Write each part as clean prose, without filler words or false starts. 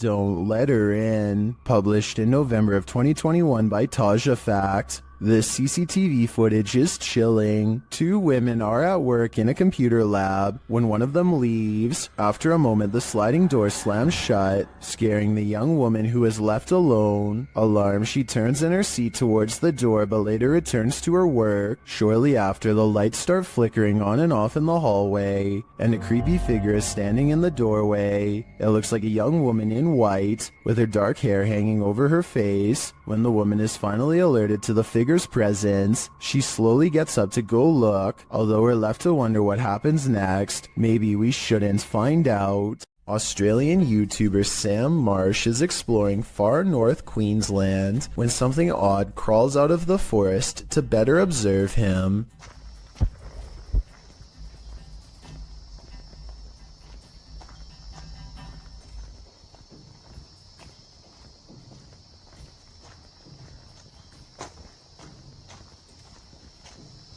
Don't Let Her In, published in November of 2021 by Taja Fact. The CCTV footage is chilling. Two women are at work in a computer lab when one of them leaves. After a moment, the sliding door slams shut, scaring the young woman who is left alone. Alarmed, she turns in her seat towards the door but later returns to her work. Shortly after, the lights start flickering on and off in the hallway, and a creepy figure is standing in the doorway. It looks like a young woman in white, with her dark hair hanging over her face. When the woman is finally alerted to the figure's presence, she slowly gets up to go look, although we're left to wonder what happens next. Maybe we shouldn't find out. Australian YouTuber Sam Marsh is exploring far north Queensland when something odd crawls out of the forest to better observe him.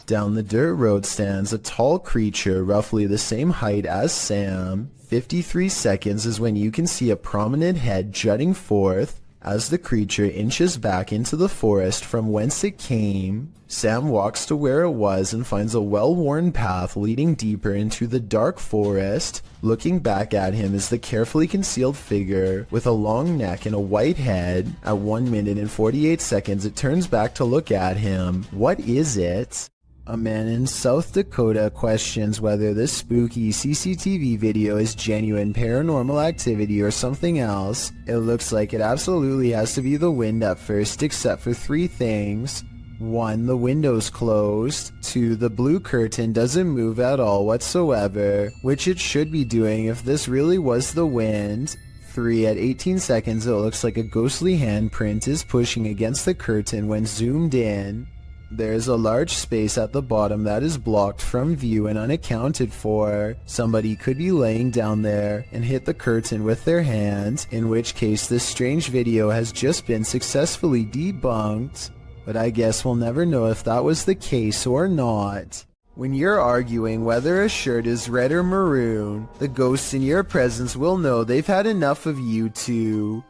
Down the dirt road stands a tall creature roughly the same height as Sam. 53 seconds is when you can see a prominent head jutting forth as the creature inches back into the forest from whence it came. Sam walks to where it was and finds a well-worn path leading deeper into the dark forest. Looking back at him is the carefully concealed figure with a long neck and a white head. At 1 minute and 48 seconds it turns back to look at him. What is it? A man in South Dakota questions whether this spooky CCTV video is genuine paranormal activity or something else. It looks like it absolutely has to be the wind at first, except for 3 things. 1. The window's closed. 2. The blue curtain doesn't move at all whatsoever, which it should be doing if this really was the wind. 3. At 18 seconds it looks like a ghostly handprint is pushing against the curtain when zoomed in. There is a large space at the bottom that is blocked from view and unaccounted for. Somebody could be laying down there and hit the curtain with their hand, in which case this strange video has just been successfully debunked. But I guess we'll never know if that was the case or not. When you're arguing whether a shirt is red or maroon, the ghosts in your presence will know they've had enough of you two.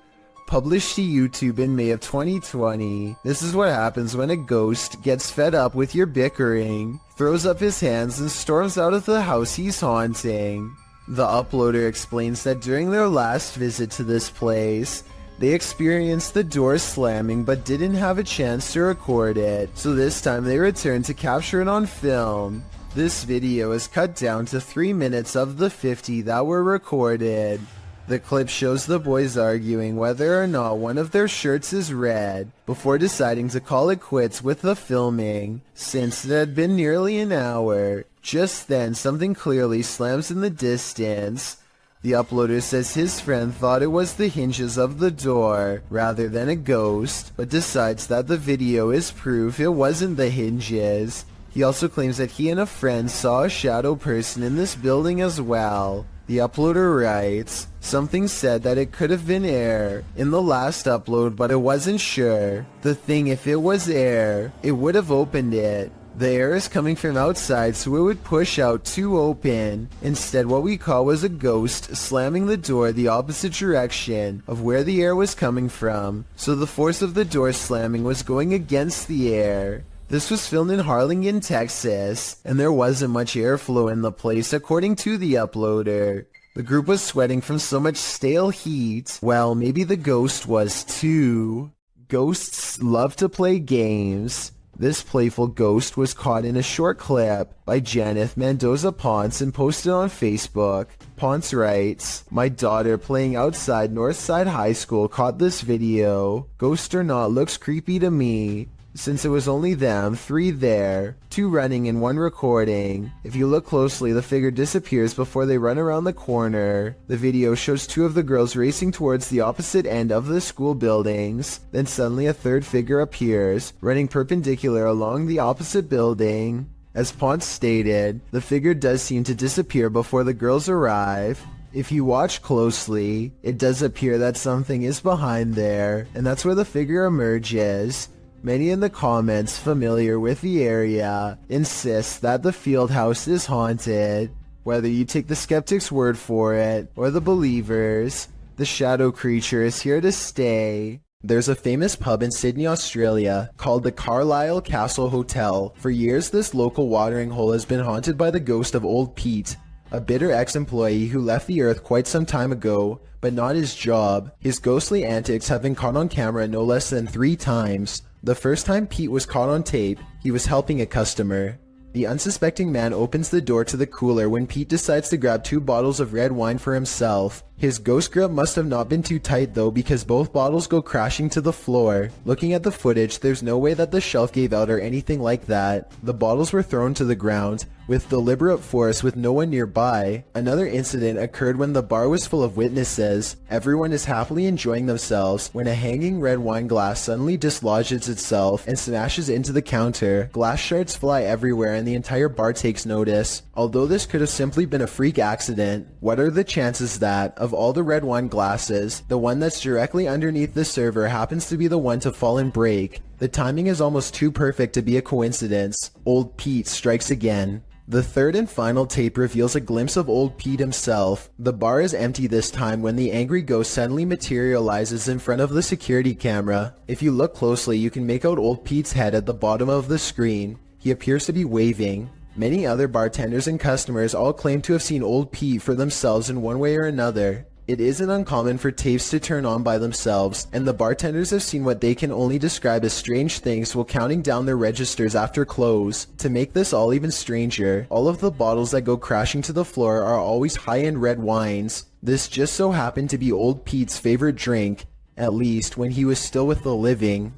Published to YouTube in May of 2020, this is what happens when a ghost gets fed up with your bickering, throws up his hands and storms out of the house he's haunting. The uploader explains that during their last visit to this place, they experienced the door slamming but didn't have a chance to record it, so this time they returned to capture it on film. This video is cut down to 3 minutes of the 50 that were recorded. The clip shows the boys arguing whether or not one of their shirts is red, before deciding to call it quits with the filming, since it had been nearly an hour. Just then, something clearly slams in the distance. The uploader says his friend thought it was the hinges of the door, rather than a ghost, but decides that the video is proof it wasn't the hinges. He also claims that he and a friend saw a shadow person in this building as well. The uploader writes, "Something said that it could have been air in the last upload, but it wasn't sure. The thing, if it was air, it would have opened it. The air is coming from outside, so it would push out to open. Instead, what we caught was a ghost slamming the door the opposite direction of where the air was coming from, so the force of the door slamming was going against the air." This was filmed in Harlingen, Texas, and there wasn't much airflow in the place according to the uploader. The group was sweating from so much stale heat. Well, maybe the ghost was too. Ghosts love to play games. This playful ghost was caught in a short clip by Janeth Mendoza Ponce and posted on Facebook. Ponce writes, "My daughter playing outside Northside High School caught this video. Ghost or not, looks creepy to me. Since it was only them, 3 there, 2 running and 1 recording. If you look closely, the figure disappears before they run around the corner. The video shows 2 of the girls racing towards the opposite end of the school buildings. Then suddenly a 3rd figure appears, running perpendicular along the opposite building. As Ponce stated, the figure does seem to disappear before the girls arrive. If you watch closely, it does appear that something is behind there, and that's where the figure emerges. Many in the comments familiar with the area insist that the field house is haunted. Whether you take the skeptic's word for it or the believers, The shadow creature is here to stay. There's a famous pub in Sydney, Australia called the Carlisle Castle Hotel. For years, this local watering hole has been haunted by the ghost of Old Pete, a bitter ex-employee who left the earth quite some time ago, but not his job. His ghostly antics have been caught on camera no less than 3 times. The first time Pete was caught on tape, he was helping a customer. The unsuspecting man opens the door to the cooler when Pete decides to grab 2 bottles of red wine for himself. His ghost grip must have not been too tight though, because both bottles go crashing to the floor. Looking at the footage, there's no way that the shelf gave out or anything like that. The bottles were thrown to the ground with deliberate force with no one nearby. Another incident occurred when the bar was full of witnesses. Everyone is happily enjoying themselves when a hanging red wine glass suddenly dislodges itself and smashes into the counter. Glass shards fly everywhere and the entire bar takes notice. Although this could have simply been a freak accident, what are the chances that, of all the red wine glasses, the one that's directly underneath the server happens to be the one to fall and break? The timing is almost too perfect to be a coincidence. Old Pete strikes again. The third and final tape reveals a glimpse of Old Pete himself. The bar is empty this time when the angry ghost suddenly materializes in front of the security camera. If you look closely, you can make out Old Pete's head at the bottom of the screen. He appears to be waving. Many other bartenders and customers all claim to have seen Old Pete for themselves in one way or another. It isn't uncommon for tapes to turn on by themselves, and the bartenders have seen what they can only describe as strange things while counting down their registers after close. To make this all even stranger, all of the bottles that go crashing to the floor are always high-end red wines. This just so happened to be Old Pete's favorite drink, at least when he was still with the living.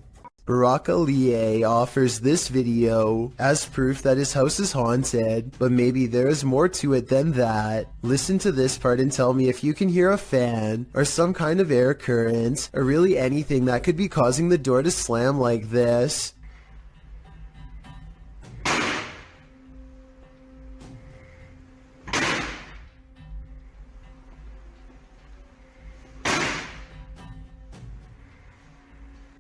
Macleod offers this video as proof that his house is haunted, but maybe there is more to it than that. Listen to this part and tell me if you can hear a fan, or some kind of air current, or really anything that could be causing the door to slam like this.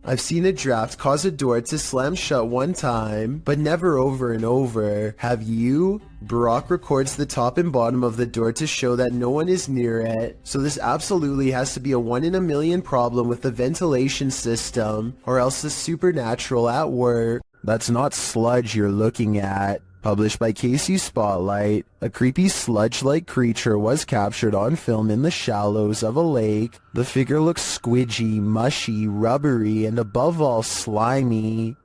I've seen a draft cause a door to slam shut one time, but never over and over. Have you? Brock records the top and bottom of the door to show that no one is near it, so this absolutely has to be a 1 in a million problem with the ventilation system, or else the supernatural at work. That's not sludge you're looking at. Published by KC Spotlight, a creepy sludge-like creature was captured on film in the shallows of a lake. The figure looks squidgy, mushy, rubbery, and above all slimy.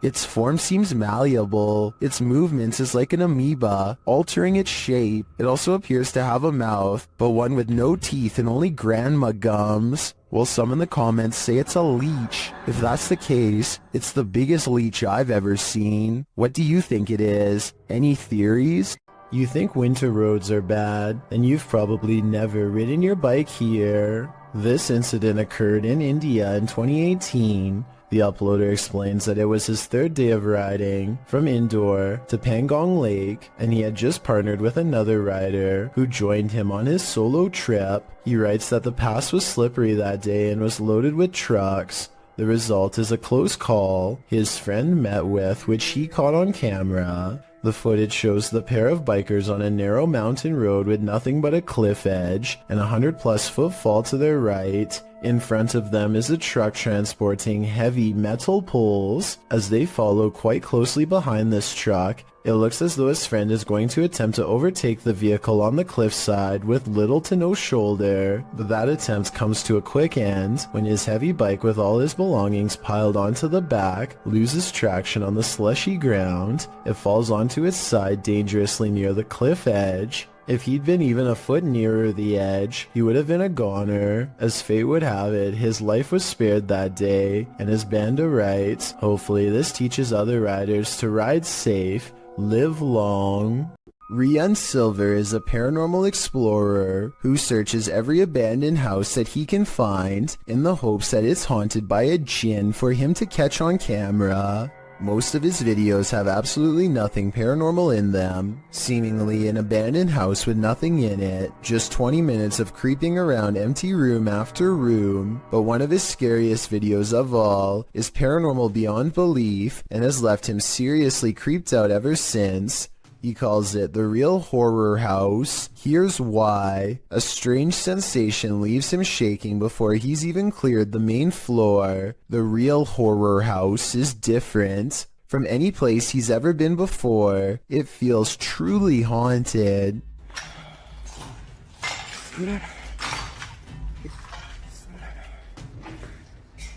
Its form seems malleable. Its movements is like an amoeba, altering its shape. It also appears to have a mouth, but one with no teeth and only grandma gums. Well, some in the comments say it's a leech. If that's the case, it's the biggest leech I've ever seen. What do you think it is? Any theories? You think winter roads are bad, and you've probably never ridden your bike here. This incident occurred in India in 2018. The uploader explains that it was his 3rd day of riding from Indore to Pangong Lake, and he had just partnered with another rider who joined him on his solo trip. He writes that the pass was slippery that day and was loaded with trucks. The result is a close call his friend met with, which he caught on camera. The footage shows the pair of bikers on a narrow mountain road with nothing but a cliff edge and a 100+ foot fall to their right. In front of them is a truck transporting heavy metal poles. As they follow quite closely behind this truck, it looks as though his friend is going to attempt to overtake the vehicle on the cliffside with little to no shoulder, but that attempt comes to a quick end when his heavy bike with all his belongings piled onto the back loses traction on the slushy ground. It falls onto its side dangerously near the cliff edge. If he'd been even a foot nearer the edge, he would have been a goner. As fate would have it, his life was spared that day, and as Banda writes, hopefully this teaches other riders to ride safe, live long. Rian Silver is a paranormal explorer who searches every abandoned house that he can find in the hopes that it's haunted by a djinn for him to catch on camera. Most of his videos have absolutely nothing paranormal in them, seemingly an abandoned house with nothing in it, just 20 minutes of creeping around empty room after room, but one of his scariest videos of all is paranormal beyond belief and has left him seriously creeped out ever since. He calls it The Real Horror House. Here's why. A strange sensation leaves him shaking before he's even cleared the main floor. The Real Horror House is different from any place he's ever been before. It feels truly haunted.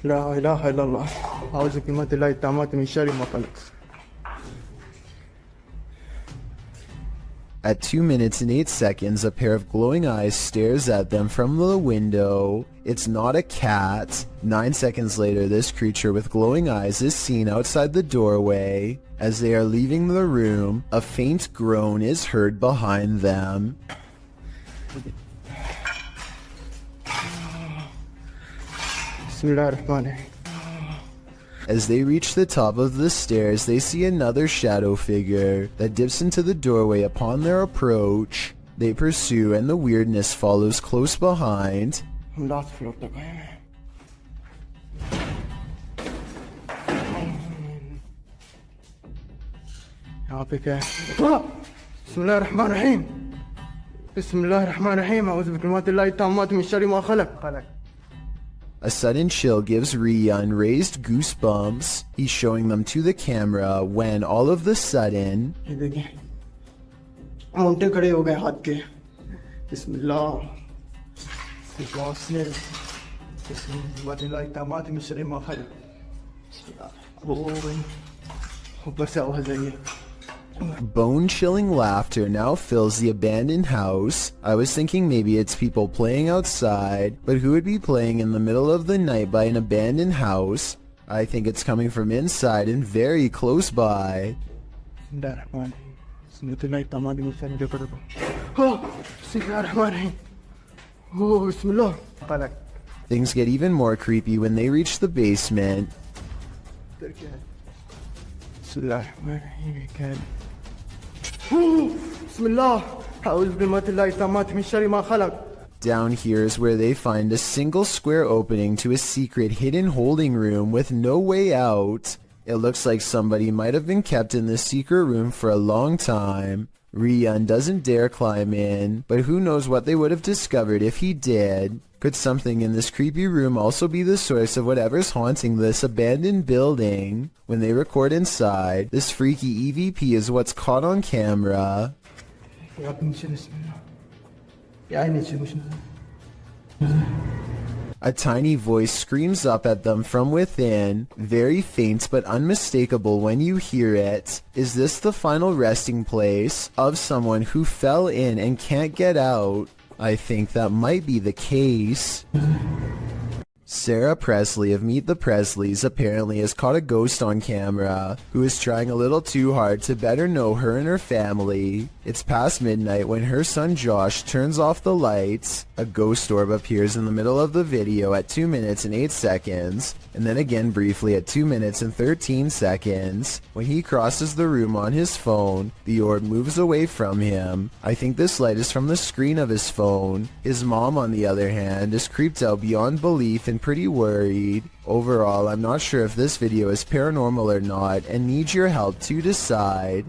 لا إله إلا الله أعوذ بكلمات الله التامات من شر ما خلق. At 2 minutes and 8 seconds, a pair of glowing eyes stares at them from the window. It's not a cat. 9 seconds later, this creature with glowing eyes is seen outside the doorway. As they are leaving the room, a faint groan is heard behind them. بسم الله الرحمن الرحيم. As they reach the top of the stairs, they see another shadow figure that dips into the doorway upon their approach. They pursue and the weirdness follows close behind. لا تفلت دقائق. يعطيك. بسم الله الرحمن الرحيم. بسم الله الرحمن الرحيم أعوذ بكلمات الله التامات من شر ما خلق. A sudden chill gives Rian raised goosebumps. He's showing them to the camera when all of the sudden, Monte खड़े हो गए हाथ के. बिस्मिल्लाह. बिस्मिल्लाह. बिस्मिल्लाह तमात में sir मा खलक. ऊपर से आवाज आई. bone-chilling laughter now fills the abandoned house. I was thinking maybe it's people playing outside, but who would be playing in the middle of the night by an abandoned house? I think it's coming from inside and very close by. Things get even more creepy when they reach the basement. Down here is where they find a single square opening to a secret hidden holding room with no way out. It looks like somebody might have been kept in this secret room for a long time. Rian doesn't dare climb in, but who knows what they would have discovered if he did. Could something in this creepy room also be the source of whatever's haunting this abandoned building? When they record inside, this freaky EVP is what's caught on camera. A tiny voice screams up at them from within, very faint but unmistakable when you hear it. Is this the final resting place of someone who fell in and can't get out? I think that might be the case. Sarah Presley of Meet the Presleys apparently has caught a ghost on camera who is trying a little too hard to better know her and her family. It's past midnight when her son Josh turns off the lights. A ghost orb appears in the middle of the video at 2 minutes and 8 seconds, and then again briefly at 2 minutes and 13 seconds. When he crosses the room on his phone, the orb moves away from him. I think this light is from the screen of his phone. His mom, on the other hand, is creeped out beyond belief and pretty worried. Overall, I'm not sure if this video is paranormal or not and need your help to decide.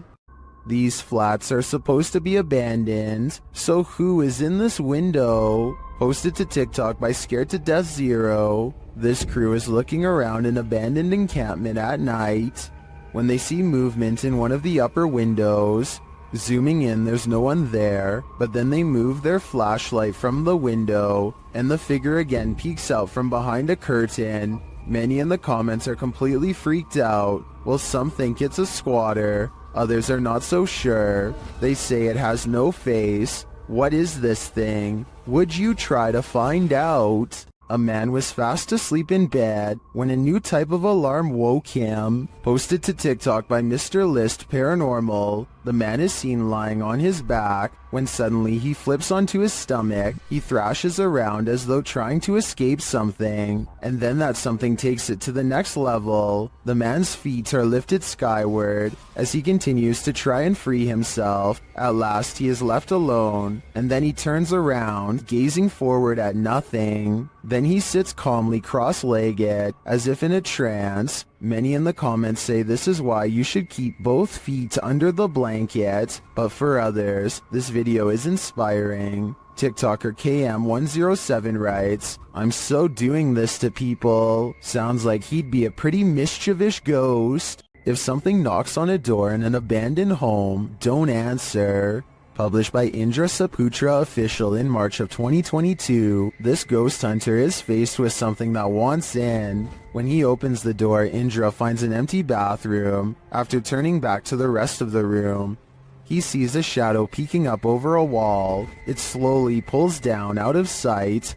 These flats are supposed to be abandoned, so who is in this window? Posted to TikTok by Scared to Death Zero, this crew is looking around an abandoned encampment at night when they see movement in one of the upper windows. Zooming in, there's no one there, but then they move their flashlight from the window and the figure again peeks out from behind a curtain. Many in the comments are completely freaked out, while some think it's a squatter. Others are not so sure. They say it has no face. What is this thing? Would you try to find out? A man was fast asleep in bed when a new type of alarm woke him. Posted to TikTok by Mr. List Paranormal. The man is seen lying on his back when suddenly he flips onto his stomach. He thrashes around as though trying to escape something, and then that something takes it to the next level. The man's feet are lifted skyward as he continues to try and free himself. At last he is left alone, and then he turns around, gazing forward at nothing. Then he sits calmly cross-legged, as if in a trance. Many in the comments say this is why you should keep both feet under the blanket, but for others, this video is inspiring. TikToker KM107 writes, "I'm so doing this to people. Sounds like he'd be a pretty mischievous ghost. If something knocks on a door in an abandoned home, don't answer." Published by Indra Saputra Official in March of 2022, this ghost hunter is faced with something that wants in. When he opens the door, Indra finds an empty bathroom. After turning back to the rest of the room, he sees a shadow peeking up over a wall. It slowly pulls down out of sight.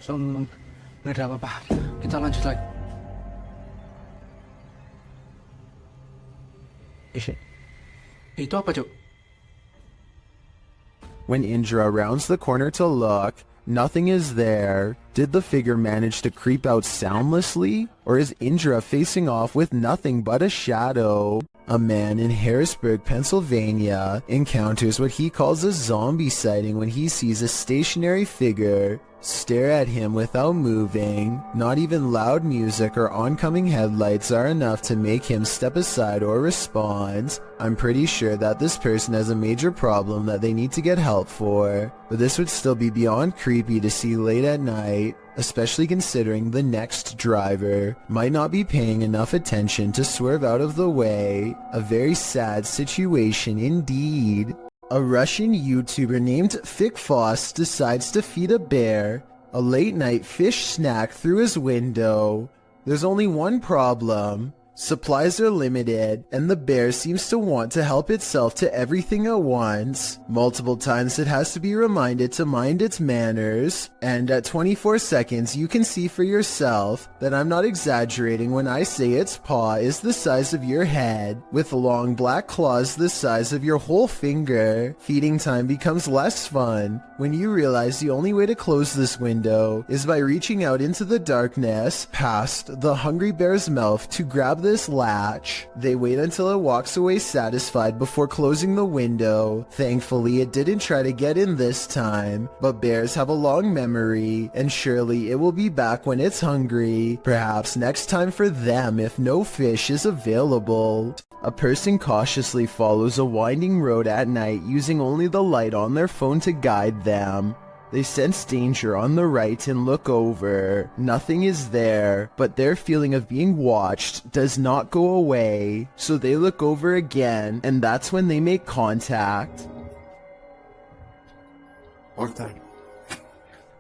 So, nggak ada apa-apa. Kita lanjut lagi. Itu apa, Cuk? When Indra rounds the corner to look, nothing is there. Did the figure manage to creep out soundlessly? Or is Indra facing off with nothing but a shadow? A man in Harrisburg, Pennsylvania encounters what he calls a zombie sighting when he sees a stationary figure stare at him without moving. Not even loud music or oncoming headlights are enough to make him step aside or respond. I'm pretty sure that this person has a major problem that they need to get help for, but this would still be beyond creepy to see late at night, especially considering the next driver might not be paying enough attention to swerve out of the way. A very sad situation indeed. A Russian YouTuber named Fikfos decides to feed a bear a late-night fish snack through his window. There's only one problem. Supplies are limited, and the bear seems to want to help itself to everything at once. Multiple times it has to be reminded to mind its manners, and at 24 seconds you can see for yourself that I'm not exaggerating when I say its paw is the size of your head, with long black claws the size of your whole finger. Feeding time becomes less fun when you realize the only way to close this window is by reaching out into the darkness past the hungry bear's mouth to grab this latch. They wait until it walks away satisfied before closing the window. Thankfully, it didn't try to get in this time, but bears have a long memory, and surely it will be back when it's hungry. Perhaps next time for them if no fish is available. A person cautiously follows a winding road at night using only the light on their phone to guide them. They sense danger on the right and look over. Nothing is there, but their feeling of being watched does not go away. So they look over again, and that's when they make contact.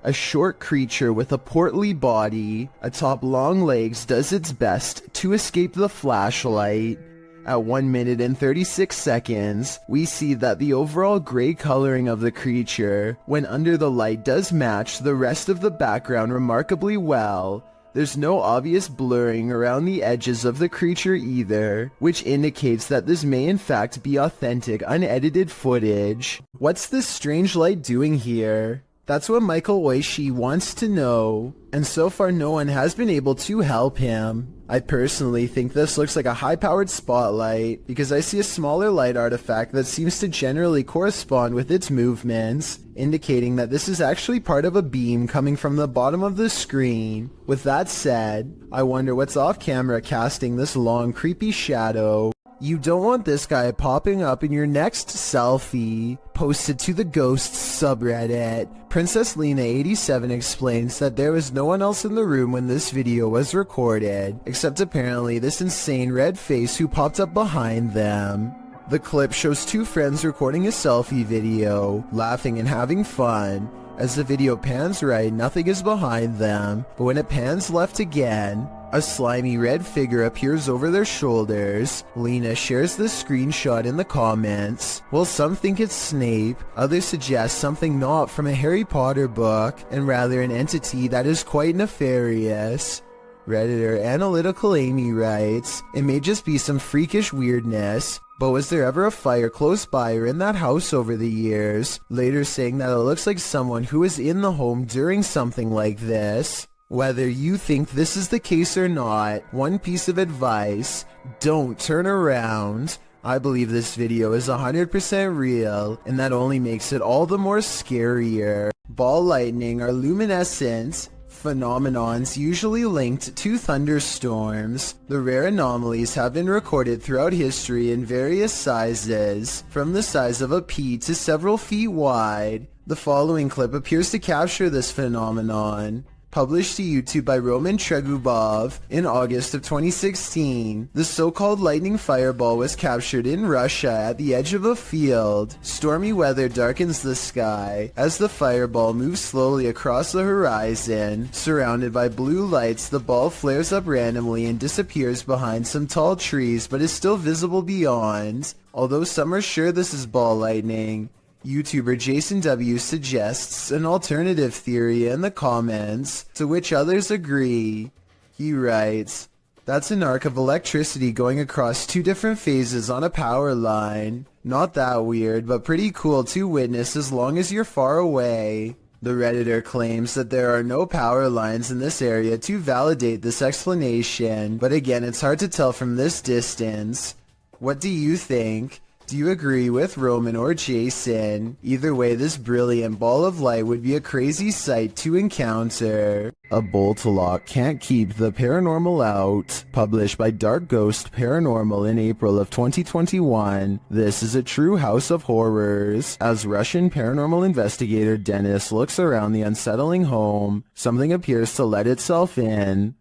A short creature with a portly body atop long legs does its best to escape the flashlight. At 1 minute and 36 seconds, we see that the overall gray coloring of the creature, when under the light, does match the rest of the background remarkably well. There's no obvious blurring around the edges of the creature either, which indicates that this may in fact be authentic, unedited footage. What's this strange light doing here? That's what Michael Oishi wants to know, and so far no one has been able to help him. I personally think this looks like a high-powered spotlight, because I see a smaller light artifact that seems to generally correspond with its movements, indicating that this is actually part of a beam coming from the bottom of the screen. With that said, I wonder what's off-camera casting this long, creepy shadow. You don't want this guy popping up in your next selfie. Posted to the Ghosts subreddit, Princess Lena 87 explains that there was no one else in the room when this video was recorded, except apparently this insane red face who popped up behind them. The clip shows two friends recording a selfie video, laughing and having fun. As the video pans right, nothing is behind them, but when it pans left again, a slimy red figure appears over their shoulders. Lena shares the screenshot in the comments. While some think it's Snape, others suggest something not from a Harry Potter book, and rather an entity that is quite nefarious. Redditor Analytical Amy writes, "It may just be some freakish weirdness, But was there ever a fire close by or in that house over the years? Later saying that it looks like someone who was in the home during something like this. Whether you think this is the case or not, one piece of advice: don't turn around. I believe this video is 100% real, and that only makes it all the more scarier. Ball lightning are luminescent phenomenons usually linked to thunderstorms. The rare anomalies have been recorded throughout history in various sizes, from the size of a pea to several feet wide. The following clip appears to capture this phenomenon. Published to YouTube by Roman Tregubov in August of 2016, the so-called lightning fireball was captured in Russia at the edge of a field. Stormy weather darkens the sky as the fireball moves slowly across the horizon. Surrounded by blue lights, the ball flares up randomly and disappears behind some tall trees, but is still visible beyond. Although some are sure this is ball lightning, YouTuber Jason W suggests an alternative theory in the comments, to which others agree. He writes, "That's an arc of electricity going across two different phases on a power line. Not that weird, but pretty cool to witness as long as you're far away." The Redditor claims that there are no power lines in this area to validate this explanation, but again, it's hard to tell from this distance. What do you think? Do you agree with Roman or Jason? Either way, this brilliant ball of light would be a crazy sight to encounter. A bolt lock can't keep the paranormal out. Published by Dark Ghost Paranormal in April of 2021. This is a true house of horrors. As Russian paranormal investigator Dennis looks around the unsettling home, something appears to let itself in.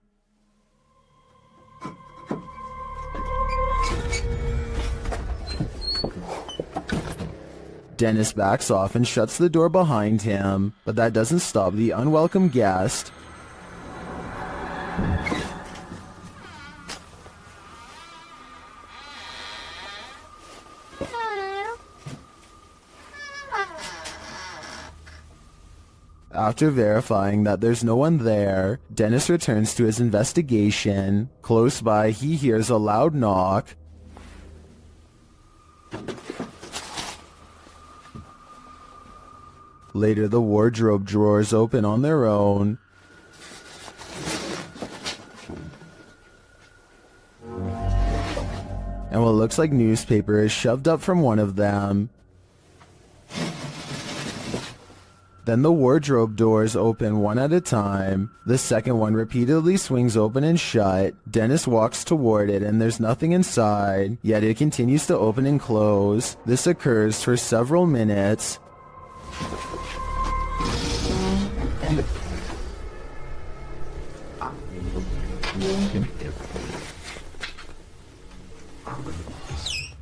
Dennis backs off and shuts the door behind him, but that doesn't stop the unwelcome guest. After verifying that there's no one there, Dennis returns to his investigation. Close by, he hears a loud knock. Later, the wardrobe drawers open on their own. And what looks like newspaper is shoved up from one of them. Then the wardrobe doors open one at a time. The second one repeatedly swings open and shut. Dennis walks toward it and there's nothing inside, yet it continues to open and close. This occurs for several minutes.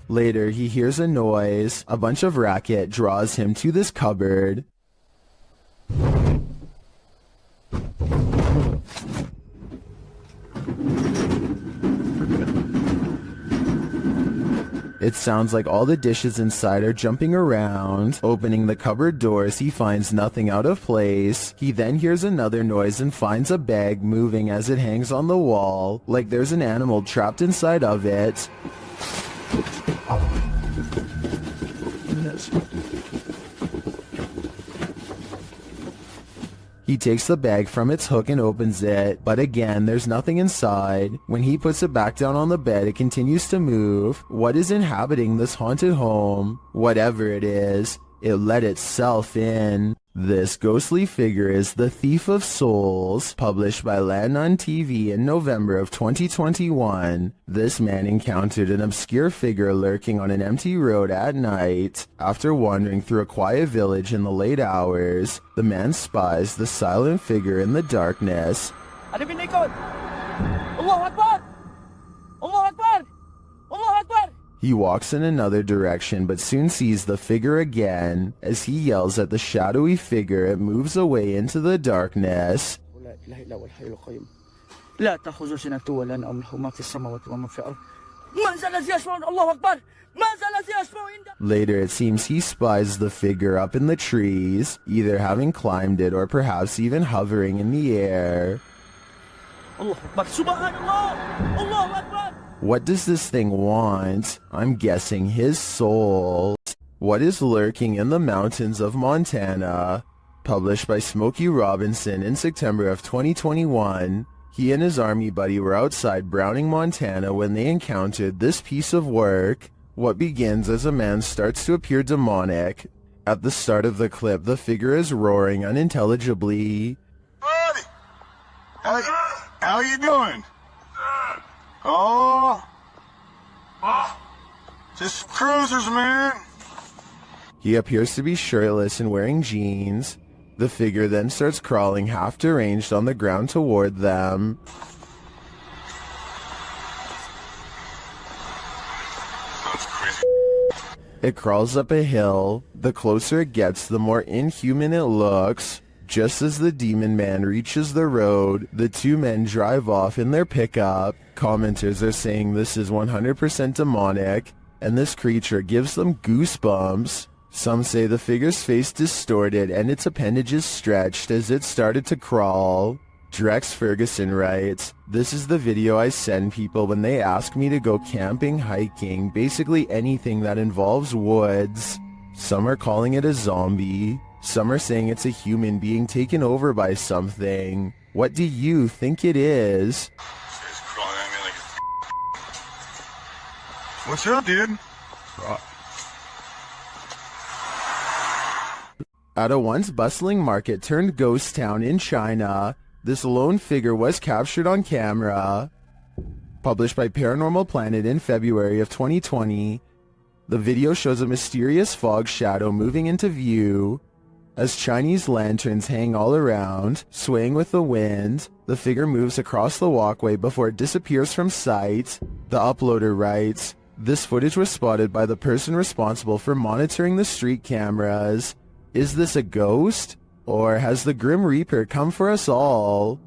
Later, he hears a noise. A bunch of racket draws him to this cupboard. It sounds like all the dishes inside are jumping around. Opening the cupboard doors, he finds nothing out of place. He then hears another noise and finds a bag moving as it hangs on the wall, like there's an animal trapped inside of it. He takes the bag from its hook and opens it, but again, there's nothing inside. When he puts it back down on the bed, it continues to move. What is inhabiting this haunted home? Whatever it is, it let itself in. This ghostly figure is the Thief of Souls, published by Landon TV in November of 2021. This man encountered an obscure figure lurking on an empty road at night. After wandering through a quiet village in the late hours, the man spies the silent figure in the darkness. Allahu Akbar! Allahu Akbar! Allahu Akbar! He walks in another direction but soon sees the figure again. As he yells at the shadowy figure, it moves away into the darkness. Later, it seems he spies the figure up in the trees, either having climbed it or perhaps even hovering in the air. Allahu Akbar! Subhanallah! Allahu Akbar! What does this thing want? I'm guessing his soul. What is lurking in the mountains of Montana? Published by Smokey Robinson in September of 2021. He and his army buddy were outside Browning, Montana when they encountered this piece of work. What begins as a man starts to appear demonic. At the start of the clip, the figure is roaring unintelligibly. Buddy! How you doing? Oh, just cruisers, man. He appears to be shirtless and wearing jeans. The figure then starts crawling half deranged on the ground toward them. That's crazy. It crawls up a hill. The closer it gets, the more inhuman it looks. Just as the demon man reaches the road, the two men drive off in their pickup. Commenters are saying this is 100% demonic, and this creature gives them goosebumps. Some say the figure's face distorted and its appendages stretched as it started to crawl. Drex Ferguson writes, "This is the video I send people when they ask me to go camping, hiking, basically anything that involves woods." Some are calling it a zombie. Some are saying it's a human being taken over by something. What do you think it is? It's crawling at me like What's up, dude? At a once bustling market turned ghost town in China, this lone figure was captured on camera. Published by Paranormal Planet in February of 2020, the video shows a mysterious fog shadow moving into view. As Chinese lanterns hang all around, swaying with the wind, the figure moves across the walkway before it disappears from sight. The uploader writes, "This footage was spotted by the person responsible for monitoring the street cameras. Is this a ghost? Or has the Grim Reaper come for us all?"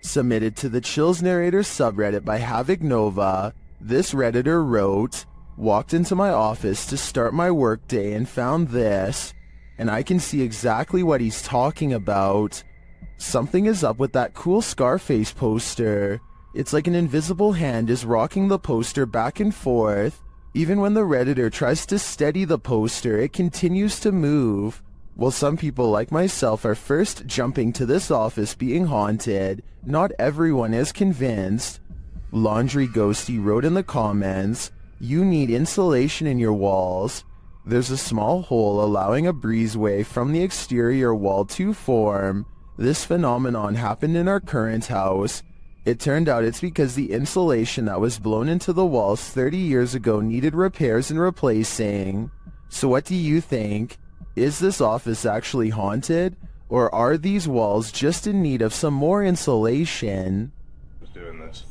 Submitted to the Chills Narrator subreddit by Havoc Nova, this redditor wrote, "Walked into my office to start my workday and found this, and I can see exactly what he's talking about. Something is up with that cool Scarface poster. It's like an invisible hand is rocking the poster back and forth. Even when the redditor tries to steady the poster, it continues to move. While some people like myself are first jumping to this office being haunted, not everyone is convinced." Laundry Ghosty wrote in the comments, "You need insulation in your walls. There's a small hole allowing a breezeway from the exterior wall to form. This phenomenon happened in our current house. It turned out it's because the insulation that was blown into the walls 30 years ago needed repairs and replacing. So what do you think? Is this office actually haunted? Or are these walls just in need of some more insulation?" Who's doing this?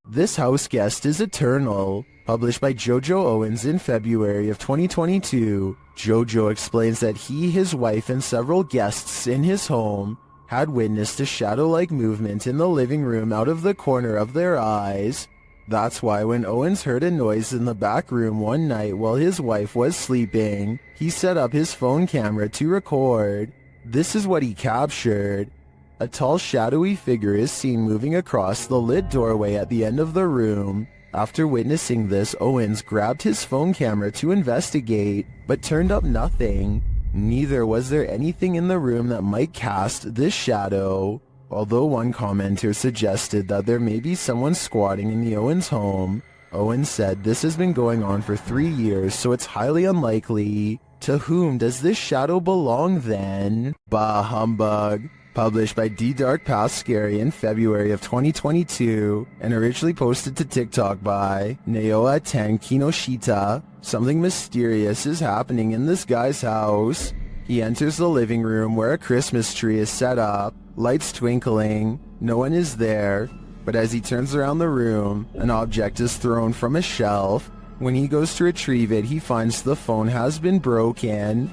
This house guest is eternal. Published by Jojo Owens in February of 2022, Jojo explains that he, his wife, and several guests in his home had witnessed a shadow-like movement in the living room out of the corner of their eyes. That's why when Owens heard a noise in the back room one night while his wife was sleeping, he set up his phone camera to record. This is what he captured. A tall shadowy figure is seen moving across the lit doorway at the end of the room. After witnessing this, Owens grabbed his phone camera to investigate, but turned up nothing. Neither was there anything in the room that might cast this shadow. Although one commenter suggested that there may be someone squatting in the Owens home, Owens said this has been going on for 3 years, so it's highly unlikely. To whom does this shadow belong then? Bah humbug. Published by D Dark Past Scary in February of 2022 and originally posted to TikTok by Naoa Ten Kinoshita. Something mysterious is happening in this guy's house. He enters the living room where a Christmas tree is set up, lights twinkling, no one is there, but as he turns around the room, an object is thrown from a shelf. When he goes to retrieve it, he finds the phone has been broken.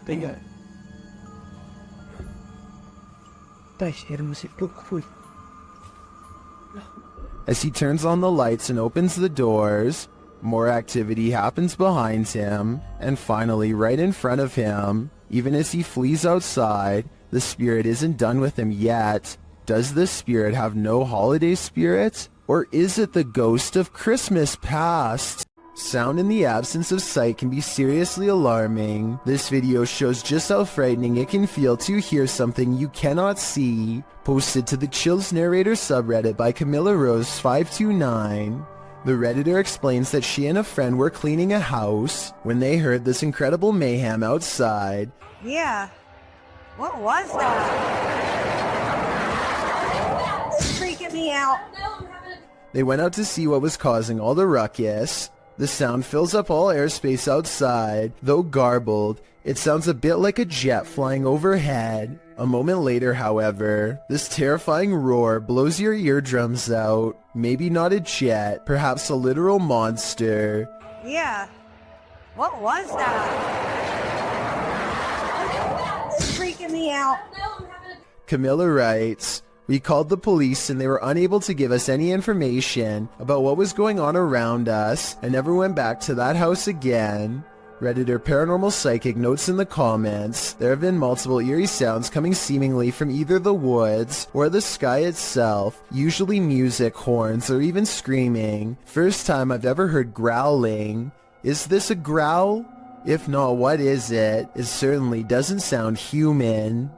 دقيقة. As he turns on the lights and opens the doors, more activity happens behind him, and finally right in front of him. Even as he flees outside, the spirit isn't done with him yet. Does the spirit have no holiday spirit? Or is it the ghost of Christmas past? Sound in the absence of sight can be seriously alarming. This video shows just how frightening it can feel to hear something you cannot see. Posted to the Chills Narrator subreddit by Camilla Rose 529. The Redditor explains that she and a friend were cleaning a house when they heard this incredible mayhem outside. Yeah. What was that? It's freaking me out. They went out to see what was causing all the ruckus. The sound fills up all airspace outside. Though garbled, it sounds a bit like a jet flying overhead. A moment later, however, this terrifying roar blows your eardrums out. Maybe not a jet, perhaps a literal monster. Yeah. What was that? It's freaking me out. Camilla writes, "We called the police and they were unable to give us any information about what was going on around us and never went back to that house again." Redditor Paranormal Psychic notes in the comments, there have been multiple eerie sounds coming seemingly from either the woods or the sky itself, usually music, horns, or even screaming. First time I've ever heard growling. Is this a growl? If not, what is it? It certainly doesn't sound human.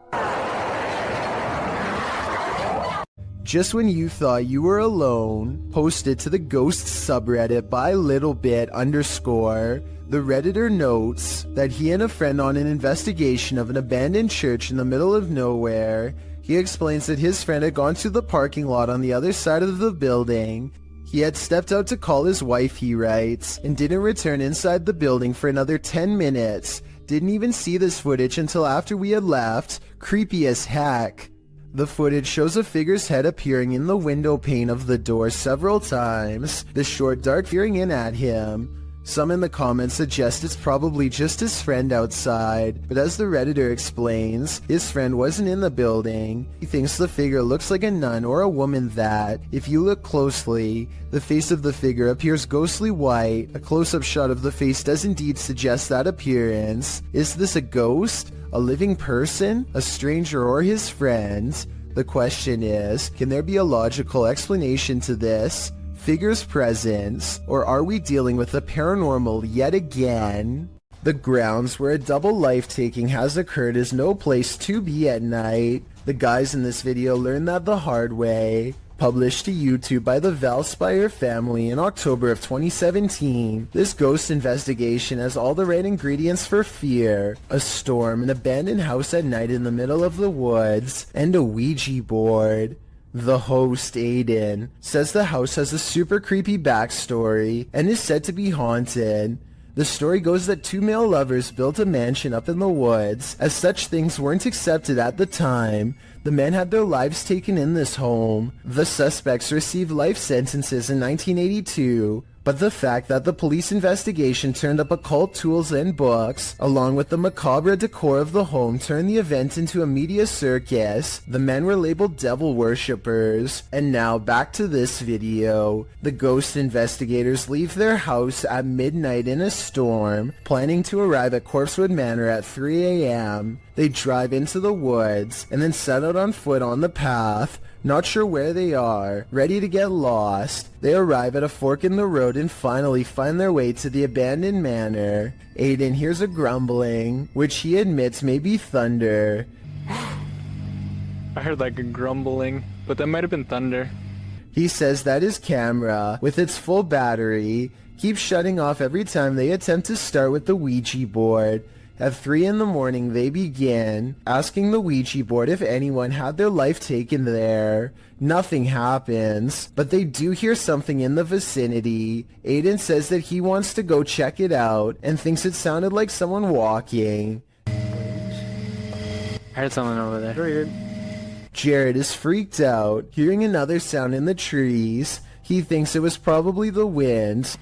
Just when you thought you were alone, posted to the Ghost subreddit by littlebit_. The Redditor notes that he and a friend on an investigation of an abandoned church in the middle of nowhere. He explains that his friend had gone to the parking lot on the other side of the building. He had stepped out to call his wife, he writes, and didn't return inside the building for another 10 minutes. Didn't even see this footage until after we had left. Creepy as heck. The footage shows a figure's head appearing in the window pane of the door several times, the short dark peering in at him. Some in the comments suggest it's probably just his friend outside, but as the Redditor explains, his friend wasn't in the building. He thinks the figure looks like a nun or a woman that, if you look closely, the face of the figure appears ghostly white. A close-up shot of the face does indeed suggest that appearance. Is this a ghost? A living person? A stranger or his friend? The question is, can there be a logical explanation to this figure's presence, or are we dealing with the paranormal yet again? The grounds where a double life-taking has occurred is no place to be at night. The guys in this video learned that the hard way. Published to YouTube by the Valspire family in October of 2017, this ghost investigation has all the right ingredients for fear. A storm, an abandoned house at night in the middle of the woods, and a Ouija board. The host, Aiden, says the house has a super creepy backstory and is said to be haunted. The story goes that two male lovers built a mansion up in the woods. As such things weren't accepted at the time, the men had their lives taken in this home. The suspects received life sentences in 1982. But the fact that the police investigation turned up occult tools and books, along with the macabre decor of the home, turned the event into a media circus. The men were labeled devil worshippers. And now back to this video. The ghost investigators leave their house at midnight in a storm, planning to arrive at Corpsewood Manor at 3 a.m. They drive into the woods, and then set out on foot on the path. Not sure where they are, ready to get lost. They arrive at a fork in the road and finally find their way to the abandoned manor. Aiden hears a grumbling, which he admits may be thunder. I heard like a grumbling, but that might have been thunder. He says that his camera, with its full battery, keeps shutting off every time they attempt to start with the Ouija board. At 3 in the morning, they begin asking the Ouija board if anyone had their life taken there. Nothing happens, but they do hear something in the vicinity. Aiden says that he wants to go check it out and thinks it sounded like someone walking. I heard someone over there. Jared is freaked out, hearing another sound in the trees. He thinks it was probably the wind.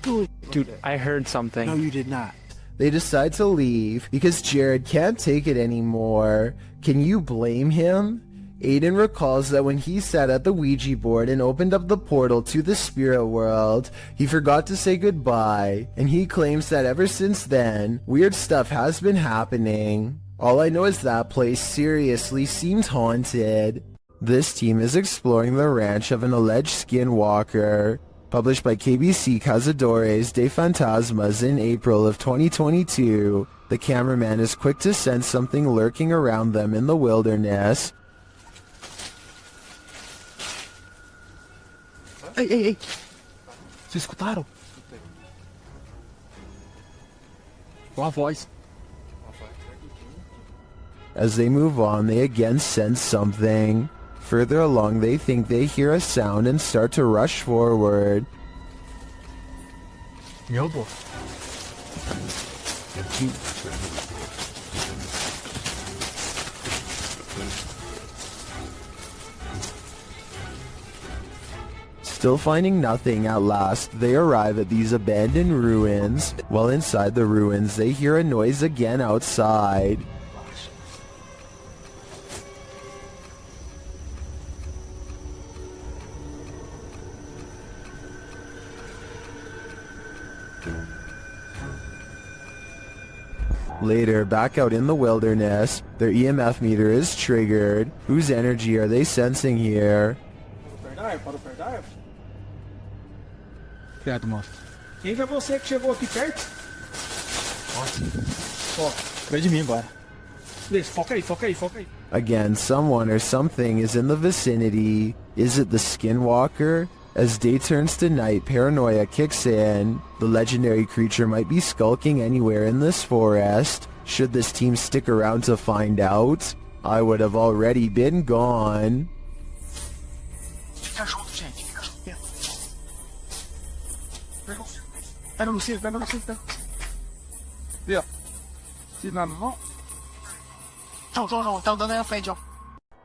Dude, I heard something. No, you did not. They decide to leave because Jared can't take it anymore. Can you blame him? Aiden recalls that when he sat at the Ouija board and opened up the portal to the spirit world, he forgot to say goodbye, and he claims that ever since then, weird stuff has been happening. All I know is that place seriously seems haunted. This team is exploring the ranch of an alleged skinwalker. Published by KBC Cazadores de Fantasmas in April of 2022, the cameraman is quick to sense something lurking around them in the wilderness. Ei, ei, ei! Vocês escutaram? Uma voz. As they move on, they again sense something. Further along, they think they hear a sound and start to rush forward. Meu Deus. Still finding nothing, at last, they arrive at these abandoned ruins. While inside the ruins, they hear a noise again outside. Later, back out in the wilderness, their EMF meter is triggered. Whose energy are they sensing here? Para o Perdar? Criado, moço. Quem foi você que chegou aqui perto? Vem de mim agora. Beleza, foca aí, foca aí, foca aí. Again, someone or something is in the vicinity. Is it the Skinwalker? As day turns to night, paranoia kicks in. The legendary creature might be skulking anywhere in this forest. Should this team stick around to find out? I would have already been gone. Fica junto, gente. Fica junto. Pega no cinto, pega no cinto. Vê, ó. Se nada, não. Não. Tá andando aí na frente, ó.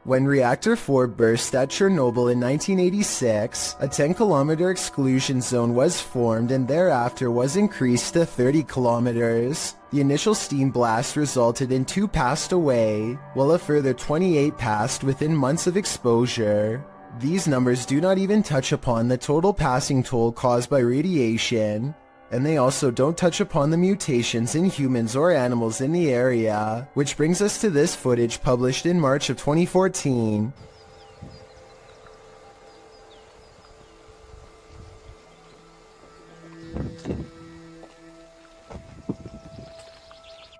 When Reactor 4 burst at Chernobyl in 1986, a 10-kilometer exclusion zone was formed and thereafter was increased to 30 kilometers. The initial steam blast resulted in 2 passed away, while a further 28 passed within months of exposure. These numbers do not even touch upon the total passing toll caused by radiation, and they also don't touch upon the mutations in humans or animals in the area, which brings us to this footage published in March of 2014.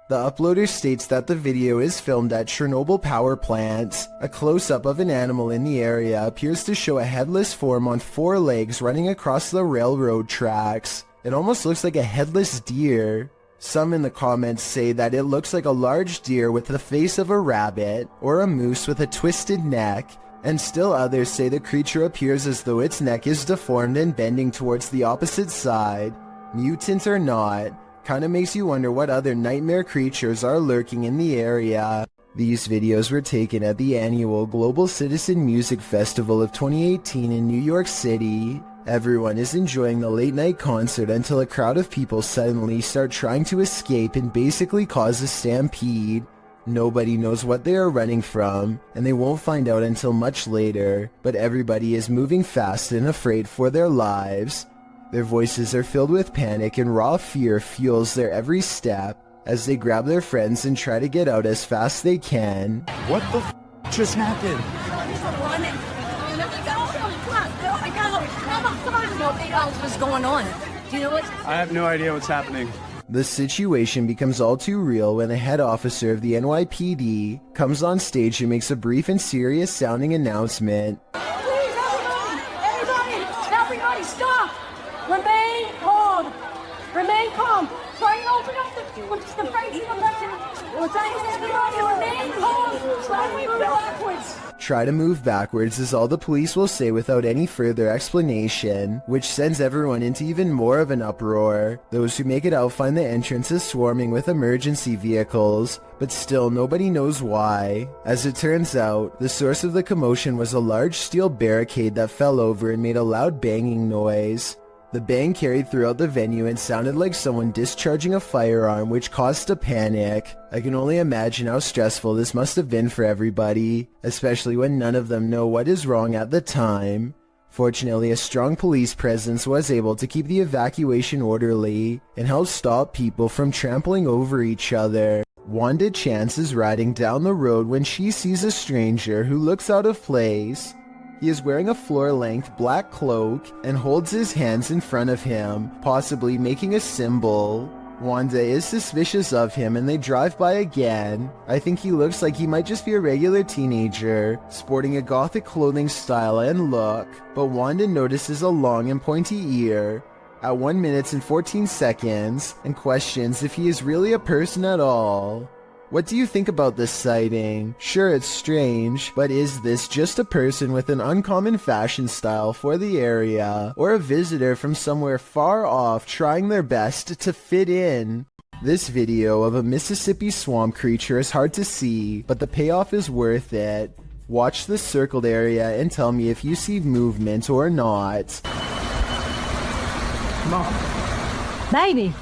The uploader states that the video is filmed at Chernobyl power plant. A close-up of an animal in the area appears to show a headless form on 4 legs running across the railroad tracks. It almost looks like a headless deer. Some in the comments say that it looks like a large deer with the face of a rabbit, or a moose with a twisted neck, and still others say the creature appears as though its neck is deformed and bending towards the opposite side. Mutant or not, kinda makes you wonder what other nightmare creatures are lurking in the area. These videos were taken at the annual Global Citizen Music Festival of 2018 in New York City. Everyone is enjoying the late night concert until a crowd of people suddenly start trying to escape and basically cause a stampede. Nobody knows what they are running from, and they won't find out until much later, but everybody is moving fast and afraid for their lives. Their voices are filled with panic and raw fear fuels their every step as they grab their friends and try to get out as fast as they can. What the f just happened? What's going on? Do you know what? I have no idea what's happening. The situation becomes all too real when a head officer of the NYPD comes on stage and makes a brief and serious sounding announcement. Please, everybody, stop! Remain calm. Remain calm. Try and open up the front We're trying to everybody remain calm. Try and move backwards. Try to move backwards is all the police will say without any further explanation, which sends everyone into even more of an uproar. Those who make it out find the entrance is swarming with emergency vehicles, but still nobody knows why. As it turns out, the source of the commotion was a large steel barricade that fell over and made a loud banging noise. The bang carried throughout the venue and sounded like someone discharging a firearm, which caused a panic. I can only imagine how stressful this must have been for everybody, especially when none of them know what is wrong at the time. Fortunately, a strong police presence was able to keep the evacuation orderly and help stop people from trampling over each other. Wanda Chance is riding down the road when she sees a stranger who looks out of place. He is wearing a floor-length black cloak and holds his hands in front of him, possibly making a symbol. Wanda is suspicious of him and they drive by again. I think he looks like he might just be a regular teenager, sporting a gothic clothing style and look, but Wanda notices a long and pointy ear at 1 minute and 14 seconds and questions if he is really a person at all. What do you think about this sighting? Sure, it's strange, but is this just a person with an uncommon fashion style for the area, or a visitor from somewhere far off trying their best to fit in? This video of a Mississippi swamp creature is hard to see, but the payoff is worth it. Watch the circled area and tell me if you see movement or not. Mom. Baby.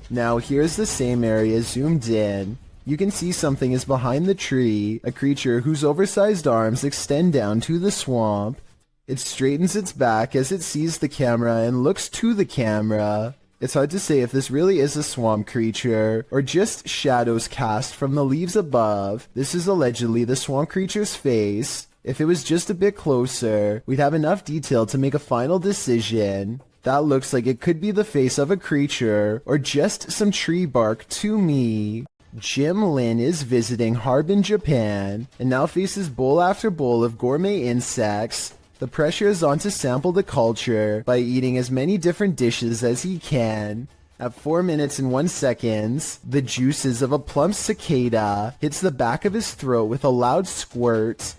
Now here's the same area zoomed in. You can see something is behind the tree, a creature whose oversized arms extend down to the swamp. It straightens its back as it sees the camera and looks to the camera. It's hard to say if this really is a swamp creature, or just shadows cast from the leaves above. This is allegedly the swamp creature's face. If it was just a bit closer, we'd have enough detail to make a final decision. That looks like it could be the face of a creature, or just some tree bark to me. Jim Lin is visiting Harbin, Japan, and now faces bowl after bowl of gourmet insects. The pressure is on to sample the culture by eating as many different dishes as he can. At 4 minutes and 1 second, the juices of a plump cicada hits the back of his throat with a loud squirt.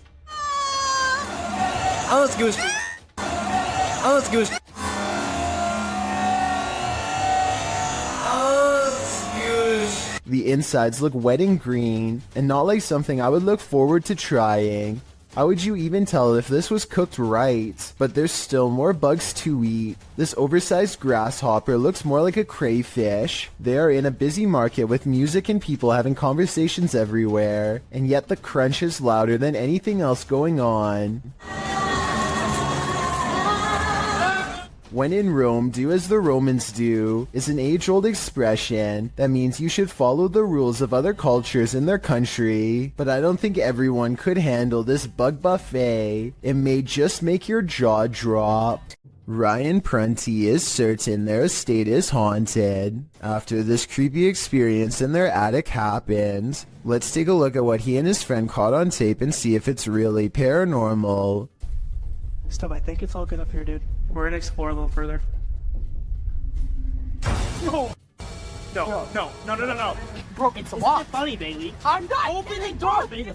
Oh, it's goose. Oh, it's goose. The insides look wet and green, and not like something I would look forward to trying. How would you even tell if this was cooked right? But there's still more bugs to eat. This oversized grasshopper looks more like a crayfish. They are in a busy market with music and people having conversations everywhere, and yet the crunch is louder than anything else going on. When in Rome, do as the Romans do is an age-old expression that means you should follow the rules of other cultures in their country, but I don't think everyone could handle this bug buffet. It may just make your jaw drop. Ryan Prunty is certain their estate is haunted after this creepy experience in their attic happened. Let's take a look at what he and his friend caught on tape and see if it's really paranormal. Stop, I think it's all good up here, dude. We're gonna explore a little further. No! No. Bro, it's It's locked. funny, Bailey. I'm not. Open the door, Bailey.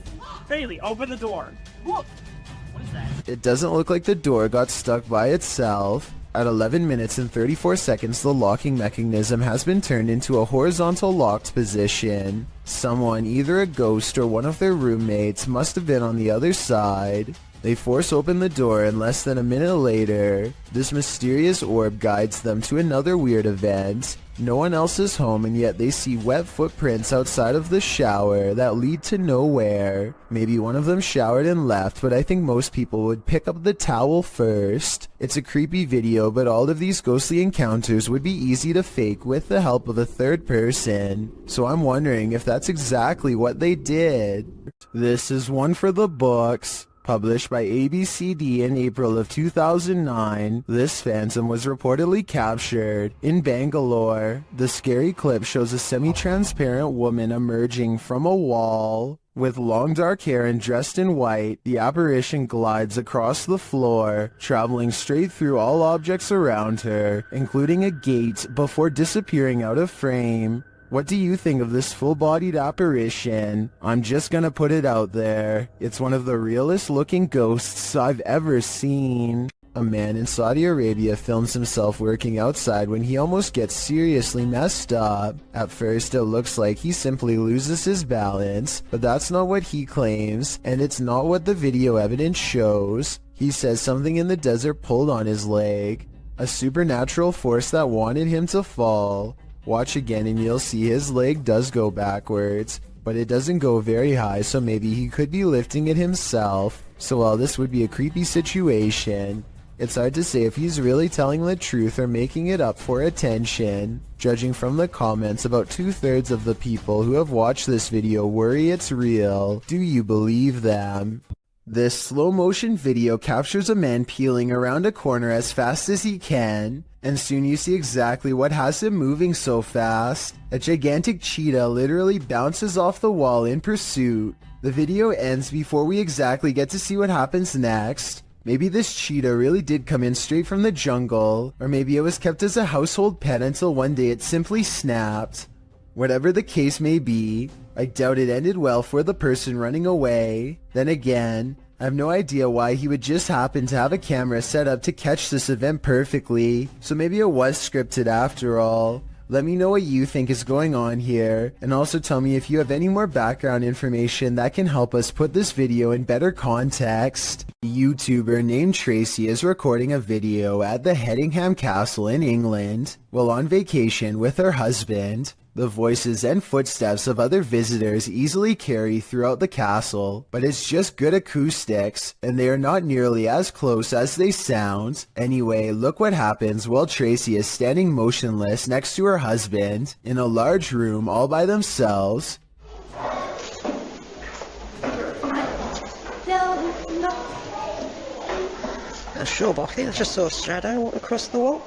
Bailey, open the door. Look. What is that? It doesn't look like the door got stuck by itself. At 11 minutes and 34 seconds, the locking mechanism has been turned into a horizontal locked position. Someone, either a ghost or one of their roommates, must have been on the other side. They force open the door and less than a minute later, this mysterious orb guides them to another weird event. No one else is home and yet they see wet footprints outside of the shower that lead to nowhere. Maybe one of them showered and left, but I think most people would pick up the towel first. It's a creepy video, but all of these ghostly encounters would be easy to fake with the help of a third person. So I'm wondering if that's exactly what they did. This is one for the books. Published by ABCD in April of 2009, this phantom was reportedly captured in Bangalore. The scary clip shows a semi-transparent woman emerging from a wall. With long dark hair and dressed in white, the apparition glides across the floor, traveling straight through all objects around her, including a gate, before disappearing out of frame. What do you think of this full-bodied apparition? I'm just gonna put it out there. It's one of the realest looking ghosts I've ever seen. A man in Saudi Arabia films himself working outside when he almost gets seriously messed up. At first it looks like he simply loses his balance, but that's not what he claims, and it's not what the video evidence shows. He says something in the desert pulled on his leg. a supernatural force that wanted him to fall. Watch again and you'll see his leg does go backwards, but it doesn't go very high, so maybe he could be lifting it himself. So while this would be a creepy situation, it's hard to say if he's really telling the truth or making it up for attention. Judging from the comments, about 2/3 of the people who have watched this video worry it's real. Do you believe them? This slow motion video captures a man peeling around a corner as fast as he can, and soon you see exactly what has him moving so fast. A gigantic cheetah literally bounces off the wall in pursuit. The video ends before we exactly get to see what happens next. Maybe this cheetah really did come in straight from the jungle, or maybe it was kept as a household pet until one day it simply snapped. Whatever the case may be, I doubt it ended well for the person running away. Then again, I have no idea why he would just happen to have a camera set up to catch this event perfectly, so maybe it was scripted after all. Let me know what you think is going on here, and also tell me if you have any more background information that can help us put this video in better context. A YouTuber named Tracy is recording a video at the Hedingham Castle in England while on vacation with her husband. The voices and footsteps of other visitors easily carry throughout the castle, but it's just good acoustics, and they are not nearly as close as they sound. Anyway, look what happens while Tracy is standing motionless next to her husband in a large room all by themselves. Sure, but I think I just saw a shadow across the wall.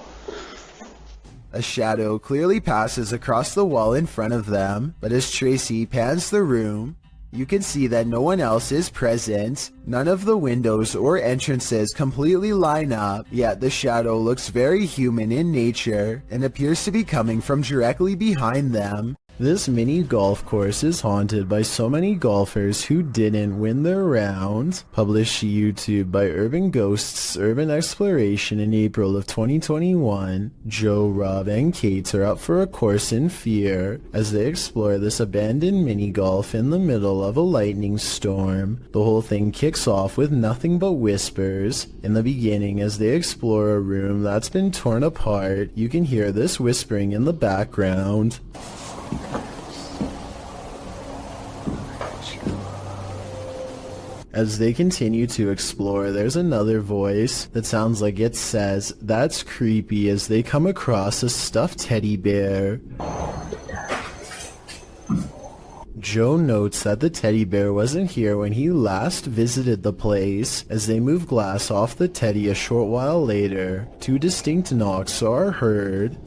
A shadow clearly passes across the wall in front of them, but as Tracy pans the room, you can see that no one else is present. None of the windows or entrances completely line up, yet the shadow looks very human in nature and appears to be coming from directly behind them. This mini golf course is haunted by so many golfers who didn't win their round. Published to YouTube by Urban Ghosts Urban Exploration in April of 2021, Joe, Rob, and Kate are up for a course in fear as they explore this abandoned mini golf in the middle of a lightning storm. The whole thing kicks off with nothing but whispers. In the beginning, as they explore a room that's been torn apart, you can hear this whispering in the background. As they continue to explore, there's another voice that sounds like it says, "That's creepy," as they come across a stuffed teddy bear. Joe notes that the teddy bear wasn't here when he last visited the place. As they move glass off the teddy a short while later, two distinct knocks are heard.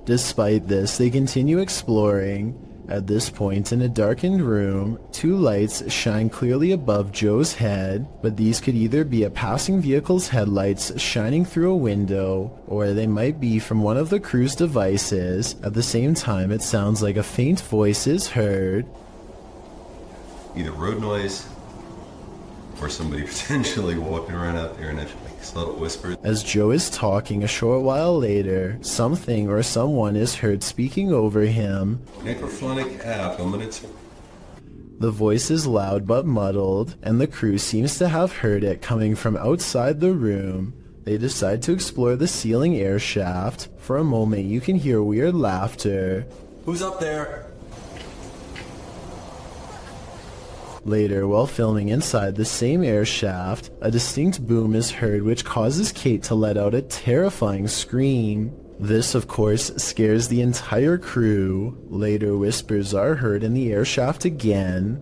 Despite this, they continue exploring. At this point, in a darkened room, two lights shine clearly above Joe's head, but these could either be a passing vehicle's headlights shining through a window, or they might be from one of the crew's devices. At the same time, it sounds like a faint voice is heard. Either road noise, or somebody potentially walking around out there and it's like subtle whispers. As Joe is talking a short while later, something or someone is heard speaking over him. Necrophonic app, The voice is loud but muddled, and the crew seems to have heard it coming from outside the room. They decide to explore the ceiling air shaft. For a moment, you can hear weird laughter. Who's up there? Later, while filming inside the same air shaft, a distinct boom is heard which causes Kate to let out a terrifying scream. This, of course, scares the entire crew. Later, whispers are heard in the air shaft again.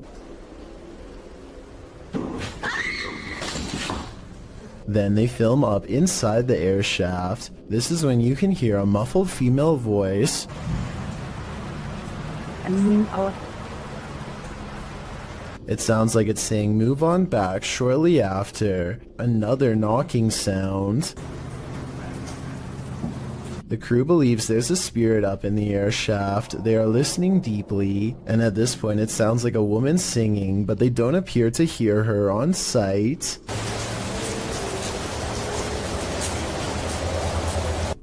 Then they film up inside the air shaft. This is when you can hear a muffled female voice. It sounds like it's saying "move on back" shortly after. Another knocking sound. The crew believes there's a spirit up in the air shaft. They are listening deeply, and at this point it sounds like a woman singing, but they don't appear to hear her on site.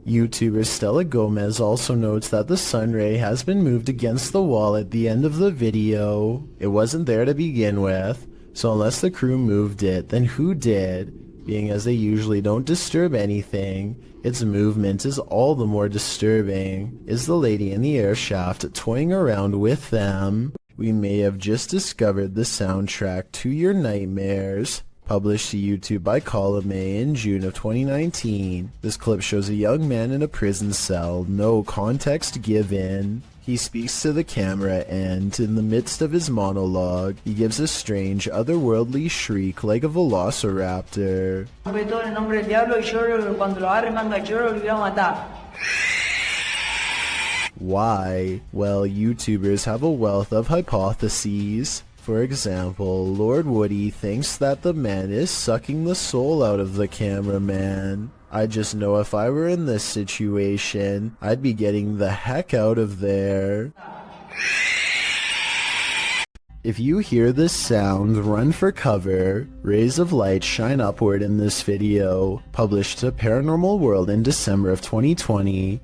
YouTuber Stella Gomez also notes that the sunray has been moved against the wall at the end of the video. It wasn't there to begin with, so unless the crew moved it, then who did? Being as they usually don't disturb anything, its movement is all the more disturbing. Is the lady in the air shaft toying around with them? We may have just discovered the soundtrack to your nightmares. Published to YouTube by Column A in June of 2019. This clip shows a young man in a prison cell, no context given. He speaks to the camera and, in the midst of his monologue, he gives a strange, otherworldly shriek like a velociraptor. Why? Well, YouTubers have a wealth of hypotheses. For example, Lord Woody thinks that the man is sucking the soul out of the cameraman. I just know if I were in this situation, I'd be getting the heck out of there. If you hear this sound, run for cover. Rays of light shine upward in this video, published to Paranormal World in December of 2020.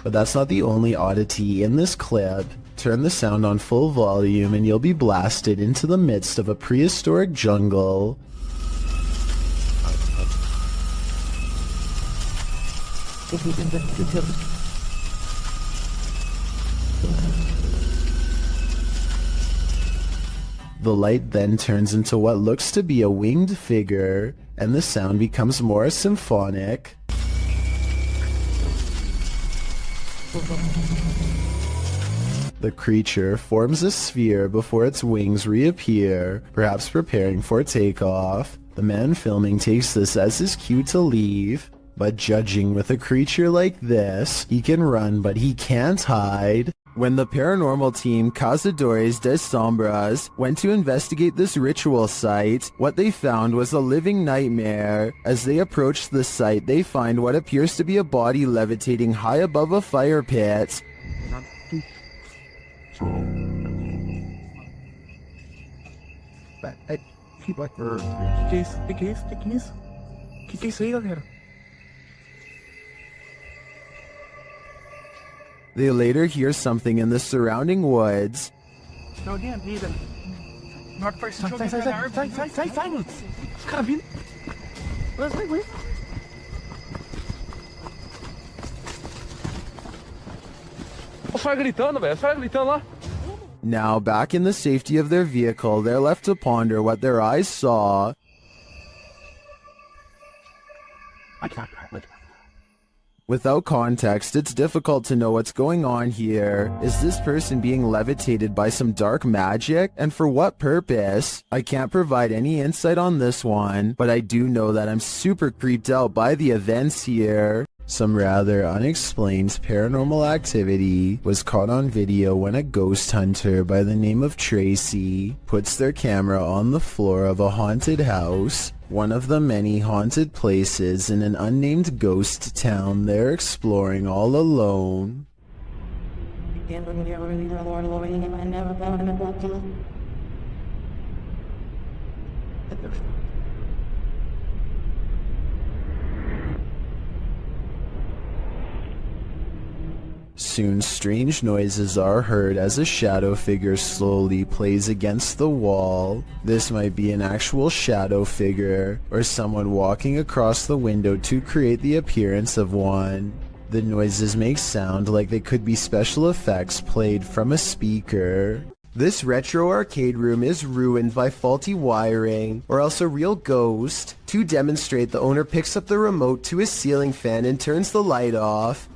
But that's not the only oddity in this clip. Turn the sound on full volume and you'll be blasted into the midst of a prehistoric jungle. The light then turns into what looks to be a winged figure, and the sound becomes more symphonic. The creature forms a sphere before its wings reappear, perhaps preparing for takeoff. The man filming takes this as his cue to leave, but judging with a creature like this, he can run but he can't hide. When the paranormal team Cazadores de Sombras went to investigate this ritual site, what they found was a living nightmare. As they approach the site, they find what appears to be a body levitating high above a fire pit. Que isso aí, galera? They later hear something in the surrounding woods. Não, alguém vida. Na hora que faz sai, mano. Os caras vindo. Vai. Os caras gritando, velho. Os caras gritando lá. Now, back in the safety of their vehicle, they're left to ponder what their eyes saw. Without context, it's difficult to know what's going on here. Is this person being levitated by some dark magic? And for what purpose? I can't provide any insight on this one, but I do know that I'm super creeped out by the events here. Some rather unexplained paranormal activity was caught on video when a ghost hunter by the name of Tracy puts their camera on the floor of a haunted house, one of the many haunted places in an unnamed ghost town they're exploring all alone. Soon strange noises are heard as a shadow figure slowly plays against the wall. This might be an actual shadow figure, or someone walking across the window to create the appearance of one. The noises make sound like they could be special effects played from a speaker. This retro arcade room is ruined by faulty wiring, or else a real ghost. To demonstrate, the owner picks up the remote to his ceiling fan and turns the light off.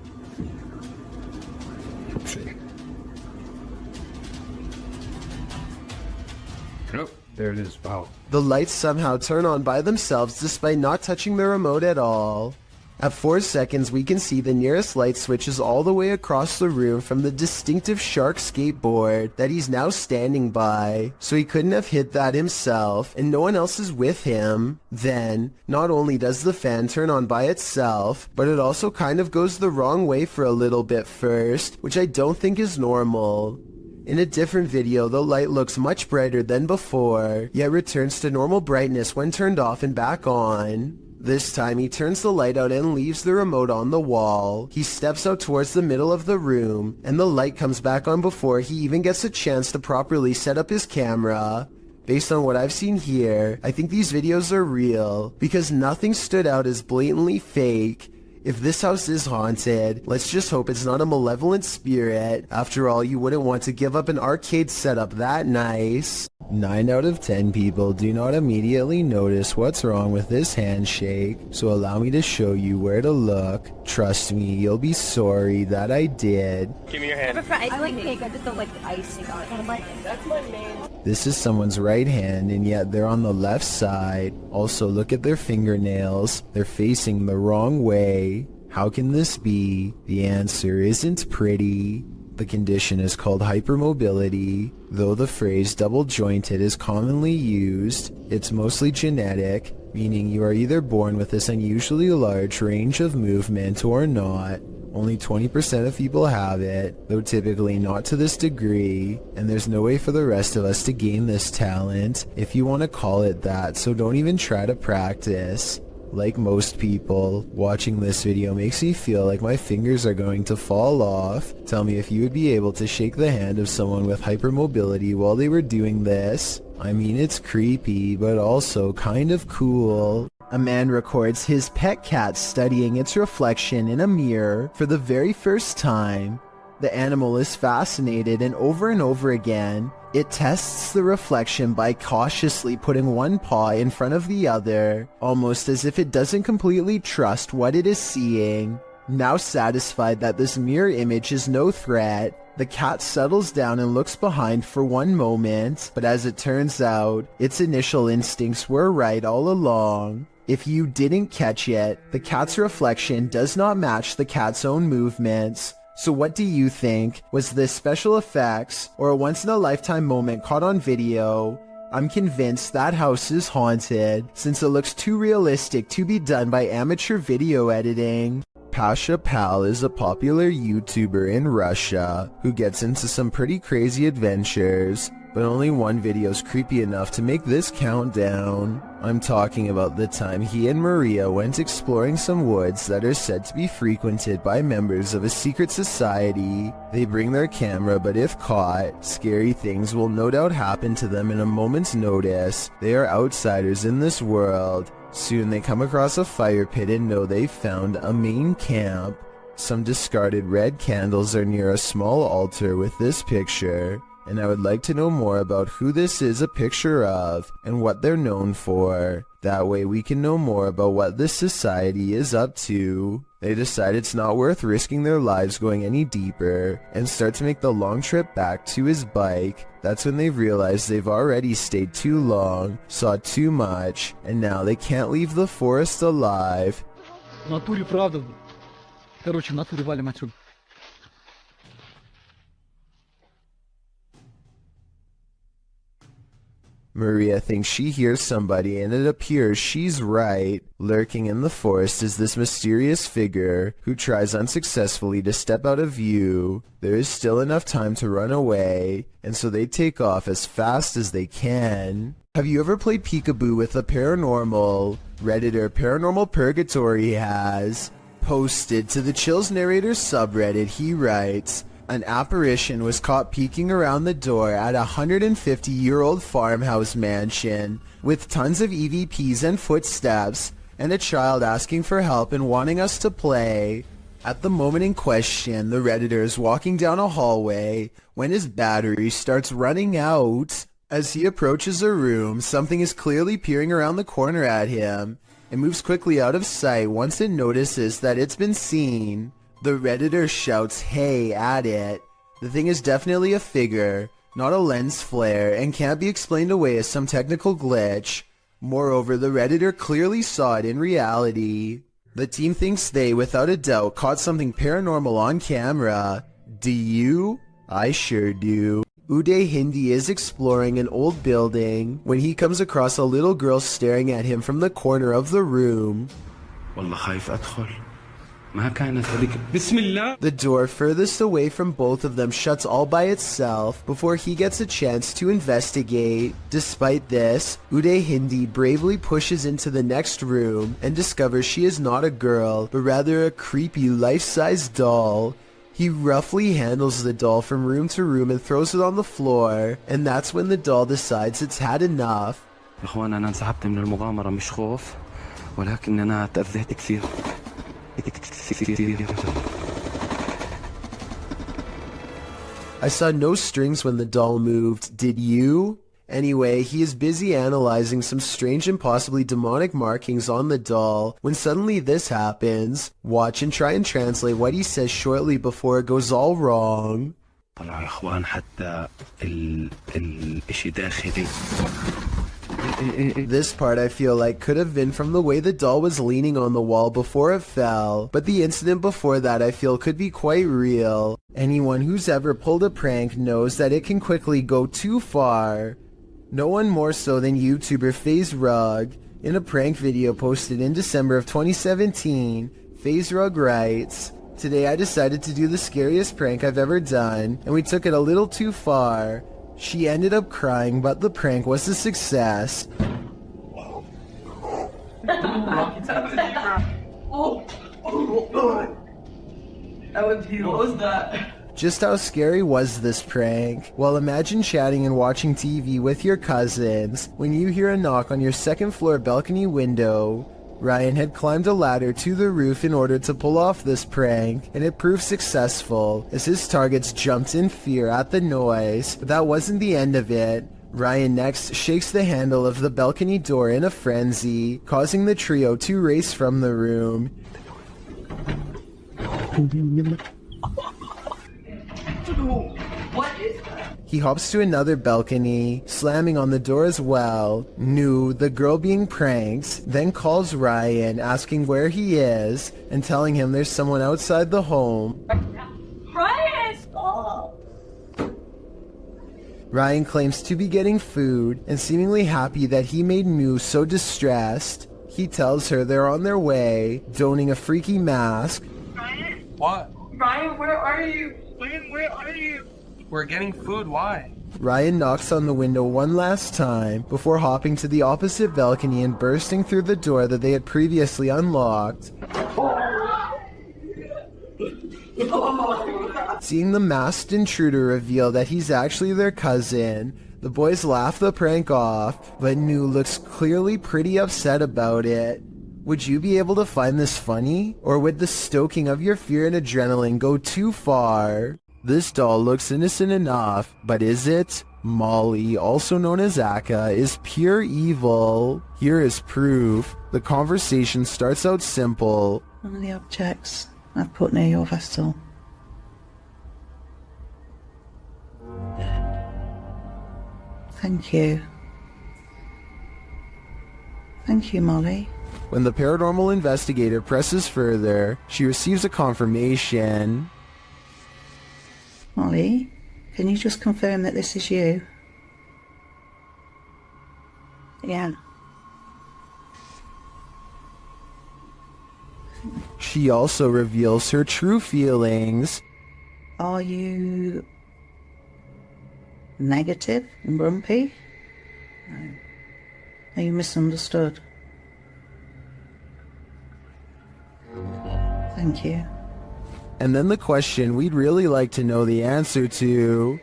Nope, there it is. Wow. The lights somehow turn on by themselves despite not touching the remote at all. At 4 seconds, we can see the nearest light switches all the way across the room from the distinctive shark skateboard that he's now standing by. So he couldn't have hit that himself, and no one else is with him. Then, not only does the fan turn on by itself, but it also kind of goes the wrong way for a little bit first, which I don't think is normal. In a different video, the light looks much brighter than before, yet returns to normal brightness when turned off and back on. This time he turns the light out and leaves the remote on the wall. He steps out towards the middle of the room, and the light comes back on before he even gets a chance to properly set up his camera. Based on what I've seen here, I think these videos are real, because nothing stood out as blatantly fake. If this house is haunted, let's just hope it's not a malevolent spirit. After all, you wouldn't want to give up an arcade setup that nice. 9 out of 10 people do not immediately notice what's wrong with this handshake, so allow me to show you where to look. Trust me, you'll be sorry that I did. Give me your hand. I like cake, I just don't like the icing on it. That's my main. This is someone's right hand, and yet they're on the left side. Also, look at their fingernails. They're facing the wrong way. How can this be? The answer isn't pretty. The condition is called hypermobility. Though the phrase double-jointed is commonly used, it's mostly genetic, meaning you are either born with this unusually large range of movement or not. Only 20% of people have it, though typically not to this degree, and there's no way for the rest of us to gain this talent, if you want to call it that, so don't even try to practice. Like most people, watching this video makes me feel like my fingers are going to fall off. Tell me if you would be able to shake the hand of someone with hypermobility while they were doing this. I mean, it's creepy, but also kind of cool. A man records his pet cat studying its reflection in a mirror for the very first time. The animal is fascinated, and over again, it tests the reflection by cautiously putting one paw in front of the other, almost as if it doesn't completely trust what it is seeing. Now satisfied that this mirror image is no threat, the cat settles down and looks behind for one moment, but as it turns out, its initial instincts were right all along. If you didn't catch it, the cat's reflection does not match the cat's own movements. So what do you think? Was this special effects or a once-in-a-lifetime moment caught on video? I'm convinced that house is haunted, since it looks too realistic to be done by amateur video editing. Pasha Pal is a popular YouTuber in Russia who gets into some pretty crazy adventures, but only one video's creepy enough to make this count down. I'm talking about the time he and Maria went exploring some woods that are said to be frequented by members of a secret society. They bring their camera, but if caught, scary things will no doubt happen to them in a moment's notice. They are outsiders in this world. Soon they come across a fire pit and know they've found a main camp. Some discarded red candles are near a small altar with this picture, and I would like to know more about who this is a picture of and what they're known for. That way we can know more about what this society is up to. They decide it's not worth risking their lives going any deeper and start to make the long trip back to his bike. That's when they realize they've already stayed too long, saw too much, and now they can't leave the forest alive. В натуре правда. Короче, в натуре валим отсюда. Maria thinks she hears somebody, and it appears she's right. Lurking in the forest is this mysterious figure who tries unsuccessfully to step out of view. There is still enough time to run away, and so they take off as fast as they can. Have you ever played peekaboo with the paranormal? Redditor Paranormal Purgatory has posted to the Chills Narrators subreddit. He writes, an apparition was caught peeking around the door at a 150-year-old farmhouse mansion with tons of EVPs and footsteps, and a child asking for help and wanting us to play. At the moment in question, the Redditor is walking down a hallway when his battery starts running out. As he approaches a room, something is clearly peering around the corner at him. It moves quickly out of sight once it notices that it's been seen. The Redditor shouts "hey" at it. The thing is definitely a figure, not a lens flare, and can't be explained away as some technical glitch. Moreover, the Redditor clearly saw it in reality. The team thinks they, without a doubt, caught something paranormal on camera. Do you? I sure do. Uday Hindi is exploring an old building when he comes across a little girl staring at him from the corner of the room. والله خايف أدخل The door furthest away from both of them shuts all by itself before he gets a chance to investigate. Despite this, Uday Hindi bravely pushes into the next room and discovers she is not a girl, but rather a creepy life-size doll. He roughly handles the doll from room to room and throws it on the floor, and that's when the doll decides it's had enough. I saw no strings when the doll moved, did you? Anyway, he is busy analyzing some strange and possibly demonic markings on the doll when suddenly this happens. Watch and try and translate what he says shortly before it goes all wrong. This part I feel like could have been from the way the doll was leaning on the wall before it fell, but the incident before that I feel could be quite real. Anyone who's ever pulled a prank knows that it can quickly go too far. No one more so than YouTuber FaZe Rug. In a prank video posted in December of 2017, FaZe Rug writes, "Today I decided to do the scariest prank I've ever done, and we took it a little too far. She ended up crying, but the prank was a success." What was that? Just how scary was this prank? Well, imagine chatting and watching TV with your cousins when you hear a knock on your second floor balcony window. Ryan had climbed a ladder to the roof in order to pull off this prank, and it proved successful as his targets jumped in fear at the noise. But that wasn't the end of it. Ryan next shakes the handle of the balcony door in a frenzy, causing the trio to race from the room. What is that? He hops to another balcony, slamming on the door as well. Nu, the girl being pranked, then calls Ryan, asking where he is, and telling him there's someone outside the home. Ryan, stop! Ryan claims to be getting food, and seemingly happy that he made Nu so distressed. He tells her they're on their way, donning a freaky mask. Ryan? What? Ryan, where are you? Ryan, where are you? We're getting food, why? Ryan knocks on the window one last time before hopping to the opposite balcony and bursting through the door that they had previously unlocked. Seeing the masked intruder reveal that he's actually their cousin, the boys laugh the prank off, but Nu looks clearly pretty upset about it. Would you be able to find this funny? Or would the stoking of your fear and adrenaline go too far? This doll looks innocent enough, but is it? Molly, also known as Akka, is pure evil. Here is proof. The conversation starts out simple. One of the objects I've put near your vessel. Thank you. Thank you, Molly. When the paranormal investigator presses further, she receives a confirmation. Molly, can you just confirm that this is you? Yeah. She also reveals her true feelings. Are you negative and grumpy? No. Are you misunderstood? Thank you. And then the question we'd really like to know the answer to.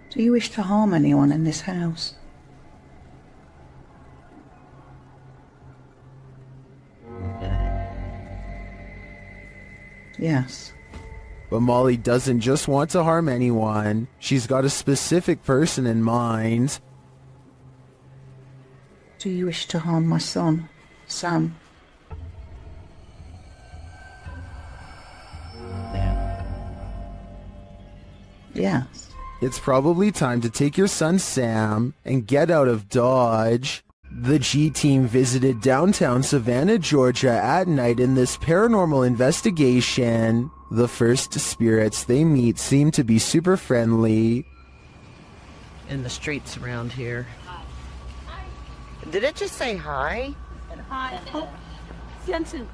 Do you wish to harm anyone in this house? Yes. But Molly doesn't just want to harm anyone. She's got a specific person in mind. Do you wish to harm my son, Sam? Yes. It's probably time to take your son Sam and get out of Dodge. The G team visited downtown Savannah, Georgia at night in this paranormal investigation. The first spirits they meet seem to be super friendly. In the streets around here. Did it just say hi? Hi. Jensen.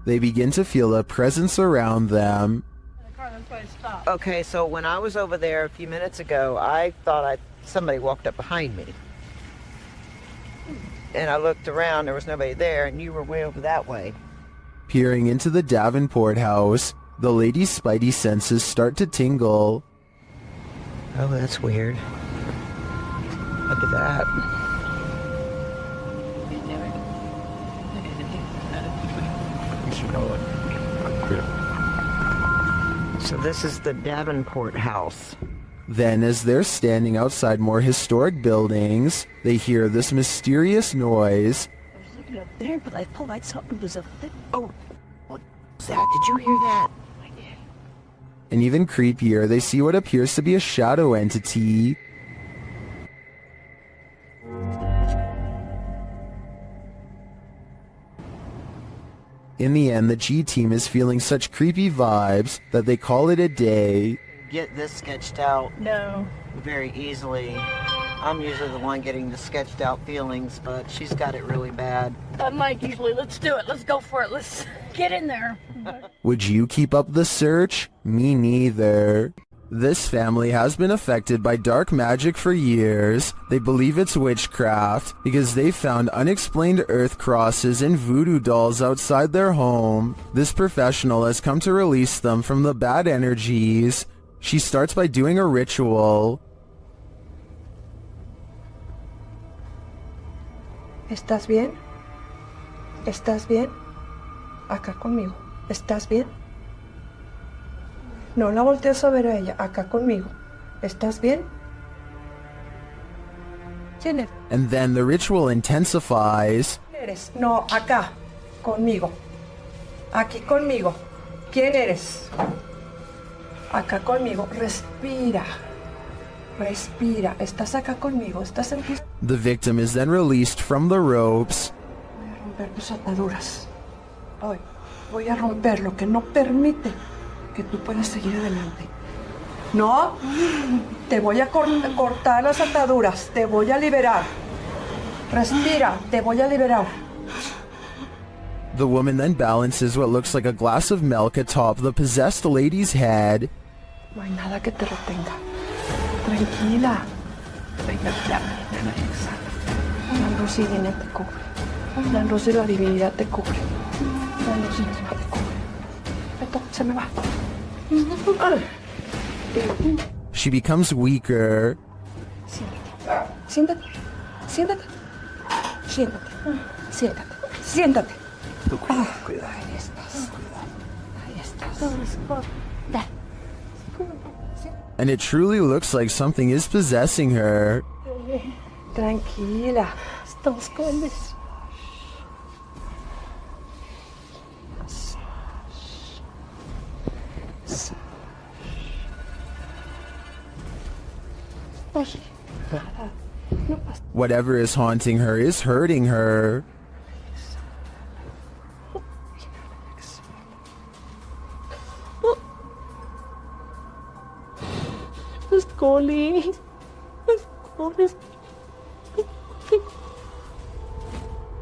They begin to feel a presence around them. The car, that's why it stopped. Okay, so when I was over there a few minutes ago, I thought somebody walked up behind me. And I looked around, there was nobody there, and you were way over that way. Peering into the Davenport house, the lady's spidey senses start to tingle. Oh, that's weird. Look at that. So this is the Davenport house. Then, as they're standing outside more historic buildings, they hear this mysterious noise. I was looking up there, but I thought I saw it was a thing. Oh, what was that? Did you hear that? I did. And even creepier, they see what appears to be a shadow entity. In the end, the G team is feeling such creepy vibes that they call it a day. Get this sketched out No. very easily. I'm usually the one getting the sketched out feelings, but she's got it really bad. I'm Mike usually. Let's do it. Let's go for it. Let's get in there. Would you keep up the search? Me neither. This family has been affected by dark magic for years. They believe it's witchcraft because they found unexplained earth crosses and voodoo dolls outside their home. This professional has come to release them from the bad energies. She starts by doing a ritual. ¿Estás bien? ¿Estás bien? Acá conmigo. ¿Estás bien? No la voltees a ver a ella. Acá conmigo. ¿Estás bien? ¿Quién eres? And then the ritual intensifies. ¿Quién eres? No, acá. Conmigo. Aquí conmigo. ¿Quién eres? Acá conmigo. Respira. Respira. ¿Estás acá conmigo? ¿Estás en tus... The victim is then released from the ropes. Voy a romper tus ataduras. Hoy voy a romper lo que no permite que tú puedas seguir adelante. No, te voy a cortar las ataduras. Te voy a liberar. Respira. Te voy a liberar. The woman then balances what looks like a glass of milk atop the possessed lady's head. No hay nada que te retenga. Tranquila. Venga, ya. La luz divina te cubre. La luz de la divinidad te cubre. La luz divina te cubre. Esto se me va. She becomes weaker. Siéntate. Siéntate. Siéntate. Siéntate. Siéntate. Cuidado. Ahí estás. Ahí estás. And it truly looks like something is possessing her. Tranquila. Estamos con this. Whatever is haunting her is hurting her.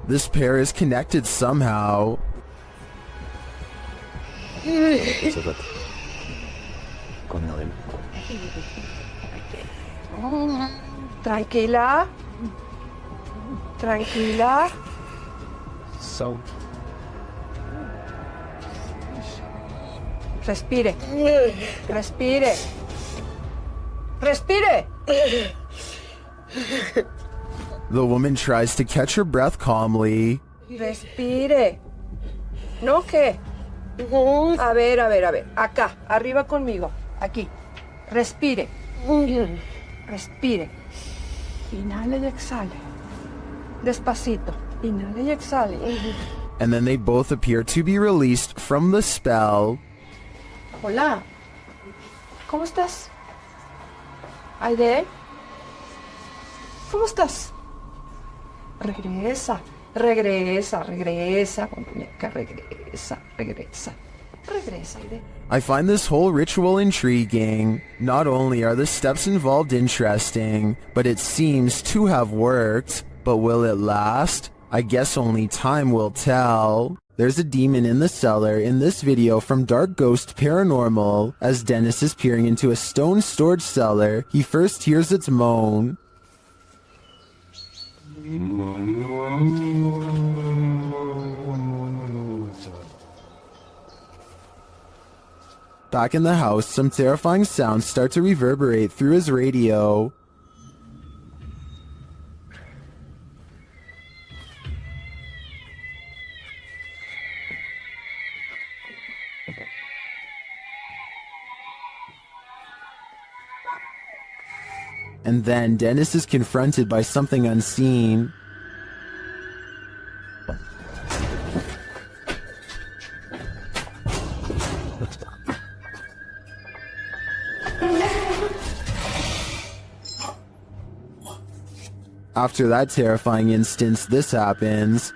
This pair is connected somehow. Tranquila. Tranquila. So. Respire. Respire. Respire. The woman tries to catch her breath calmly. Respire. ¿No qué? A ver, a ver, a ver. Acá, arriba conmigo. Aquí. Respire. Respire. Inhale y exhale. Despacito. Inhale y exhale. And then they both appear to be released from the spell. Hola. ¿Cómo estás? Aide. ¿Cómo estás? Regresa. Regresa, regresa, muñeca, regresa, regresa. Regresa, Aide. I find this whole ritual intriguing. Not only are the steps involved interesting, but it seems to have worked. But will it last? I guess only time will tell. There's a demon in the cellar in this video from Dark Ghost Paranormal. As Dennis is peering into a stone storage cellar, he first hears its moan. Back in the house, some terrifying sounds start to reverberate through his radio. And then Dennis is confronted by something unseen. After that terrifying instance, this happens.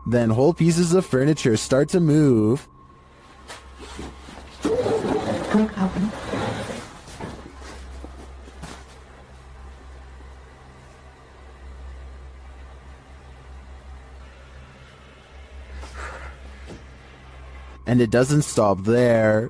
Then whole pieces of furniture start to move. And it doesn't stop there.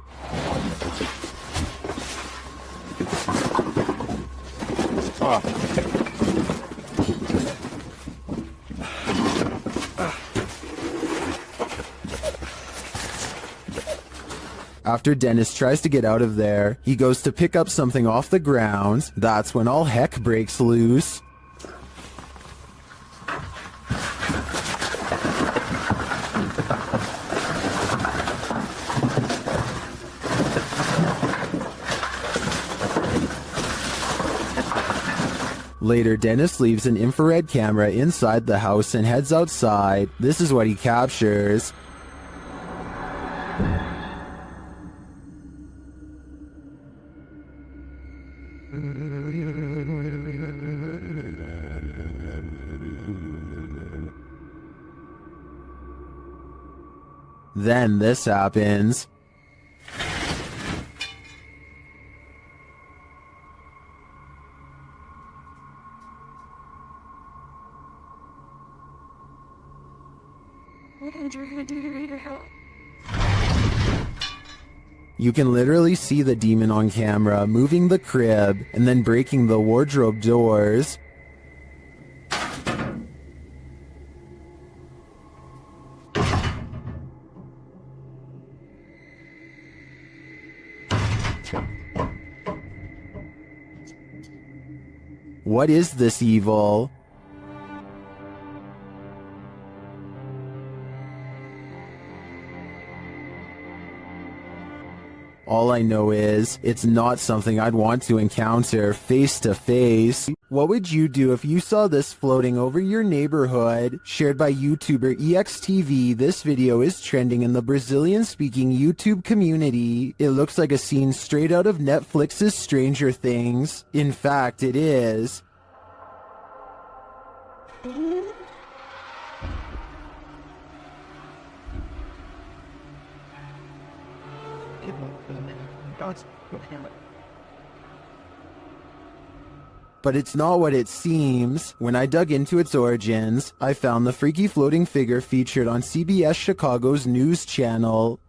After Dennis tries to get out of there, he goes to pick up something off the ground. That's when all heck breaks loose. Later, Dennis leaves an infrared camera inside the house and heads outside. This is what he captures. Then this happens. You can literally see the demon on camera moving the crib and then breaking the wardrobe doors. What is this evil? All I know is, it's not something I'd want to encounter face to face. What would you do if you saw this floating over your neighborhood? Shared by YouTuber EXTV, this video is trending in the Brazilian-speaking YouTube community. It looks like a scene straight out of Netflix's Stranger Things. In fact, it is. But it's not what it seems. When I dug into its origins, I found the freaky floating figure featured on CBS Chicago's news channel.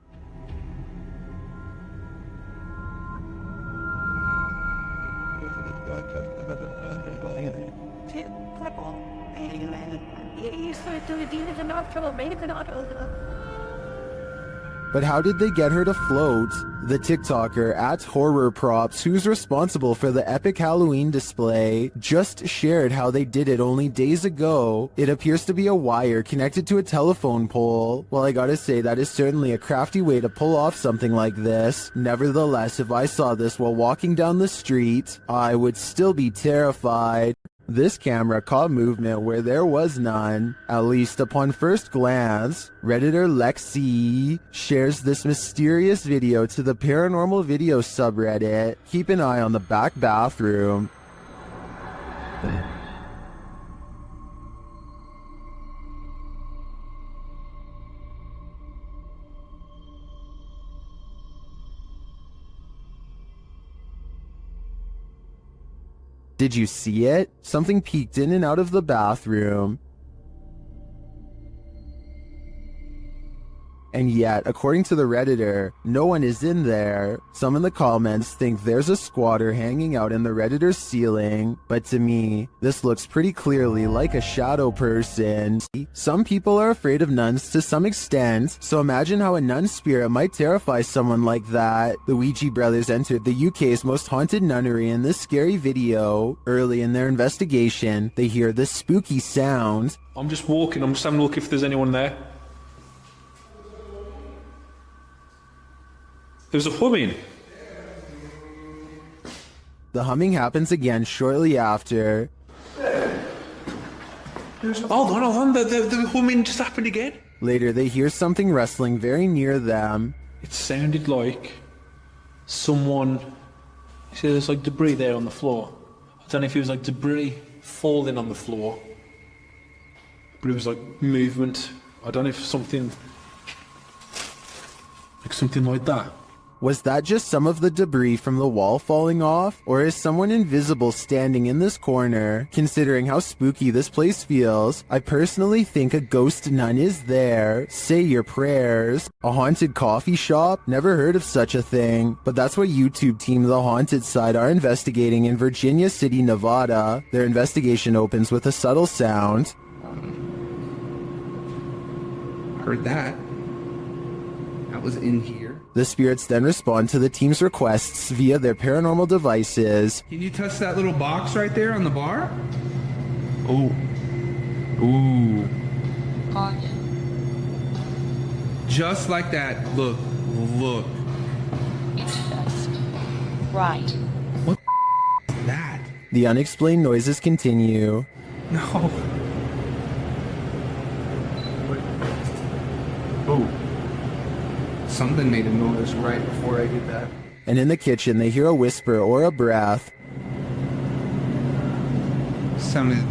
But how did they get her to float? The TikToker @HorrorProps, who's responsible for the epic Halloween display, just shared how they did it only days ago. It appears to be a wire connected to a telephone pole. Well, I gotta say, that is certainly a crafty way to pull off something like this. Nevertheless, if I saw this while walking down the street, I would still be terrified. This camera caught movement where there was none, at least upon first glance. Redditor Lexi shares this mysterious video to the paranormal video subreddit. Keep an eye on the back bathroom. Did you see it? Something peeked in and out of the bathroom. And yet, according to the Redditor, no one is in there. Some in the comments think there's a squatter hanging out in the Redditor's ceiling, but to me, this looks pretty clearly like a shadow person. Some people are afraid of nuns to some extent, so imagine how a nun spirit might terrify someone like that. The Ouija brothers entered the UK's most haunted nunnery in this scary video. Early in their investigation, they hear this spooky sound. I'm just walking, I'm just having a look if there's anyone there. There's a humming. The humming happens again shortly after. Hold on, the humming just happened again. Later, they hear something rustling very near them. It sounded like someone... You see there's like debris there on the floor. I don't know if it was like debris falling on the floor, but it was like movement. I don't know if something like that. Was that just some of the debris from the wall falling off? Or is someone invisible standing in this corner? Considering how spooky this place feels, I personally think a ghost nun is there. Say your prayers. A haunted coffee shop? Never heard of such a thing. But that's what YouTube team The Haunted Side are investigating in Virginia City, Nevada. Their investigation opens with a subtle sound. Heard that. That was in here. The spirits then respond to the team's requests via their paranormal devices. Can you touch that little box right there on the bar? Oh. Ooh. Just like that. Look. Look. It's just right. What is that? The unexplained noises continue. No. Oh. Something made a noise right before I did that. And in the kitchen, they hear a whisper or a breath. Sounded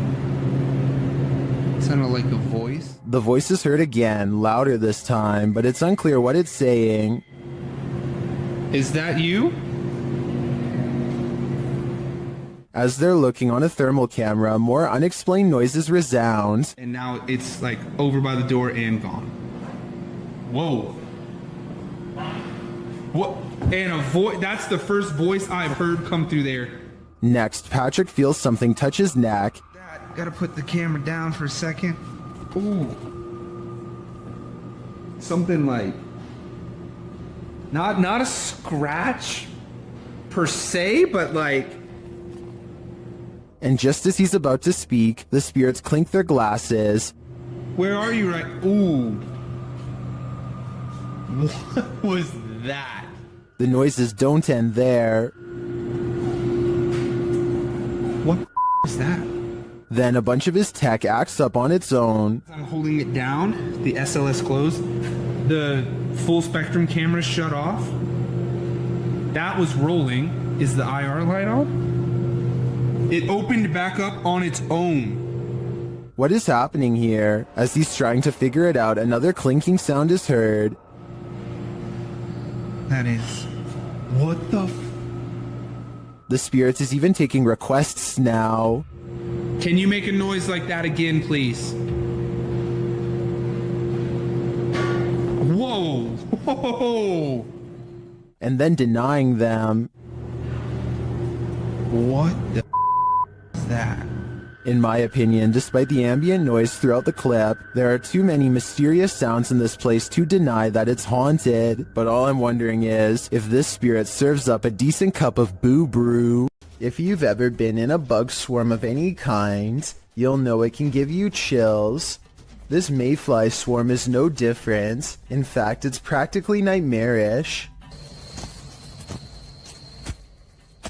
like a voice. The voice is heard again, louder this time, but it's unclear what it's saying. Is that you? As they're looking on a thermal camera, more unexplained noises resound. And now it's like over by the door and gone. Whoa. What? And a voice, that's the first voice I've heard come through there. Next, Patrick feels something touch his neck. Dad, gotta put the camera down for a second. Ooh. Something like, not a scratch per se, but like. And just as he's about to speak, the spirits clink their glasses. Where are you right? Ooh. What was that? The noises don't end there. What is that? Then a bunch of his tech acts up on its own. I'm holding it down, the SLS closed, the full spectrum camera shut off. That was rolling. Is the IR light on? It opened back up on its own. What is happening here? As he's trying to figure it out, another clinking sound is heard. That is... What the The spirits is even taking requests now. Can you make a noise like that again, please? Whoa! Whoa! And then denying them. What the is that? In my opinion, despite the ambient noise throughout the clip, there are too many mysterious sounds in this place to deny that it's haunted. But all I'm wondering is if this spirit serves up a decent cup of boo brew. If you've ever been in a bug swarm of any kind, you'll know it can give you chills. This mayfly swarm is no different. In fact, it's practically nightmarish.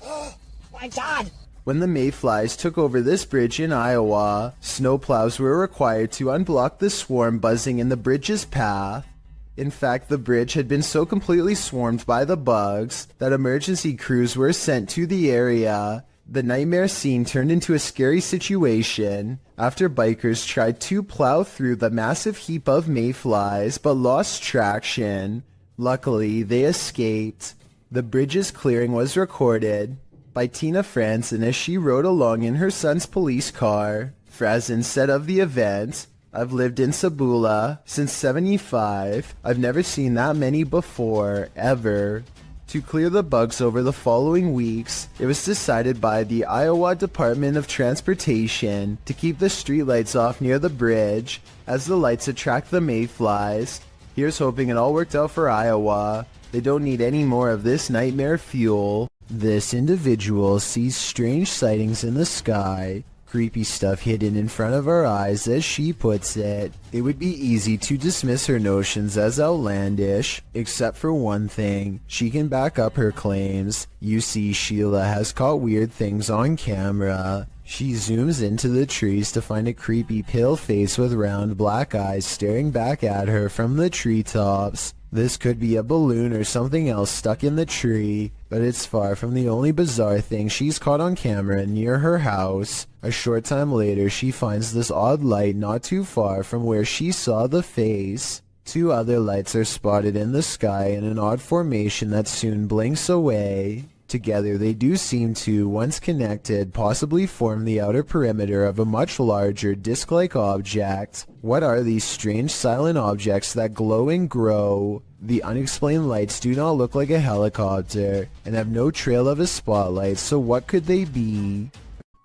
Oh my God! When the mayflies took over this bridge in Iowa, snowplows were required to unblock the swarm buzzing in the bridge's path. In fact, the bridge had been so completely swarmed by the bugs that emergency crews were sent to the area. The nightmare scene turned into a scary situation after bikers tried to plow through the massive heap of mayflies but lost traction. Luckily, they escaped. The bridge's clearing was recorded. by Tina Franson as she rode along in her son's police car. Franson said of the event, "I've lived in Sabula since '75. I've never seen that many before, ever." To clear the bugs over the following weeks, it was decided by the Iowa Department of Transportation to keep the streetlights off near the bridge, as the lights attract the mayflies. Here's hoping it all worked out for Iowa. They don't need any more of this nightmare fuel. This individual sees strange sightings in the sky. Creepy stuff hidden in front of our eyes, as she puts it. It would be easy to dismiss her notions as outlandish, except for one thing. She can back up her claims. You see, Sheila has caught weird things on camera. She zooms into the trees to find a creepy pale face with round black eyes staring back at her from the treetops. This could be a balloon or something else stuck in the tree, but it's far from the only bizarre thing she's caught on camera near her house. A short time later, she finds this odd light not too far from where she saw the face. Two other lights are spotted in the sky in an odd formation that soon blinks away. Together, they do seem to, once connected, possibly form the outer perimeter of a much larger disc-like object. What are these strange silent objects that glow and grow? The unexplained lights do not look like a helicopter, and have no trail of a spotlight, so what could they be?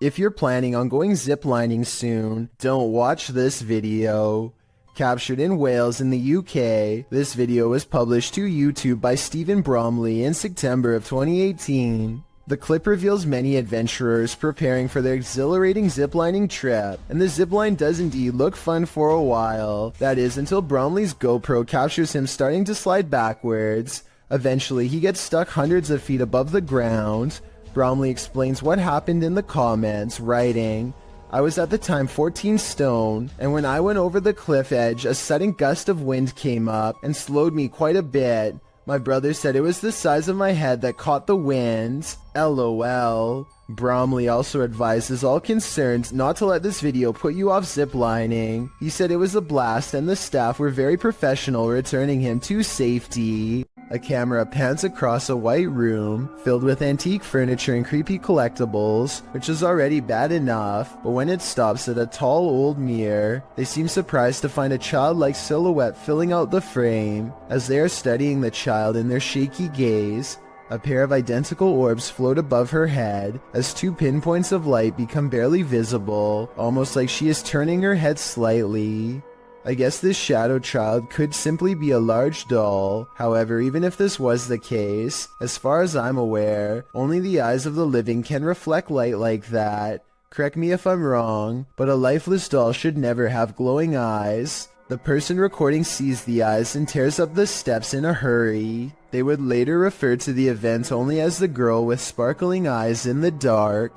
If you're planning on going ziplining soon, don't watch this video. Captured in Wales in the UK, this video was published to YouTube by Stephen Bromley in September of 2018. The clip reveals many adventurers preparing for their exhilarating ziplining trip, and the zipline does indeed look fun for a while. That is, until Bromley's GoPro captures him starting to slide backwards. Eventually, he gets stuck hundreds of feet above the ground. Bromley explains what happened in the comments, writing, "I was at the time 14 stone, and when I went over the cliff edge, a sudden gust of wind came up and slowed me quite a bit. My brother said it was the size of my head that caught the wind. LOL. Bromley also advises all concerned not to let this video put you off ziplining. He said it was a blast and the staff were very professional, returning him to safety. A camera pans across a white room filled with antique furniture and creepy collectibles, which is already bad enough, but when it stops at a tall old mirror, they seem surprised to find a childlike silhouette filling out the frame. As they are studying the child in their shaky gaze, a pair of identical orbs float above her head as two pinpoints of light become barely visible, almost like she is turning her head slightly. I guess this shadow child could simply be a large doll. However, even if this was the case, as far as I'm aware, only the eyes of the living can reflect light like that. Correct me if I'm wrong, but a lifeless doll should never have glowing eyes. The person recording sees the eyes and tears up the steps in a hurry. They would later refer to the event only as the girl with sparkling eyes in the dark.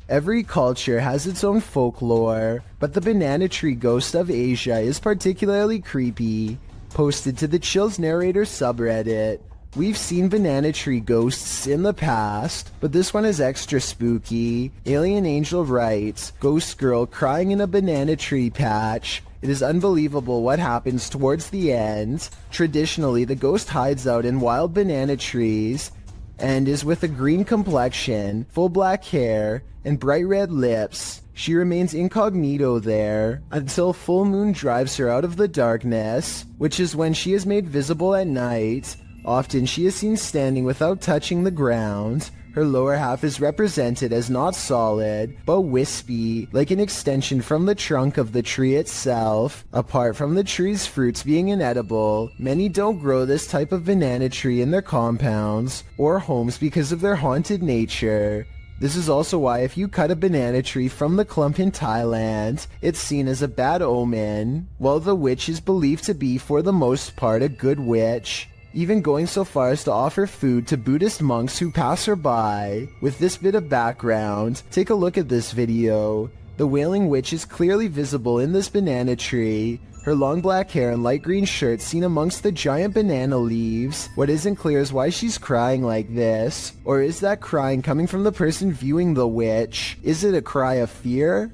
Every culture has its own folklore, but the banana tree ghost of Asia is particularly creepy. Posted to the Chills Narrator subreddit. We've seen banana tree ghosts in the past, but this one is extra spooky. Alien Angel writes, "Ghost girl crying in a banana tree patch. It is unbelievable what happens towards the end. Traditionally, the ghost hides out in wild banana trees and is with a green complexion, full black hair, and bright red lips. She remains incognito there until full moon drives her out of the darkness, which is when she is made visible at night. Often she is seen standing without touching the ground. Her lower half is represented as not solid, but wispy, like an extension from the trunk of the tree itself. Apart from the tree's fruits being inedible, many don't grow this type of banana tree in their compounds or homes because of their haunted nature. This is also why if you cut a banana tree from the clump in Thailand, it's seen as a bad omen, while the witch is believed to be for the most part a good witch, even going so far as to offer food to Buddhist monks who pass her by. With this bit of background, take a look at this video. The Wailing Witch is clearly visible in this banana tree. Her long black hair and light green shirt seen amongst the giant banana leaves. What isn't clear is why she's crying like this. Or is that crying coming from the person viewing the witch? Is it a cry of fear?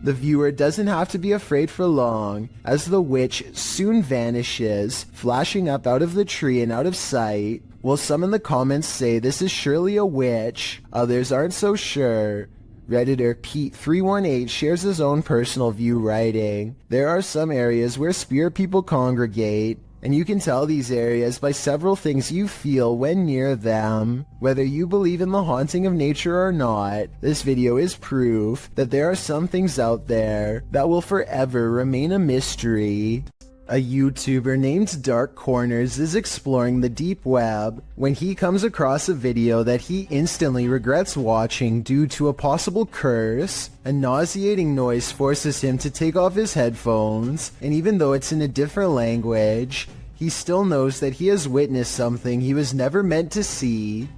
The viewer doesn't have to be afraid for long, as the witch soon vanishes, flashing up out of the tree and out of sight. While some in the comments say this is surely a witch, others aren't so sure. Redditor Pete318 shares his own personal view, writing, "There are some areas where spirit people congregate, and you can tell these areas by several things you feel when near them. Whether you believe in the haunting of nature or not, this video is proof that there are some things out there that will forever remain a mystery." A YouTuber named Dark Corners is exploring the deep web when he comes across a video that he instantly regrets watching due to a possible curse. A nauseating noise forces him to take off his headphones, and even though it's in a different language, he still knows that he has witnessed something he was never meant to see.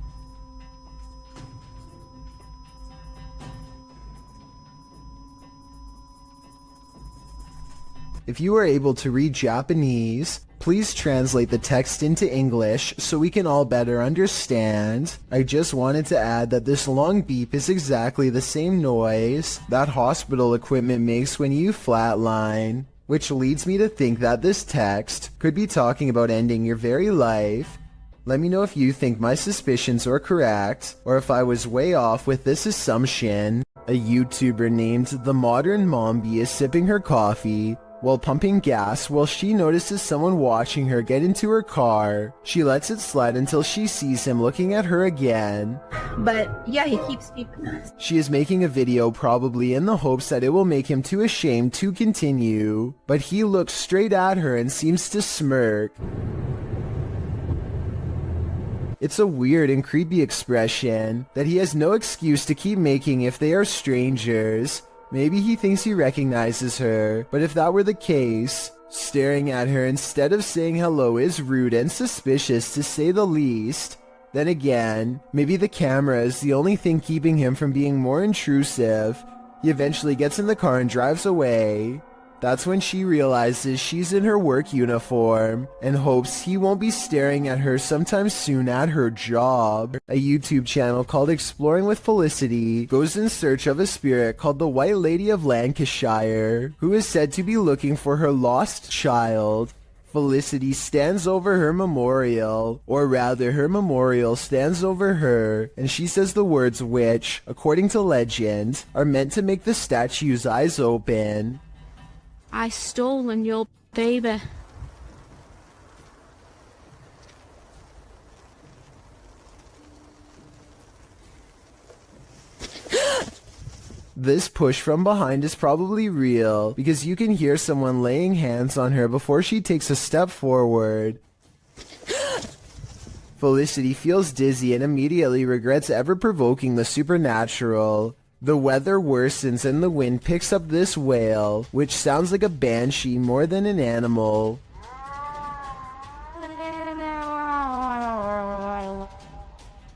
If you are able to read Japanese, please translate the text into English so we can all better understand. I just wanted to add that this long beep is exactly the same noise that hospital equipment makes when you flatline, which leads me to think that this text could be talking about ending your very life. Let me know if you think my suspicions are correct, or if I was way off with this assumption. A YouTuber named The Modern Mombi is sipping her coffee while pumping gas while she notices someone watching her get into her car. She lets it slide until she sees him looking at her again. But yeah, he keeps beeping us. She is making a video probably in the hopes that it will make him too ashamed to continue, but he looks straight at her and seems to smirk. It's a weird and creepy expression that he has no excuse to keep making if they are strangers. Maybe he thinks he recognizes her, but if that were the case, staring at her instead of saying hello is rude and suspicious to say the least. Then again, maybe the camera is the only thing keeping him from being more intrusive. He eventually gets in the car and drives away. That's when she realizes she's in her work uniform and hopes he won't be staring at her sometime soon at her job. A YouTube channel called Exploring with Felicity goes in search of a spirit called the White Lady of Lancashire, who is said to be looking for her lost child. Felicity stands over her memorial, or rather her memorial stands over her, and she says the words which, according to legend, are meant to make the statue's eyes open. I stolen your baby. This push from behind is probably real, because you can hear someone laying hands on her before she takes a step forward. Felicity feels dizzy and immediately regrets ever provoking the supernatural. The weather worsens and the wind picks up this wail, which sounds like a banshee more than an animal.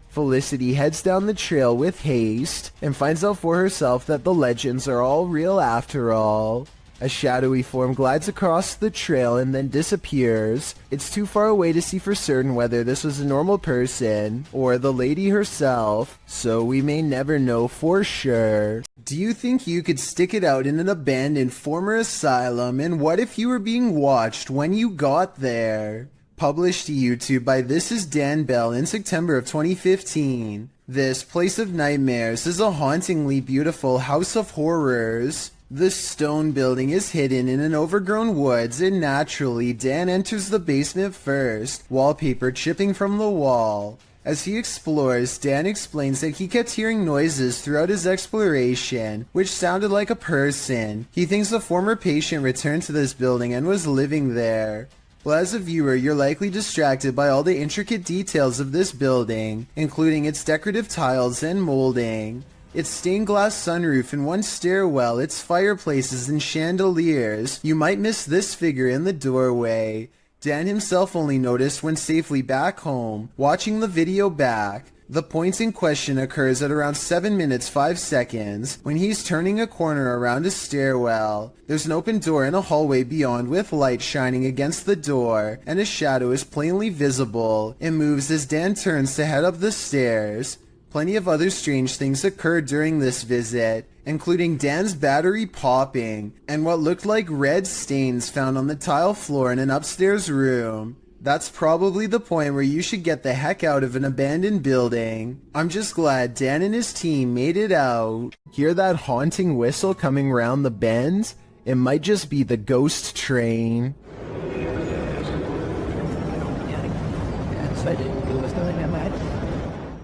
Felicity heads down the trail with haste and finds out for herself that the legends are all real after all. A shadowy form glides across the trail and then disappears. It's too far away to see for certain whether this was a normal person or the lady herself, so we may never know for sure. Do you think you could stick it out in an abandoned former asylum, and what if you were being watched when you got there? Published to YouTube by This Is Dan Bell in September of 2015. This Place of Nightmares is a hauntingly beautiful house of horrors. The stone building is hidden in an overgrown woods, and naturally Dan enters the basement first, wallpaper chipping from the wall. As he explores, Dan explains that he kept hearing noises throughout his exploration, which sounded like a person. He thinks a former patient returned to this building and was living there. Well, as a viewer, you're likely distracted by all the intricate details of this building, including its decorative tiles and molding, its stained glass sunroof and one stairwell, its fireplaces and chandeliers. You might miss this figure in the doorway. Dan himself only noticed when safely back home, watching the video back. The point in question occurs at around 7 minutes 5 seconds when he's turning a corner around a stairwell. There's an open door in a hallway beyond with light shining against the door, and a shadow is plainly visible. It moves as Dan turns to head up the stairs. Plenty of other strange things occurred during this visit, including Dan's battery popping and what looked like red stains found on the tile floor in an upstairs room. That's probably the point where you should get the heck out of an abandoned building. I'm just glad Dan and his team made it out. Hear that haunting whistle coming round the bend? It might just be the ghost train.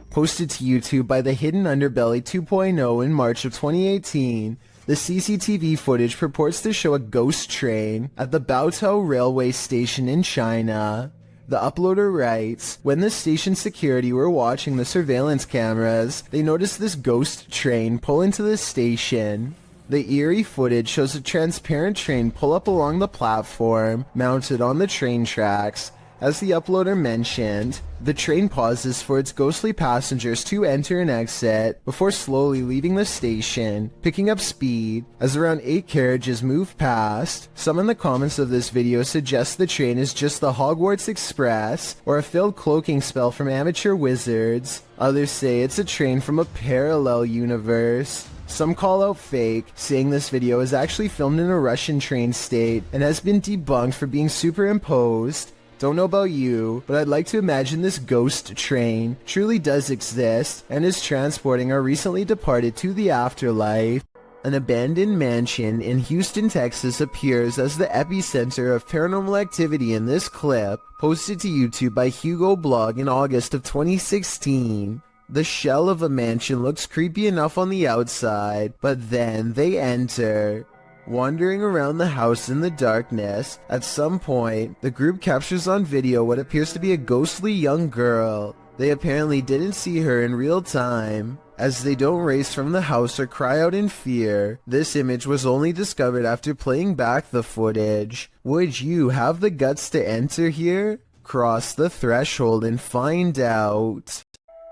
Posted to YouTube by the Hidden Underbelly 2.0 in March of 2018, the CCTV footage purports to show a ghost train at the Baotou railway station in China. The uploader writes, when the station security were watching the surveillance cameras, they noticed this ghost train pull into the station. The eerie footage shows a transparent train pull up along the platform, mounted on the train tracks. As the uploader mentioned, the train pauses for its ghostly passengers to enter and exit before slowly leaving the station, picking up speed as around 8 carriages move past. Some in the comments of this video suggest the train is just the Hogwarts Express or a failed cloaking spell from amateur wizards. Others say it's a train from a parallel universe. Some call out fake, saying this video is actually filmed in a Russian train state and has been debunked for being superimposed. Don't know about you, but I'd like to imagine this ghost train truly does exist and is transporting our recently departed to the afterlife. An abandoned mansion in Houston, Texas appears as the epicenter of paranormal activity in this clip, posted to YouTube by Hugo Blog in August of 2016. The shell of a mansion looks creepy enough on the outside, but then they enter. Wandering around the house in the darkness, at some point, the group captures on video what appears to be a ghostly young girl. They apparently didn't see her in real time, as they don't race from the house or cry out in fear. This image was only discovered after playing back the footage. Would you have the guts to enter here? Cross the threshold and find out.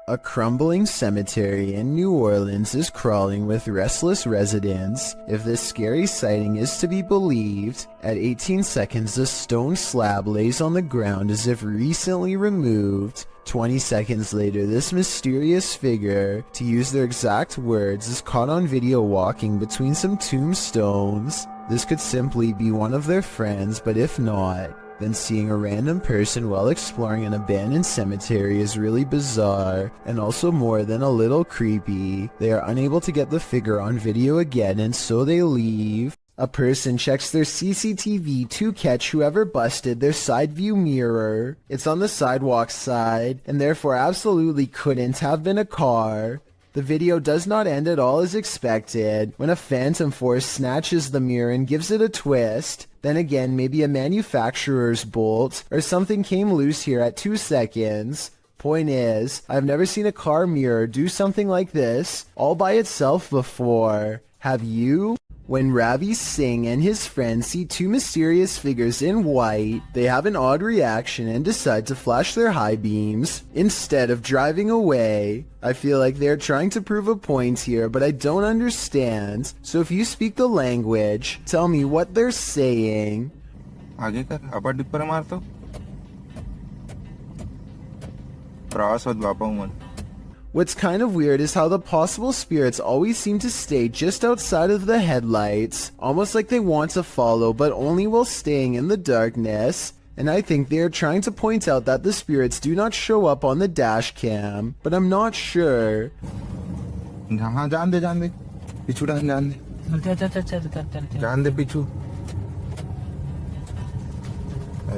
A crumbling cemetery in New Orleans is crawling with restless residents. If this scary sighting is to be believed, at 18 seconds a stone slab lays on the ground as if recently removed. 20 seconds later, this mysterious figure, to use their exact words, is caught on video walking between some tombstones. This could simply be one of their friends, but if not, then seeing a random person while exploring an abandoned cemetery is really bizarre, and also more than a little creepy. They are unable to get the figure on video again, and so they leave. A person checks their CCTV to catch whoever busted their side view mirror. It's on the sidewalk side, and therefore absolutely couldn't have been a car. The video does not end at all as expected, when a phantom force snatches the mirror and gives it a twist. Then again, maybe a manufacturer's bolt or something came loose here at 2 seconds. Point is, I've never seen a car mirror do something like this all by itself before. Have you? When Ravi Singh and his friends see two mysterious figures in white, they have an odd reaction and decide to flash their high beams instead of driving away. I feel like they're trying to prove a point here, but I don't understand. So if you speak the language, tell me what they're saying. आगे कर अपर dipper मार तो प्रवास होत बापा मन. What's kind of weird is how the possible spirits always seem to stay just outside of the headlights, almost like they want to follow but only while staying in the darkness. And I think they are trying to point out that the spirits do not show up on the dash cam, but I'm not sure. हाँ जान दे पिछू जान दे पिछू.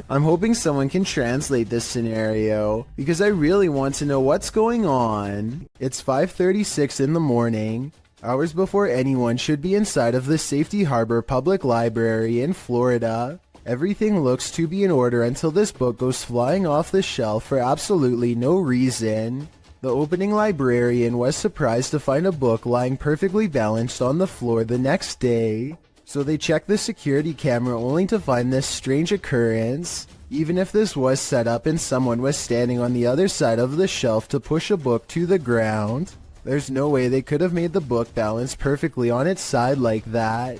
I'm hoping someone can translate this scenario, because I really want to know what's going on. It's 5:36 in the morning, hours before anyone should be inside of the Safety Harbor Public Library in Florida. Everything looks to be in order until this book goes flying off the shelf for absolutely no reason. The opening librarian was surprised to find a book lying perfectly balanced on the floor the next day. So they checked the security camera only to find this strange occurrence. Even if this was set up and someone was standing on the other side of the shelf to push a book to the ground, there's no way they could have made the book balance perfectly on its side like that.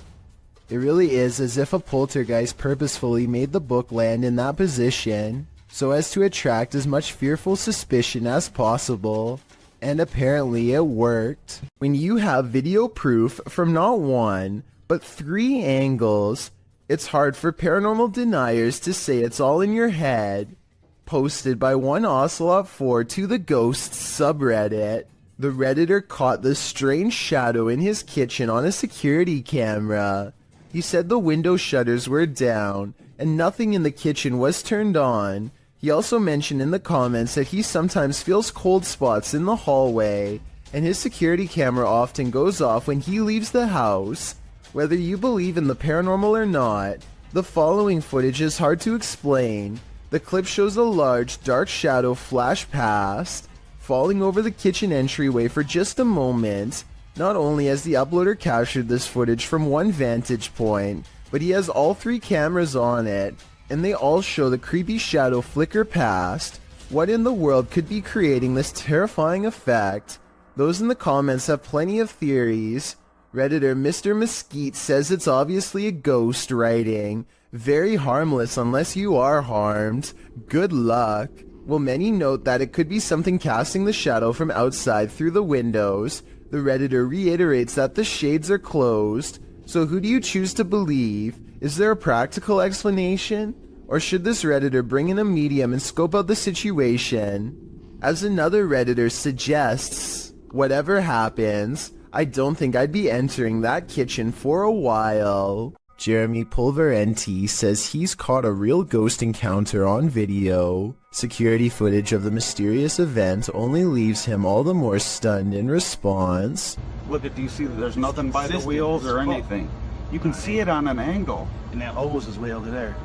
It really is as if a poltergeist purposefully made the book land in that position, so as to attract as much fearful suspicion as possible. and apparently it worked. When you have video proof from not one, but 3 angles, it's hard for paranormal deniers to say it's all in your head. Posted by one Ocelot4 to the Ghosts subreddit, the Redditor caught the strange shadow in his kitchen on a security camera. He said the window shutters were down and nothing in the kitchen was turned on. He also mentioned in the comments that he sometimes feels cold spots in the hallway, and his security camera often goes off when he leaves the house. Whether you believe in the paranormal or not, the following footage is hard to explain. The clip shows a large, dark shadow flash past, falling over the kitchen entryway for just a moment. Not only has the uploader captured this footage from one vantage point, but he has all 3 cameras on it, and they all show the creepy shadow flicker past. What in the world could be creating this terrifying effect? Those in the comments have plenty of theories. Redditor Mr. Mesquite says it's obviously a ghost writing. Very harmless unless you are harmed. Good luck. While many note that it could be something casting the shadow from outside through the windows, the Redditor reiterates that the shades are closed. So who do you choose to believe? Is there a practical explanation? Or should this Redditor bring in a medium and scope out the situation? As another Redditor suggests, whatever happens, I don't think I'd be entering that kitchen for a while. Jeremy Pulverenti says he's caught a real ghost encounter on video. Security footage of the mysterious event only leaves him all the more stunned in response. Look at, do you see that there's nothing by the wheels or anything? You can see it on an angle. And that hose is way over there.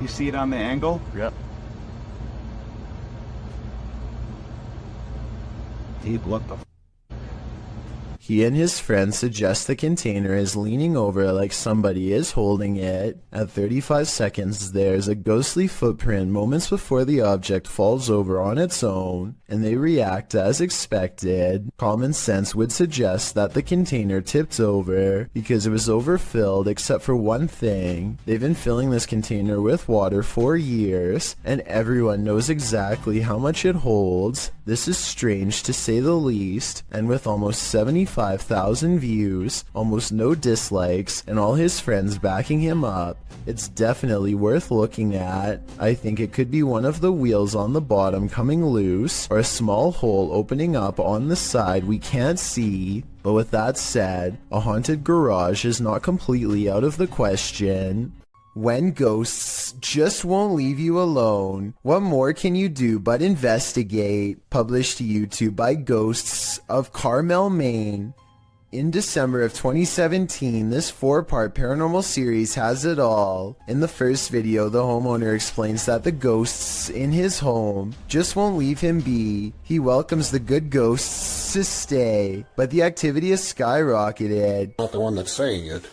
You see it on the angle? Yep. Dude, what the f? He and his friend suggest the container is leaning over like somebody is holding it. At 35 seconds, there's a ghostly footprint moments before the object falls over on its own, and they react as expected. Common sense would suggest that the container tipped over because it was overfilled except for one thing. They've been filling this container with water for years, and everyone knows exactly how much it holds. This is strange to say the least, and with almost 75,000 views, almost no dislikes, and all his friends backing him up, it's definitely worth looking at. I think it could be one of the wheels on the bottom coming loose, or a small hole opening up on the side we can't see. But with that said, a haunted garage is not completely out of the question. When ghosts just won't leave you alone, what more can you do but investigate? Published to YouTube by Ghosts of Carmel, Maine. In December of 2017, this 4-part paranormal series has it all. In the first video, the homeowner explains that the ghosts in his home just won't leave him be. He welcomes the good ghosts to stay, but the activity has skyrocketed. Not the one that's saying it.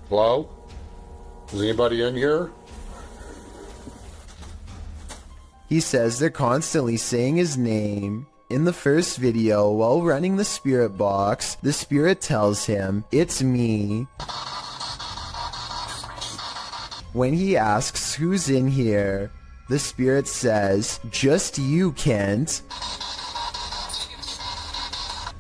Hello? Is anybody in here? He says they're constantly saying his name. In the first video, while running the spirit box, the spirit tells him, "It's me." When he asks who's in here, the spirit says, "Just you, Kent."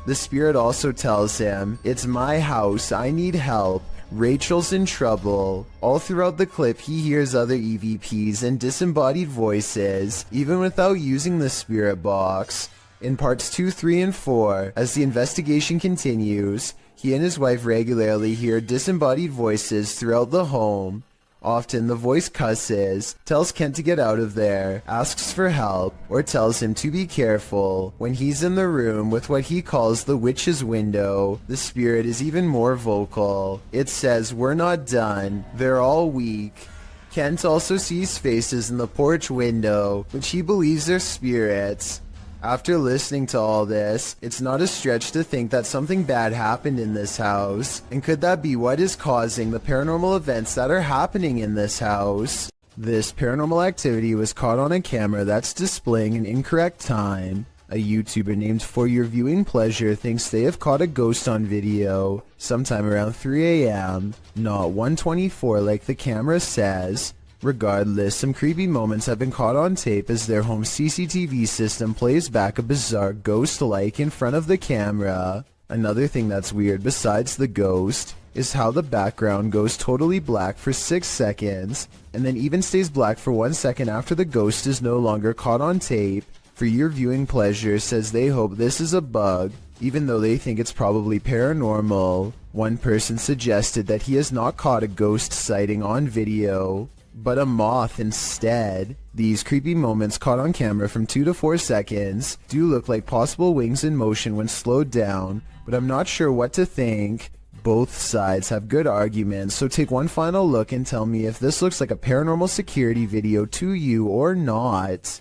The spirit also tells him, "It's my house, I need help. Rachel's in trouble." All throughout the clip, he hears other EVPs and disembodied voices, even without using the spirit box. In parts 2, 3, and 4, as the investigation continues, he and his wife regularly hear disembodied voices throughout the home. Often the voice cusses, tells Kent to get out of there, asks for help, or tells him to be careful. When he's in the room with what he calls the witch's window, the spirit is even more vocal. It says, "We're not done. They're all weak." Kent also sees faces in the porch window, which he believes are spirits. After listening to all this, it's not a stretch to think that something bad happened in this house. And could that be what is causing the paranormal events that are happening in this house? This paranormal activity was caught on a camera that's displaying an incorrect time. A YouTuber named For Your Viewing Pleasure thinks they have caught a ghost on video sometime around 3 a.m., not 1:24 like the camera says. Regardless, some creepy moments have been caught on tape as their home CCTV system plays back a bizarre ghost-like in front of the camera. Another thing that's weird besides the ghost is how the background goes totally black for 6 seconds and then even stays black for 1 second after the ghost is no longer caught on tape. For your viewing pleasure says they hope this is a bug, even though they think it's probably paranormal. One person suggested that he has not caught a ghost sighting on video, but a moth instead. These creepy moments caught on camera from 2 to 4 seconds do look like possible wings in motion when slowed down, but I'm not sure what to think. Both sides have good arguments, so take one final look and tell me if this looks like a paranormal security video to you or not.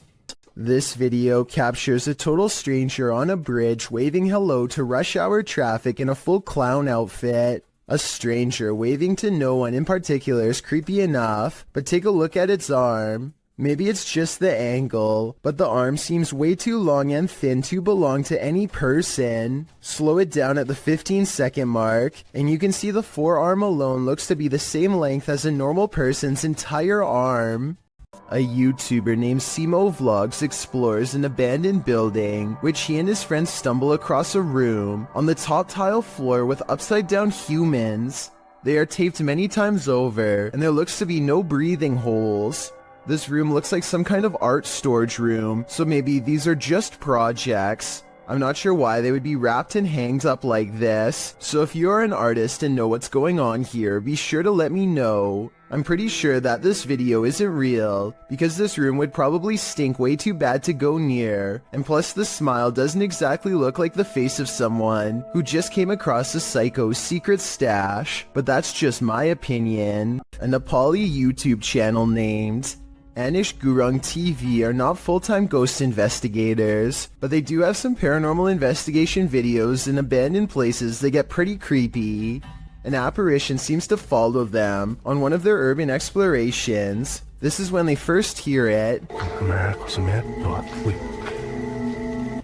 This video captures a total stranger on a bridge waving hello to rush hour traffic in a full clown outfit. A stranger waving to no one in particular is creepy enough, but take a look at its arm. Maybe it's just the angle, but the arm seems way too long and thin to belong to any person. Slow it down at the 15-second mark, and you can see the forearm alone looks to be the same length as a normal person's entire arm. A YouTuber named Simo Vlogs explores an abandoned building, which he and his friends stumble across a room on the top tile floor with upside down humans. They are taped many times over, and there looks to be no breathing holes. This room looks like some kind of art storage room, so maybe these are just projects. I'm not sure why they would be wrapped and hanged up like this, so if you're an artist and know what's going on here, be sure to let me know. I'm pretty sure that this video isn't real, because this room would probably stink way too bad to go near, and plus the smile doesn't exactly look like the face of someone who just came across a psycho's secret stash, but that's just my opinion. A Nepali YouTube channel named Anish Gurung TV are not full-time ghost investigators, but they do have some paranormal investigation videos in abandoned places that get pretty creepy. An apparition seems to follow them on one of their urban explorations. This is when they first hear it.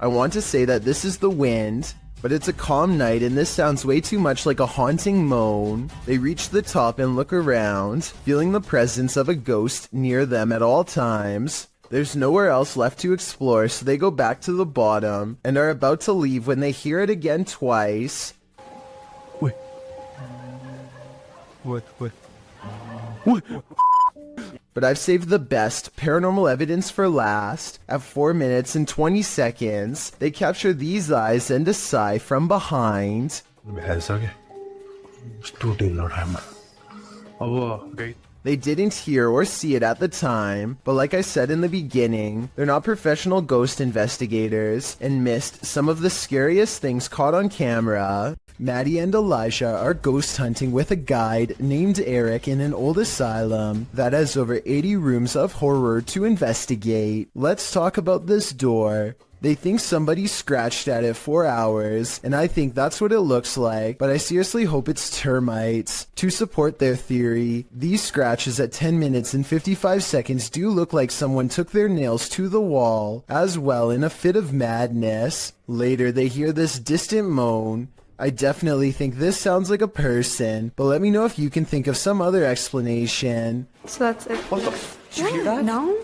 I want to say that this is the wind, but it's a calm night and this sounds way too much like a haunting moan. They reach the top and look around, feeling the presence of a ghost near them at all times. There's nowhere else left to explore, so they go back to the bottom and are about to leave when they hear it again twice. What? But I've saved the best paranormal evidence for last. At 4 minutes and 20 seconds, they capture these eyes and a sigh from behind. They didn't hear or see it at the time, but like I said in the beginning, they're not professional ghost investigators and missed some of the scariest things caught on camera. Maddie and Elijah are ghost hunting with a guide named Eric in an old asylum that has over 80 rooms of horror to investigate. Let's talk about this door. They think somebody scratched at it for hours, and I think that's what it looks like, but I seriously hope it's termites. To support their theory, these scratches at 10 minutes and 55 seconds do look like someone took their nails to the wall, as well in a fit of madness. Later they hear this distant moan. I definitely think this sounds like a person, but let me know if you can think of some other explanation. So that's it. What the did you hear that? No?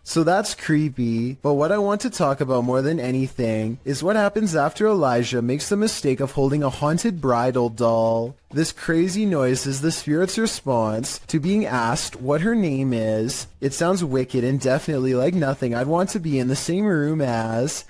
So that's creepy, but what I want to talk about more than anything is what happens after Elijah makes the mistake of holding a haunted bridal doll. This crazy noise is the spirit's response to being asked what her name is. It sounds wicked and definitely like nothing I'd want to be in the same room as.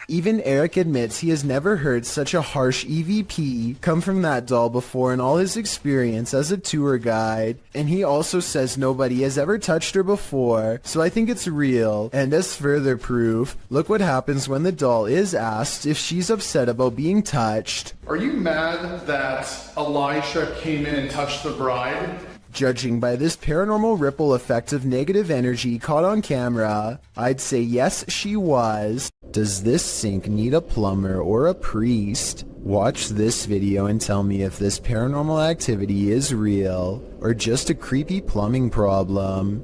Even Eric admits he has never heard such a harsh EVP come from that doll before in all his experience as a tour guide, and he also says nobody has ever touched her before, so I think it's real. And as further proof, look what happens when the doll is asked if she's upset about being touched. Are you mad that Elijah came in and touched the bride? Judging by this paranormal ripple effect of negative energy caught on camera, I'd say yes, she was. Does this sink need a plumber or a priest? Watch this video and tell me if this paranormal activity is real or just a creepy plumbing problem.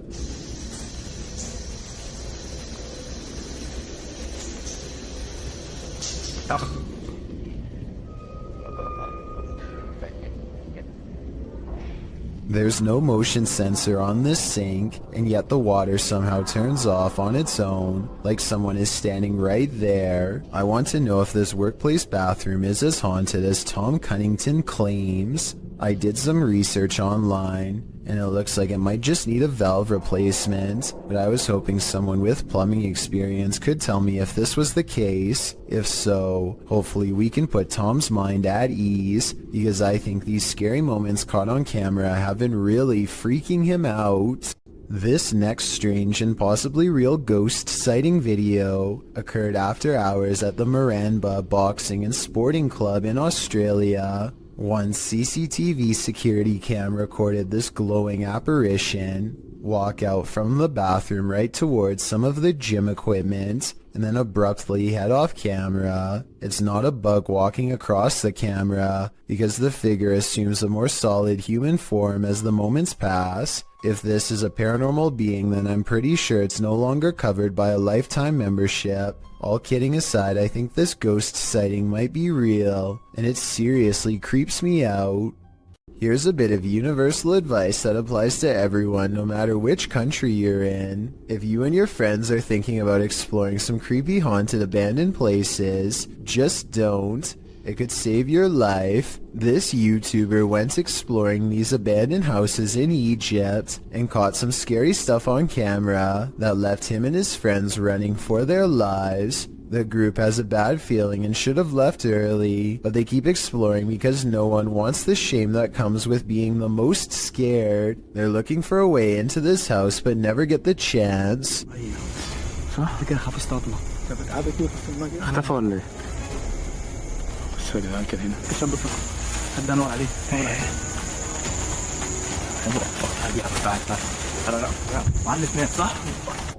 There's no motion sensor on this sink, and yet the water somehow turns off on its own, like someone is standing right there. I want to know if this workplace bathroom is as haunted as Tom Cunnington claims. I did some research online, and it looks like it might just need a valve replacement, but I was hoping someone with plumbing experience could tell me if this was the case. If so, hopefully we can put Tom's mind at ease, because I think these scary moments caught on camera have been really freaking him out. This next strange and possibly real ghost sighting video occurred after hours at the Maranba Boxing and Sporting Club in Australia. One CCTV security cam recorded this glowing apparition walk out from the bathroom right towards some of the gym equipment and then abruptly head off camera. It's not a bug walking across the camera because the figure assumes a more solid human form as the moments pass. If this is a paranormal being, then I'm pretty sure it's no longer covered by a lifetime membership. All kidding aside, I think this ghost sighting might be real, and it seriously creeps me out. Here's a bit of universal advice that applies to everyone, no matter which country you're in. If you and your friends are thinking about exploring some creepy haunted abandoned places, just don't. It could save your life. This YouTuber went exploring these abandoned houses in Egypt and caught some scary stuff on camera that left him and his friends running for their lives. The group has a bad feeling and should have left early, but they keep exploring because no one wants the shame that comes with being the most scared. They're looking for a way into this house but never get the chance.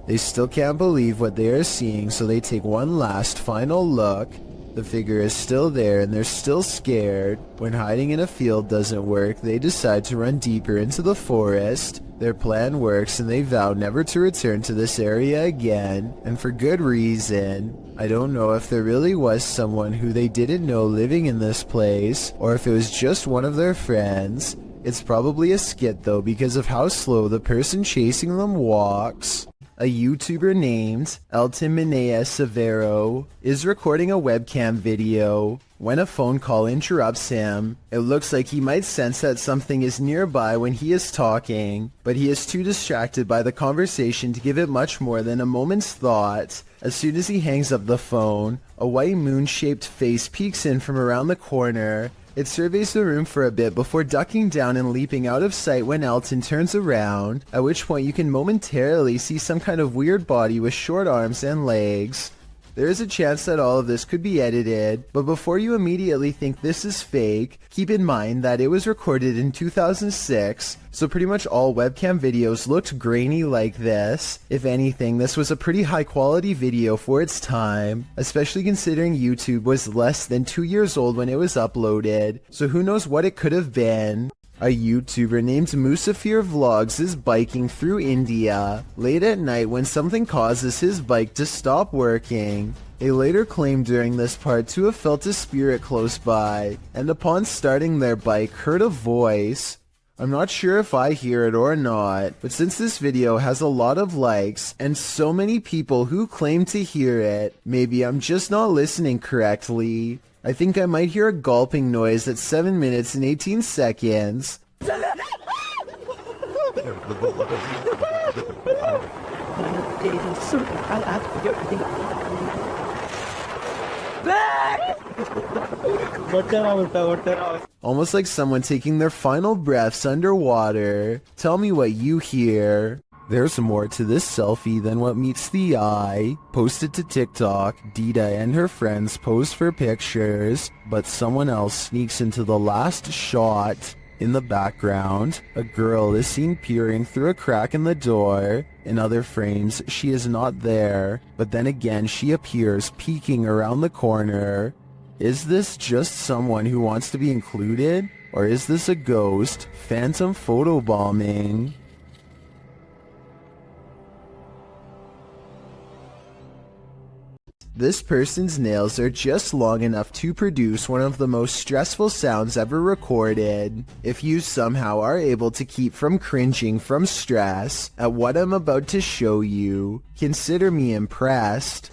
They still can't believe what they are seeing, so they take one last final look. The figure is still there and they're still scared. When hiding in a field doesn't work, they decide to run deeper into the forest. Their plan works and they vow never to return to this area again, and for good reason. I don't know if there really was someone who they didn't know living in this place, or if it was just one of their friends. It's probably a skit though because of how slow the person chasing them walks. A YouTuber named Elton Minea Severo is recording a webcam video. When a phone call interrupts him, it looks like he might sense that something is nearby when he is talking, but he is too distracted by the conversation to give it much more than a moment's thought. As soon as he hangs up the phone, a white moon-shaped face peeks in from around the corner. It surveys the room for a bit before ducking down and leaping out of sight when Elton turns around, at which point you can momentarily see some kind of weird body with short arms and legs. There is a chance that all of this could be edited, but before you immediately think this is fake, keep in mind that it was recorded in 2006, so pretty much all webcam videos looked grainy like this. If anything, this was a pretty high quality video for its time, especially considering YouTube was less than 2 years old when it was uploaded, so who knows what it could have been. A YouTuber named Musafir Vlogs is biking through India late at night when something causes his bike to stop working. They later claimed during this part to have felt a spirit close by, and upon starting their bike heard a voice. I'm not sure if I hear it or not, but since this video has a lot of likes and so many people who claim to hear it, maybe I'm just not listening correctly. I think I might hear a gulping noise at 7 minutes and 18 seconds. Almost like someone taking their final breaths underwater. Tell me what you hear. There's more to this selfie than what meets the eye. Posted to TikTok, Dita and her friends pose for pictures, but someone else sneaks into the last shot. In the background, a girl is seen peering through a crack in the door. In other frames, she is not there, but then again she appears peeking around the corner. Is this just someone who wants to be included? Or is this a ghost? Phantom photobombing? This person's nails are just long enough to produce one of the most stressful sounds ever recorded. If you somehow are able to keep from cringing from stress at what I'm about to show you, consider me impressed.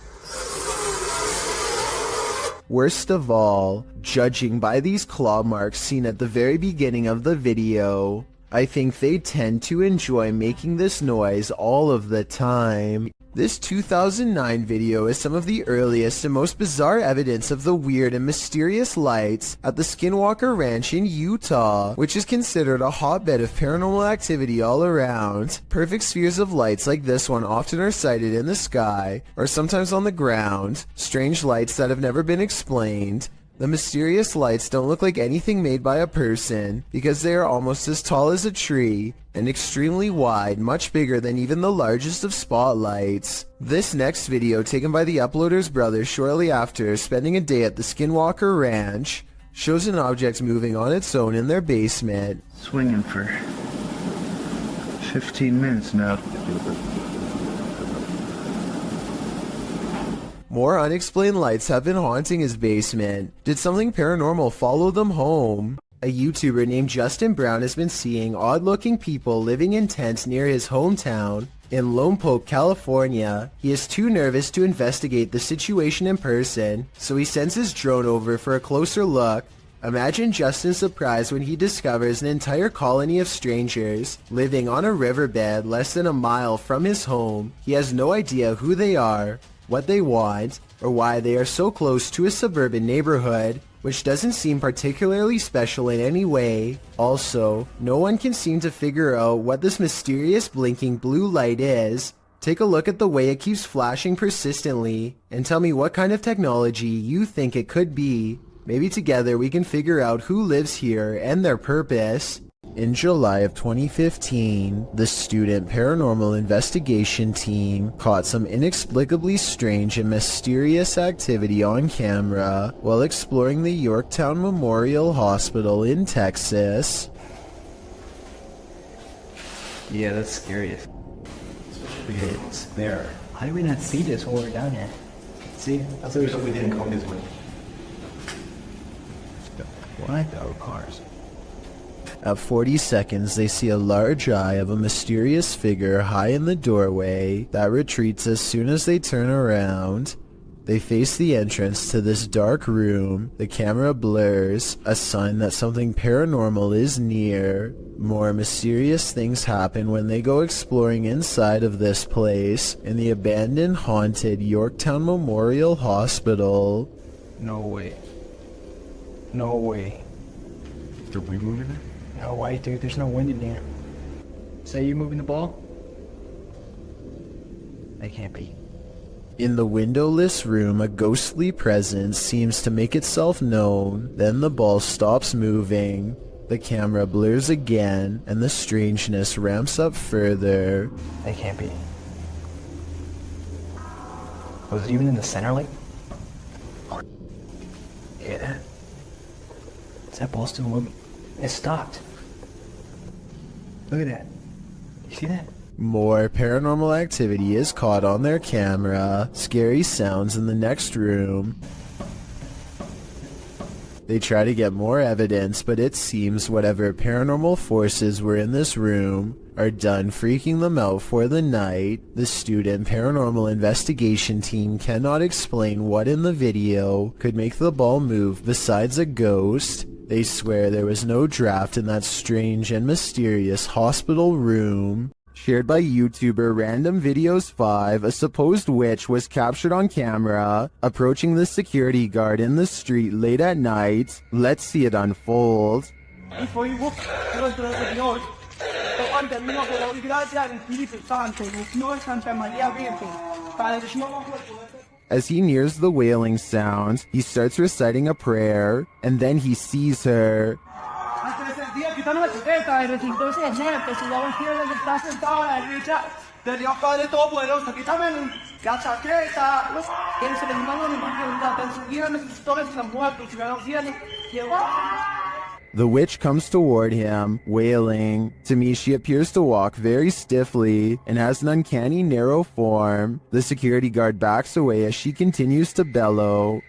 Worst of all, judging by these claw marks seen at the very beginning of the video, I think they tend to enjoy making this noise all of the time. This 2009 video is some of the earliest and most bizarre evidence of the weird and mysterious lights at the Skinwalker Ranch in Utah, which is considered a hotbed of paranormal activity all around. Perfect spheres of lights like this one often are sighted in the sky, or sometimes on the ground. Strange lights that have never been explained. The mysterious lights don't look like anything made by a person because they are almost as tall as a tree and extremely wide, much bigger than even the largest of spotlights. This next video, taken by the uploader's brother shortly after spending a day at the Skinwalker Ranch, shows an object moving on its own in their basement. Swinging for 15 minutes now. More unexplained lights have been haunting his basement. Did something paranormal follow them home? A YouTuber named Justin Brown has been seeing odd-looking people living in tents near his hometown in Lompoc, California. He is too nervous to investigate the situation in person, so he sends his drone over for a closer look. Imagine Justin's surprise when he discovers an entire colony of strangers living on a riverbed less than a mile from his home. He has no idea who they are, what they want, or why they are so close to a suburban neighborhood, which doesn't seem particularly special in any way. Also, no one can seem to figure out what this mysterious blinking blue light is. Take a look at the way it keeps flashing persistently, and tell me what kind of technology you think it could be. Maybe together we can figure out who lives here and their purpose. In July of 2015, the student paranormal investigation team caught some inexplicably strange and mysterious activity on camera while exploring the Yorktown Memorial Hospital in Texas. Yeah, that's scary. It's there. How did we not see this while we're down here? See? I thought we didn't come this way. What? Our cars. At 40 seconds, they see a large eye of a mysterious figure high in the doorway that retreats as soon as they turn around. They face the entrance to this dark room. The camera blurs, a sign that something paranormal is near. More mysterious things happen when they go exploring inside of this place in the abandoned, haunted Yorktown Memorial Hospital. No way. No way. Did we move in there? No way, dude. There's no wind in here. Say you moving the ball? They can't be. In the windowless room, a ghostly presence seems to make itself known. Then the ball stops moving. The camera blurs again, and the strangeness ramps up further. They can't be. Was it even in the center, like? Hear that? Is that ball still moving? It stopped. Look at that. You see that? More paranormal activity is caught on their camera. Scary sounds in the next room. They try to get more evidence, but it seems whatever paranormal forces were in this room are done freaking them out for the night. The student paranormal investigation team cannot explain what in the video could make the ball move besides a ghost. They swear there was no draft in that strange and mysterious hospital room. Shared by YouTuber Random Videos 5, a supposed witch was captured on camera approaching the security guard in the street late at night. Let's see it unfold. As he nears the wailing sound, he starts reciting a prayer, and then he sees her. The witch comes toward him, wailing. To me, she appears to walk very stiffly and has an uncanny narrow form. The security guard backs away as she continues to bellow.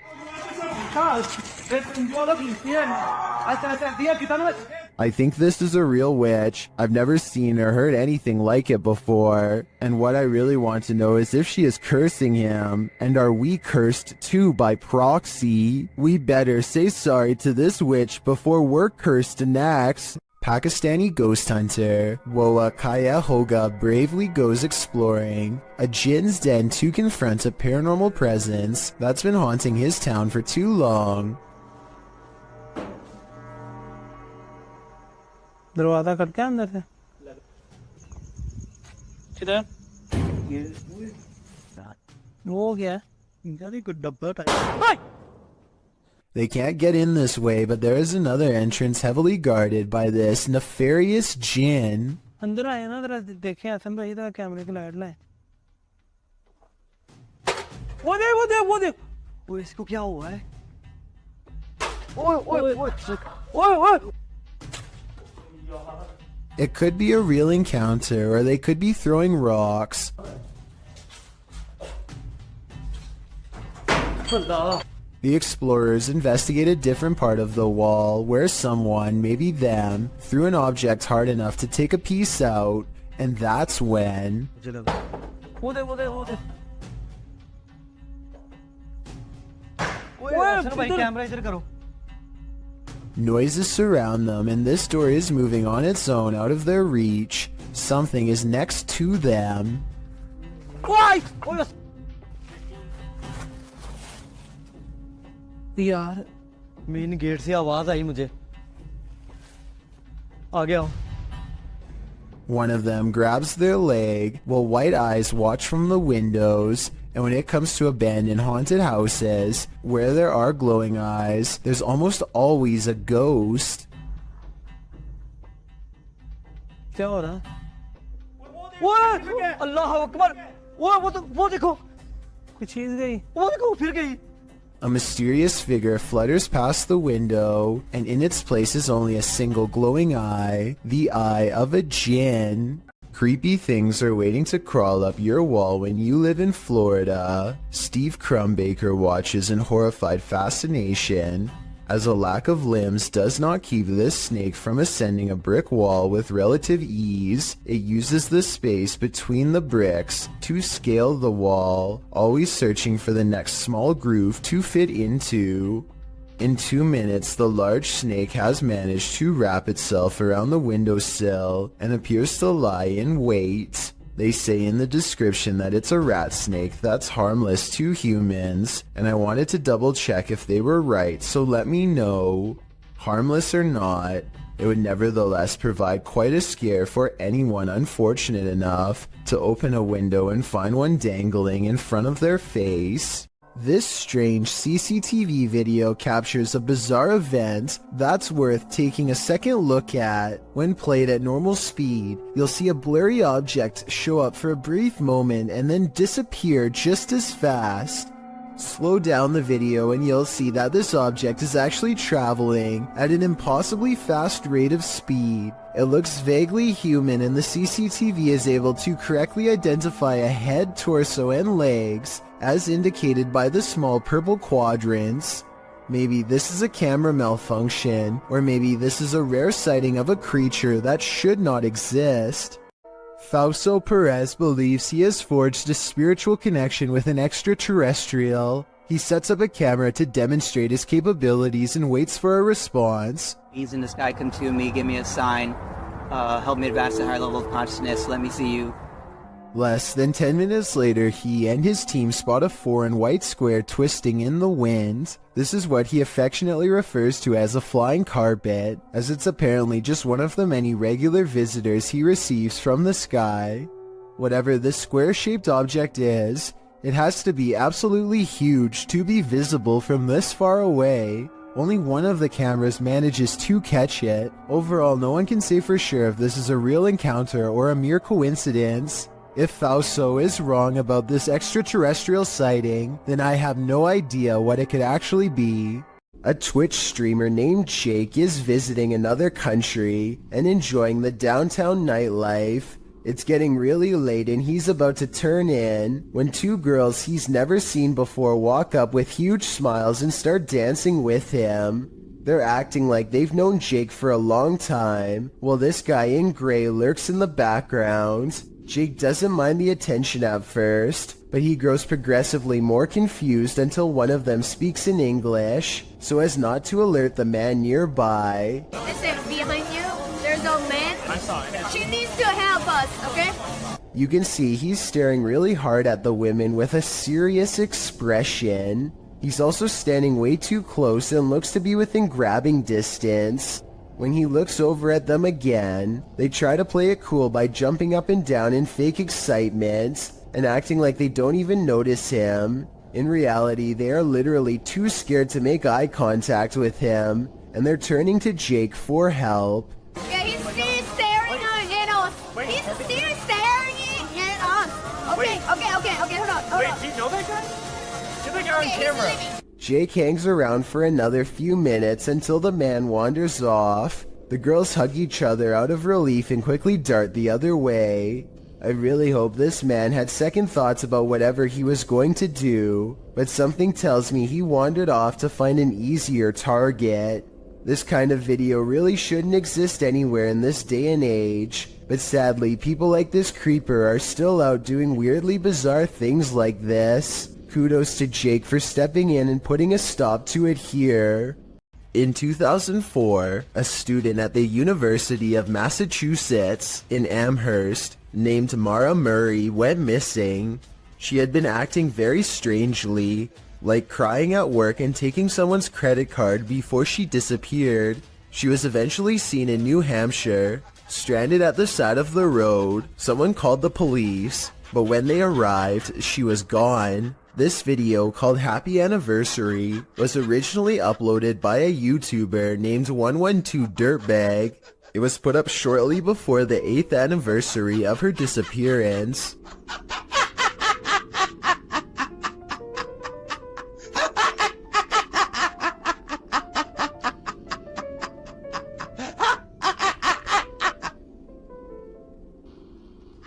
I think this is a real witch. I've never seen or heard anything like it before. And what I really want to know is if she is cursing him. And are we cursed too by proxy? We better say sorry to this witch before we're cursed next. Pakistani ghost hunter Woa Kaya Hoga bravely goes exploring a jinn's den to confront a paranormal presence that's been haunting his town for too long. दरवाजा खटका अंदर से किधर वो क्या They can't get in this way, but there is another entrance heavily guarded by this nefarious jinn. अंदर आए ना जरा देखें हसन भाई इधर कैमरे की लाइट लाए वो देख वो इसको क्या हुआ है ओए It could be a real encounter, or they could be throwing rocks. The explorers investigate a different part of the wall where someone, maybe them, threw an object hard enough to take a piece out, and that's when... Noises surround them, and this door is moving on its own out of their reach. Something is next to them. यार main gate से आवाज आई मुझे आ गया One of them grabs their leg while white eyes watch from the windows. And when it comes to abandoned haunted houses, where there are glowing eyes, there's almost always a ghost. क्या हो रहा है अल्लाह अकबर वो देखो कुछ चीज गई वो देखो फिर गई A mysterious figure flutters past the window, and in its place is only a single glowing eye, the eye of a jinn. Creepy things are waiting to crawl up your wall when you live in Florida. Steve Crumbaker watches in horrified fascination as a lack of limbs does not keep this snake from ascending a brick wall with relative ease. It uses the space between the bricks to scale the wall, always searching for the next small groove to fit into. In 2 minutes, the large snake has managed to wrap itself around the windowsill and appears to lie in wait. They say in the description that it's a rat snake that's harmless to humans, and I wanted to double check if they were right, so let me know. Harmless or not, it would nevertheless provide quite a scare for anyone unfortunate enough to open a window and find one dangling in front of their face. This strange CCTV video captures a bizarre event that's worth taking a second look at. When played at normal speed, you'll see a blurry object show up for a brief moment and then disappear just as fast. Slow down the video and you'll see that this object is actually traveling at an impossibly fast rate of speed. It looks vaguely human, and the CCTV is able to correctly identify a head, torso, and legs, as indicated by the small purple quadrants. Maybe this is a camera malfunction, or maybe this is a rare sighting of a creature that should not exist. Fausto Perez believes he has forged a spiritual connection with an extraterrestrial. He sets up a camera to demonstrate his capabilities and waits for a response. He's in the sky, come to me, give me a sign, help me advance to a higher level of consciousness, let me see you. Less than 10 minutes later, he and his team spot a foreign white square twisting in the wind. This is what he affectionately refers to as a flying carpet, as it's apparently just one of the many regular visitors he receives from the sky. Whatever this square-shaped object is, it has to be absolutely huge to be visible from this far away. Only one of the cameras manages to catch it. Overall, no one can say for sure if this is a real encounter or a mere coincidence. If Fausto is wrong about this extraterrestrial sighting, then I have no idea what it could actually be. A Twitch streamer named Jake is visiting another country and enjoying the downtown nightlife. It's getting really late and he's about to turn in when two girls he's never seen before walk up with huge smiles and start dancing with him. They're acting like they've known Jake for a long time, while this guy in gray lurks in the background. Jake doesn't mind the attention at first, but he grows progressively more confused until one of them speaks in English, so as not to alert the man nearby. Listen, behind you, there's a man. I saw it. She needs to help us, okay? You can see he's staring really hard at the women with a serious expression. He's also standing way too close and looks to be within grabbing distance. When he looks over at them again, they try to play it cool by jumping up and down in fake excitement and acting like they don't even notice him. In reality, they are literally too scared to make eye contact with him, and they're turning to Jake for help. Yeah, he's still staring at us. He's still staring at us. Okay, hold on. Wait, do you know that guy? Get that guy on camera. Jake hangs around for another few minutes until the man wanders off. The girls hug each other out of relief and quickly dart the other way. I really hope this man had second thoughts about whatever he was going to do, but something tells me he wandered off to find an easier target. This kind of video really shouldn't exist anywhere in this day and age, but sadly people like this creeper are still out doing weirdly bizarre things like this. Kudos to Jake for stepping in and putting a stop to it here. In 2004, a student at the University of Massachusetts in Amherst named Mara Murray went missing. She had been acting very strangely, like crying at work and taking someone's credit card before she disappeared. She was eventually seen in New Hampshire, stranded at the side of the road. Someone called the police, but when they arrived, she was gone. This video, called Happy Anniversary, was originally uploaded by a YouTuber named 112 Dirtbag. It was put up shortly before the 8th anniversary of her disappearance.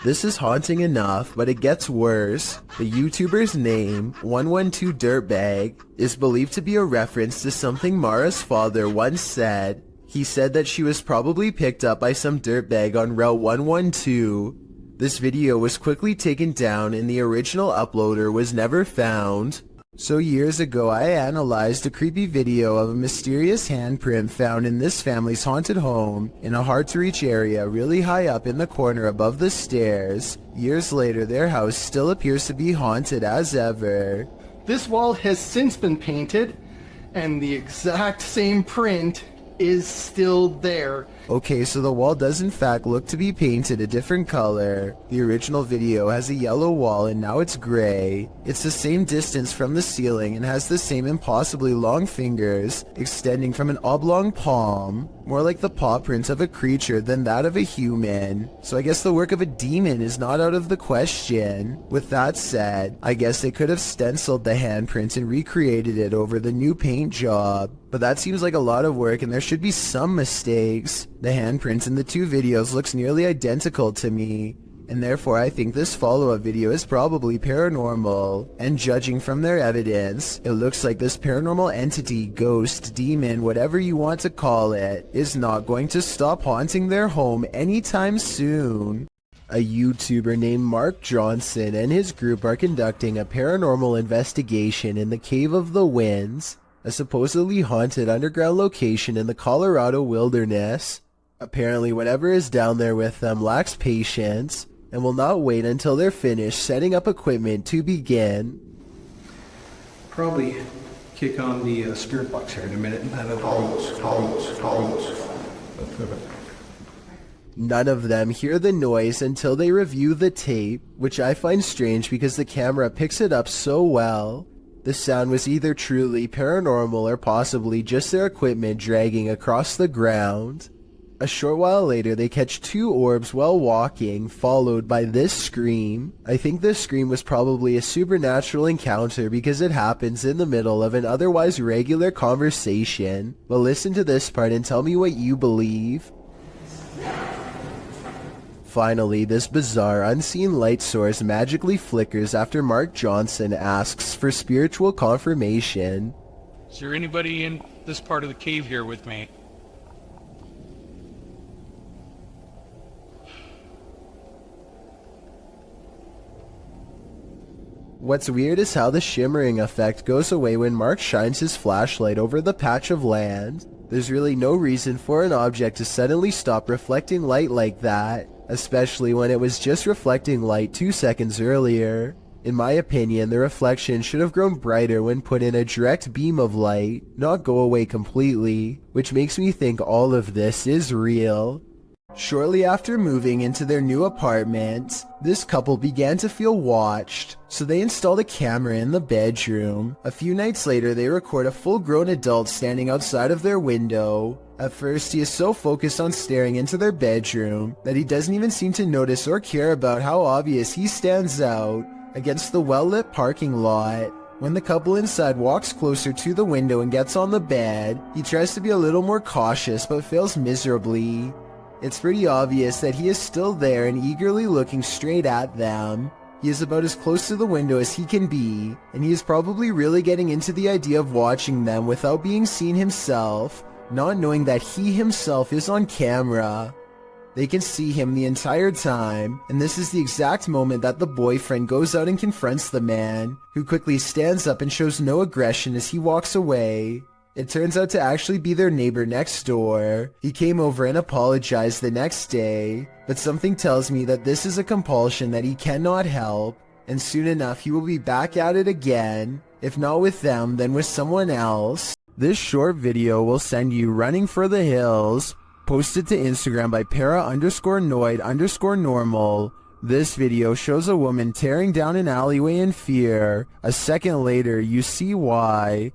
This is haunting enough, but it gets worse. The YouTuber's name, 112 Dirtbag, is believed to be a reference to something Mara's father once said. He said that she was probably picked up by some dirtbag on Route 112. This video was quickly taken down and the original uploader was never found. So years ago, I analyzed a creepy video of a mysterious handprint found in this family's haunted home in a hard-to-reach area really high up in the corner above the stairs. Years later, their house still appears to be haunted as ever. This wall has since been painted, and the exact same print is still there. Okay, so the wall does in fact look to be painted a different color. The original video has a yellow wall and now it's gray. It's the same distance from the ceiling and has the same impossibly long fingers extending from an oblong palm, more like the paw print of a creature than that of a human. So I guess the work of a demon is not out of the question. With that said, I guess they could have stenciled the handprint and recreated it over the new paint job. But that seems like a lot of work and there should be some mistakes. The handprints in the two videos looks nearly identical to me, and therefore I think this follow-up video is probably paranormal. And judging from their evidence, it looks like this paranormal entity, ghost, demon, whatever you want to call it, is not going to stop haunting their home anytime soon. A YouTuber named Mark Johnson and his group are conducting a paranormal investigation in the Cave of the Winds, a supposedly haunted underground location in the Colorado wilderness. Apparently whatever is down there with them lacks patience and will not wait until they're finished setting up equipment to begin. Probably kick on the spirit box here in a minute and have it all. None of them hear the noise until they review the tape, which I find strange because the camera picks it up so well. The sound was either truly paranormal or possibly just their equipment dragging across the ground. A short while later, they catch 2 orbs while walking, followed by this scream. I think this scream was probably a supernatural encounter because it happens in the middle of an otherwise regular conversation. But listen to this part and tell me what you believe. Finally, this bizarre unseen light source magically flickers after Mark Johnson asks for spiritual confirmation. Is there anybody in this part of the cave here with me? What's weird is how the shimmering effect goes away when Mark shines his flashlight over the patch of land. There's really no reason for an object to suddenly stop reflecting light like that, especially when it was just reflecting light 2 seconds earlier. In my opinion, the reflection should have grown brighter when put in a direct beam of light, not go away completely, which makes me think all of this is real. Shortly after moving into their new apartment, this couple began to feel watched, so they installed a camera in the bedroom. A few nights later, they record a full-grown adult standing outside of their window. At first, he is so focused on staring into their bedroom that he doesn't even seem to notice or care about how obvious he stands out against the well-lit parking lot. When the couple inside walks closer to the window and gets on the bed, he tries to be a little more cautious but fails miserably. It's pretty obvious that he is still there and eagerly looking straight at them. He is about as close to the window as he can be, and he is probably really getting into the idea of watching them without being seen himself, not knowing that he himself is on camera. They can see him the entire time, and this is the exact moment that the boyfriend goes out and confronts the man, who quickly stands up and shows no aggression as he walks away. It turns out to actually be their neighbor next door. He came over and apologized the next day, but something tells me that this is a compulsion that he cannot help, and soon enough he will be back at it again, if not with them, then with someone else. This short video will send you running for the hills, posted to Instagram by para_noid_normal. This video shows a woman tearing down an alleyway in fear. A second later, you see why.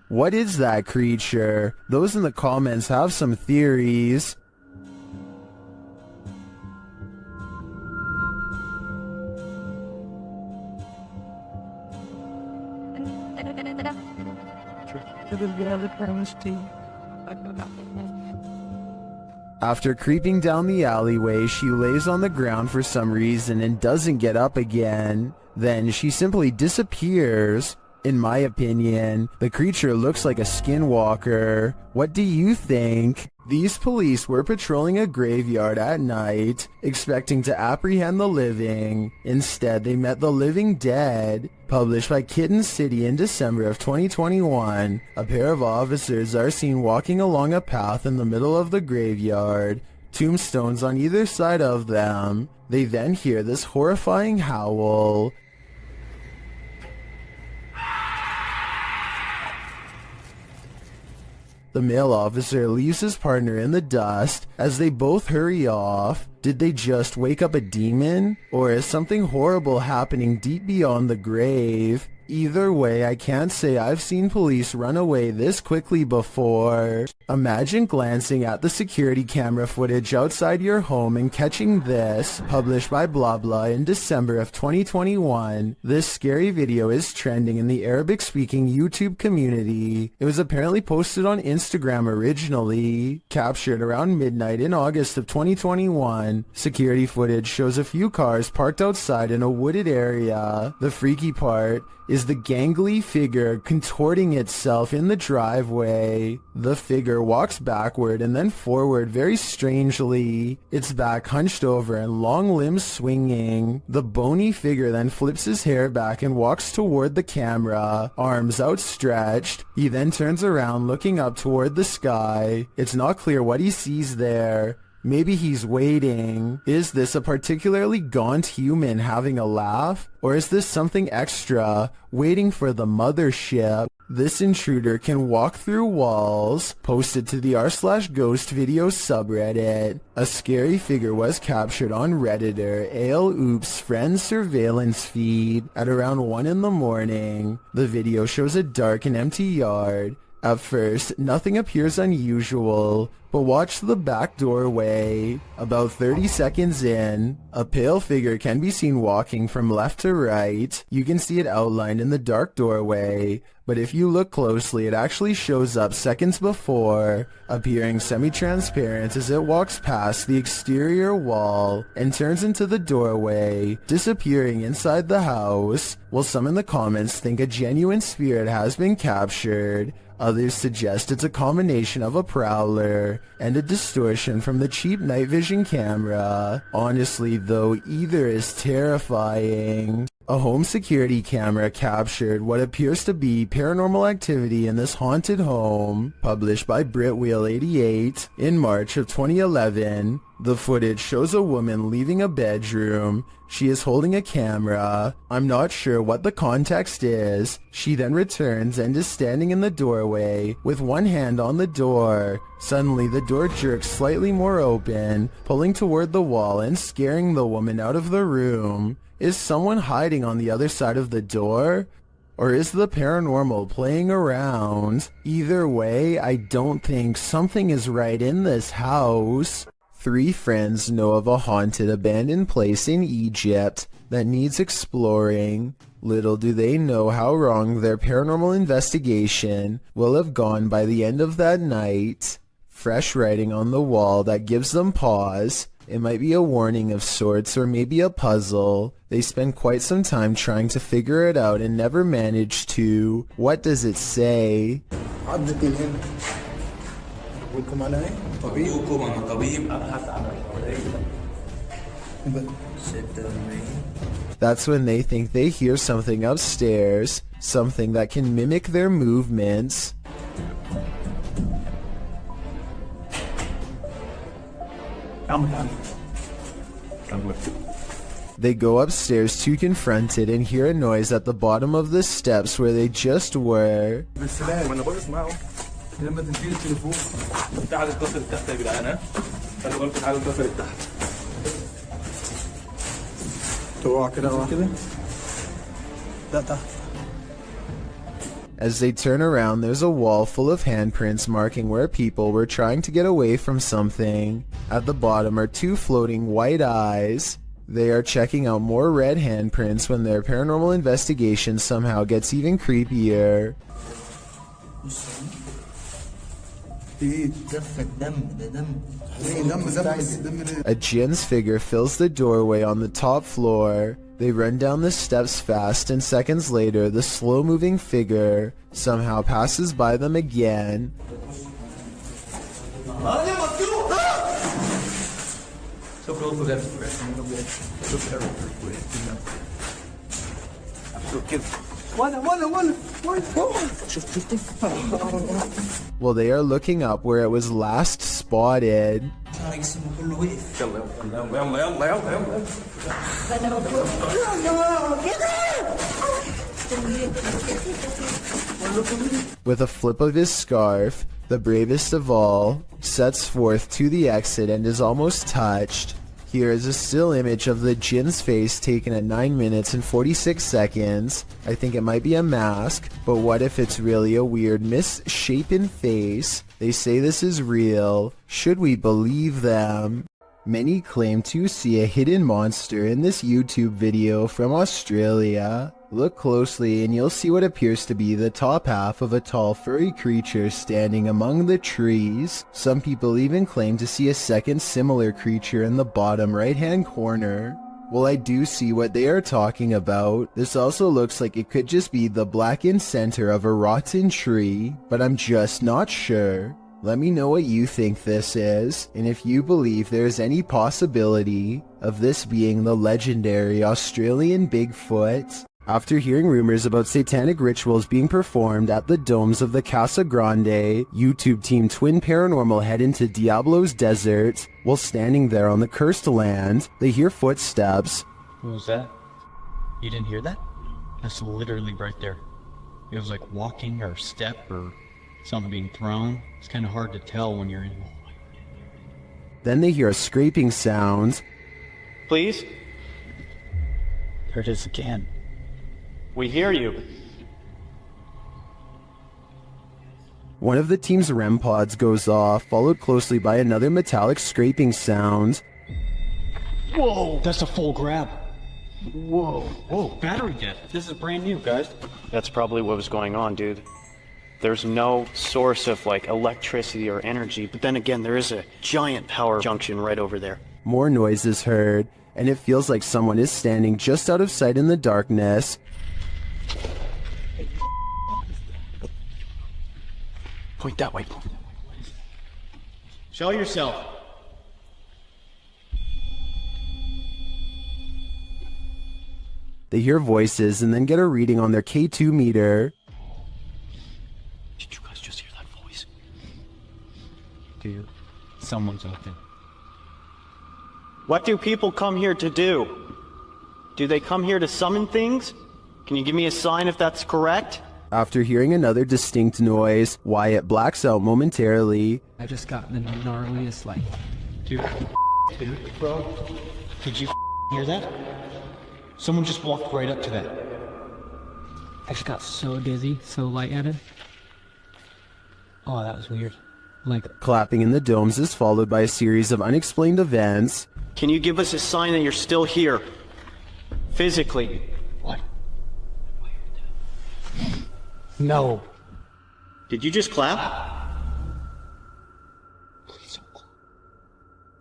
What is that creature? Those in the comments have some theories. After creeping down the alleyway, she lays on the ground for some reason and doesn't get up again. Then she simply disappears. In my opinion, the creature looks like a skinwalker. What do you think? These police were patrolling a graveyard at night, expecting to apprehend the living. Instead, they met the living dead. Published by Kitten City in December of 2021, a pair of officers are seen walking along a path in the middle of the graveyard, tombstones on either side of them. They then hear this horrifying howl. The male officer leaves his partner in the dust as they both hurry off. Did they just wake up a demon? Or is something horrible happening deep beyond the grave? Either way, I can't say I've seen police run away this quickly before. Imagine glancing at the security camera footage outside your home and catching this, published by blah blah in December of 2021. This scary video is trending in the Arabic-speaking YouTube community. It was apparently posted on Instagram originally, captured around midnight in August of 2021. Security footage shows a few cars parked outside in a wooded area. The freaky part is the gangly figure contorting itself in the driveway. The figure walks backward and then forward very strangely, its back hunched over and long limbs swinging. The bony figure then flips his hair back and walks toward the camera, arms outstretched. He then turns around looking up toward the sky. It's not clear what he sees there. Maybe he's waiting. Is this a particularly gaunt human having a laugh? Or is this something extra, waiting for the mothership? This intruder can walk through walls. Posted to the r/ghost video subreddit. A scary figure was captured on Redditor ALOOPS friend's surveillance feed at around 1 in the morning. The video shows a dark and empty yard. At first, nothing appears unusual, but watch the back doorway. About 30 seconds in, a pale figure can be seen walking from left to right. You can see it outlined in the dark doorway, but if you look closely, it actually shows up seconds before, appearing semi-transparent as it walks past the exterior wall and turns into the doorway, disappearing inside the house. While some in the comments think a genuine spirit has been captured, others suggest it's a combination of a prowler and a distortion from the cheap night vision camera. Honestly though, either is terrifying. A home security camera captured what appears to be paranormal activity in this haunted home, published by Britwheel88 in March of 2011. The footage shows a woman leaving a bedroom. She is holding a camera. I'm not sure what the context is. She then returns and is standing in the doorway with one hand on the door. Suddenly the door jerks slightly more open, pulling toward the wall and scaring the woman out of the room. Is someone hiding on the other side of the door? Or is the paranormal playing around? Either way, I don't think something is right in this house. 3 friends know of a haunted abandoned place in Egypt that needs exploring. Little do they know how wrong their paranormal investigation will have gone by the end of that night. Fresh writing on the wall that gives them pause. It might be a warning of sorts or maybe a puzzle. They spend quite some time trying to figure it out and never manage to. What does it say? That's when they think they hear something upstairs, something that can mimic their movements. They go upstairs to confront it and hear a noise at the bottom of the steps where they just were. As they turn around, there's a wall full of handprints marking where people were trying to get away from something. At the bottom are 2 floating white eyes. They are checking out more red handprints when their paranormal investigation somehow gets even creepier. A jinn's figure fills the doorway on the top floor. They run down the steps fast, and seconds later, the slow-moving figure somehow passes by them again. Well, they are looking up where it was last spotted. With a flip of his scarf, the bravest of all sets forth to the exit and is almost touched. Here is a still image of the jinn's face taken at 9 minutes and 46 seconds. I think it might be a mask, but what if it's really a weird misshapen face? They say this is real. Should we believe them? Many claim to see a hidden monster in this YouTube video from Australia. Look closely and you'll see what appears to be the top half of a tall furry creature standing among the trees. Some people even claim to see a second similar creature in the bottom right-hand corner. Well, I do see what they are talking about. This also looks like it could just be the blackened center of a rotten tree, but I'm just not sure. Let me know what you think this is, and if you believe there is any possibility of this being the legendary Australian Bigfoot. After hearing rumors about satanic rituals being performed at the domes of the Casa Grande, YouTube team Twin Paranormal head into Diablo's desert. While standing there on the cursed land, they hear footsteps. What was that? You didn't hear that? That's literally right there. It was like walking or step or something being thrown. It's kind of hard to tell when you're in. Then they hear a scraping sound. Please? There it is again. We hear you. One of the team's REM pods goes off, followed closely by another metallic scraping sound. Whoa! That's a full grab. Whoa. Whoa, battery dead. This is brand new, guys. That's probably what was going on, dude. There's no source of, like, electricity or energy, but then again, there is a giant power junction right over there. More noise is heard, and it feels like someone is standing just out of sight in the darkness. Point that way. Show yourself. They hear voices and then get a reading on their K2 meter. Did you guys just hear that voice? Dude, someone's out there. What do people come here to do? Do they come here to summon things? Can you give me a sign if that's correct? After hearing another distinct noise, Wyatt blacks out momentarily. I just got the gnarliest, like... Dude, bro, did you hear that? Someone just walked right up to that. I just got so dizzy, so lightheaded. Oh, that was weird. Like... Clapping in the domes is followed by a series of unexplained events. Can you give us a sign that you're still here? Physically. What? No. Did you just clap?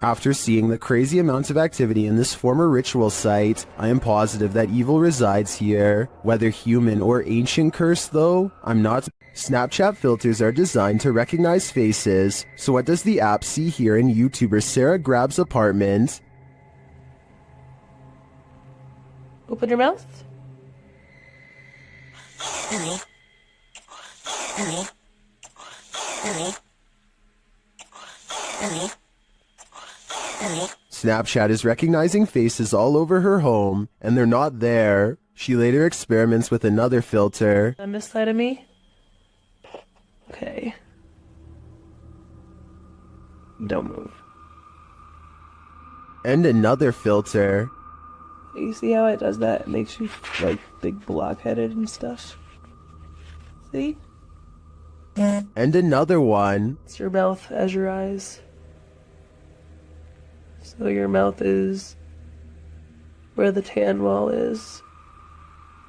After seeing the crazy amounts of activity in this former ritual site, I am positive that evil resides here. Whether human or ancient curse though, I'm not. Snapchat filters are designed to recognize faces, so what does the app see here in YouTuber Sarah Grab's apartment? Open your mouth. Snapchat is recognizing faces all over her home, and they're not there. She later experiments with another filter. On this side of me. Okay. Don't move. And another filter. You see how it does that? It makes you like big blockheaded and stuff. See? And another one. It's your mouth as your eyes. So your mouth is where the tan wall is.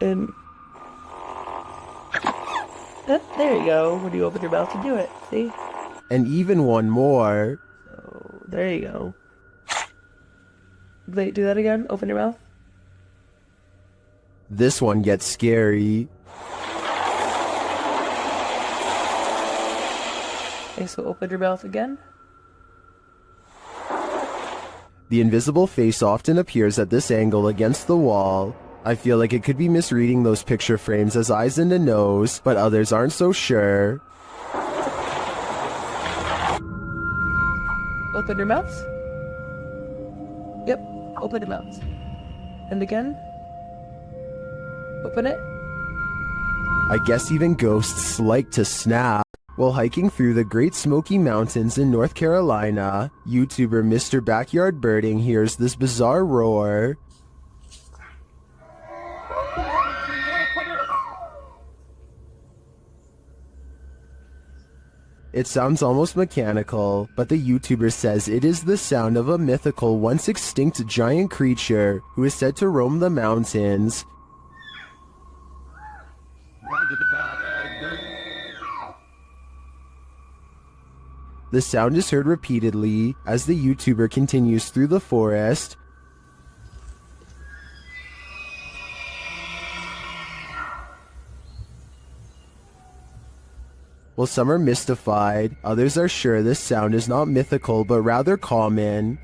And there you go. When you open your mouth to do it, see? And even one more. So there you go. Wait, do that again. Open your mouth. This one gets scary. Okay, so open your mouth again. The invisible face often appears at this angle against the wall. I feel like it could be misreading those picture frames as eyes and a nose, but others aren't so sure. Open your mouth. Yep, open your mouth. And again. Open it. I guess even ghosts like to snap. While hiking through the Great Smoky Mountains in North Carolina, YouTuber Mr. Backyard Birding hears this bizarre roar. It sounds almost mechanical, but the YouTuber says it is the sound of a mythical, once extinct giant creature who is said to roam the mountains. The sound is heard repeatedly as the YouTuber continues through the forest. While some are mystified, others are sure this sound is not mythical but rather common.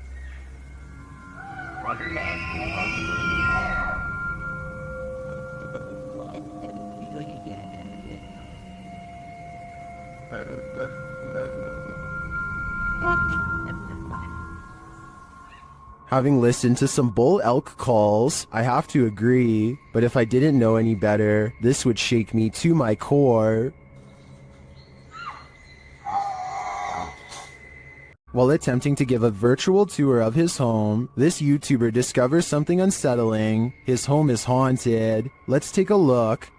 Having listened to some bull elk calls, I have to agree, but if I didn't know any better, this would shake me to my core. While attempting to give a virtual tour of his home, this YouTuber discovers something unsettling. His home is haunted. Let's take a look.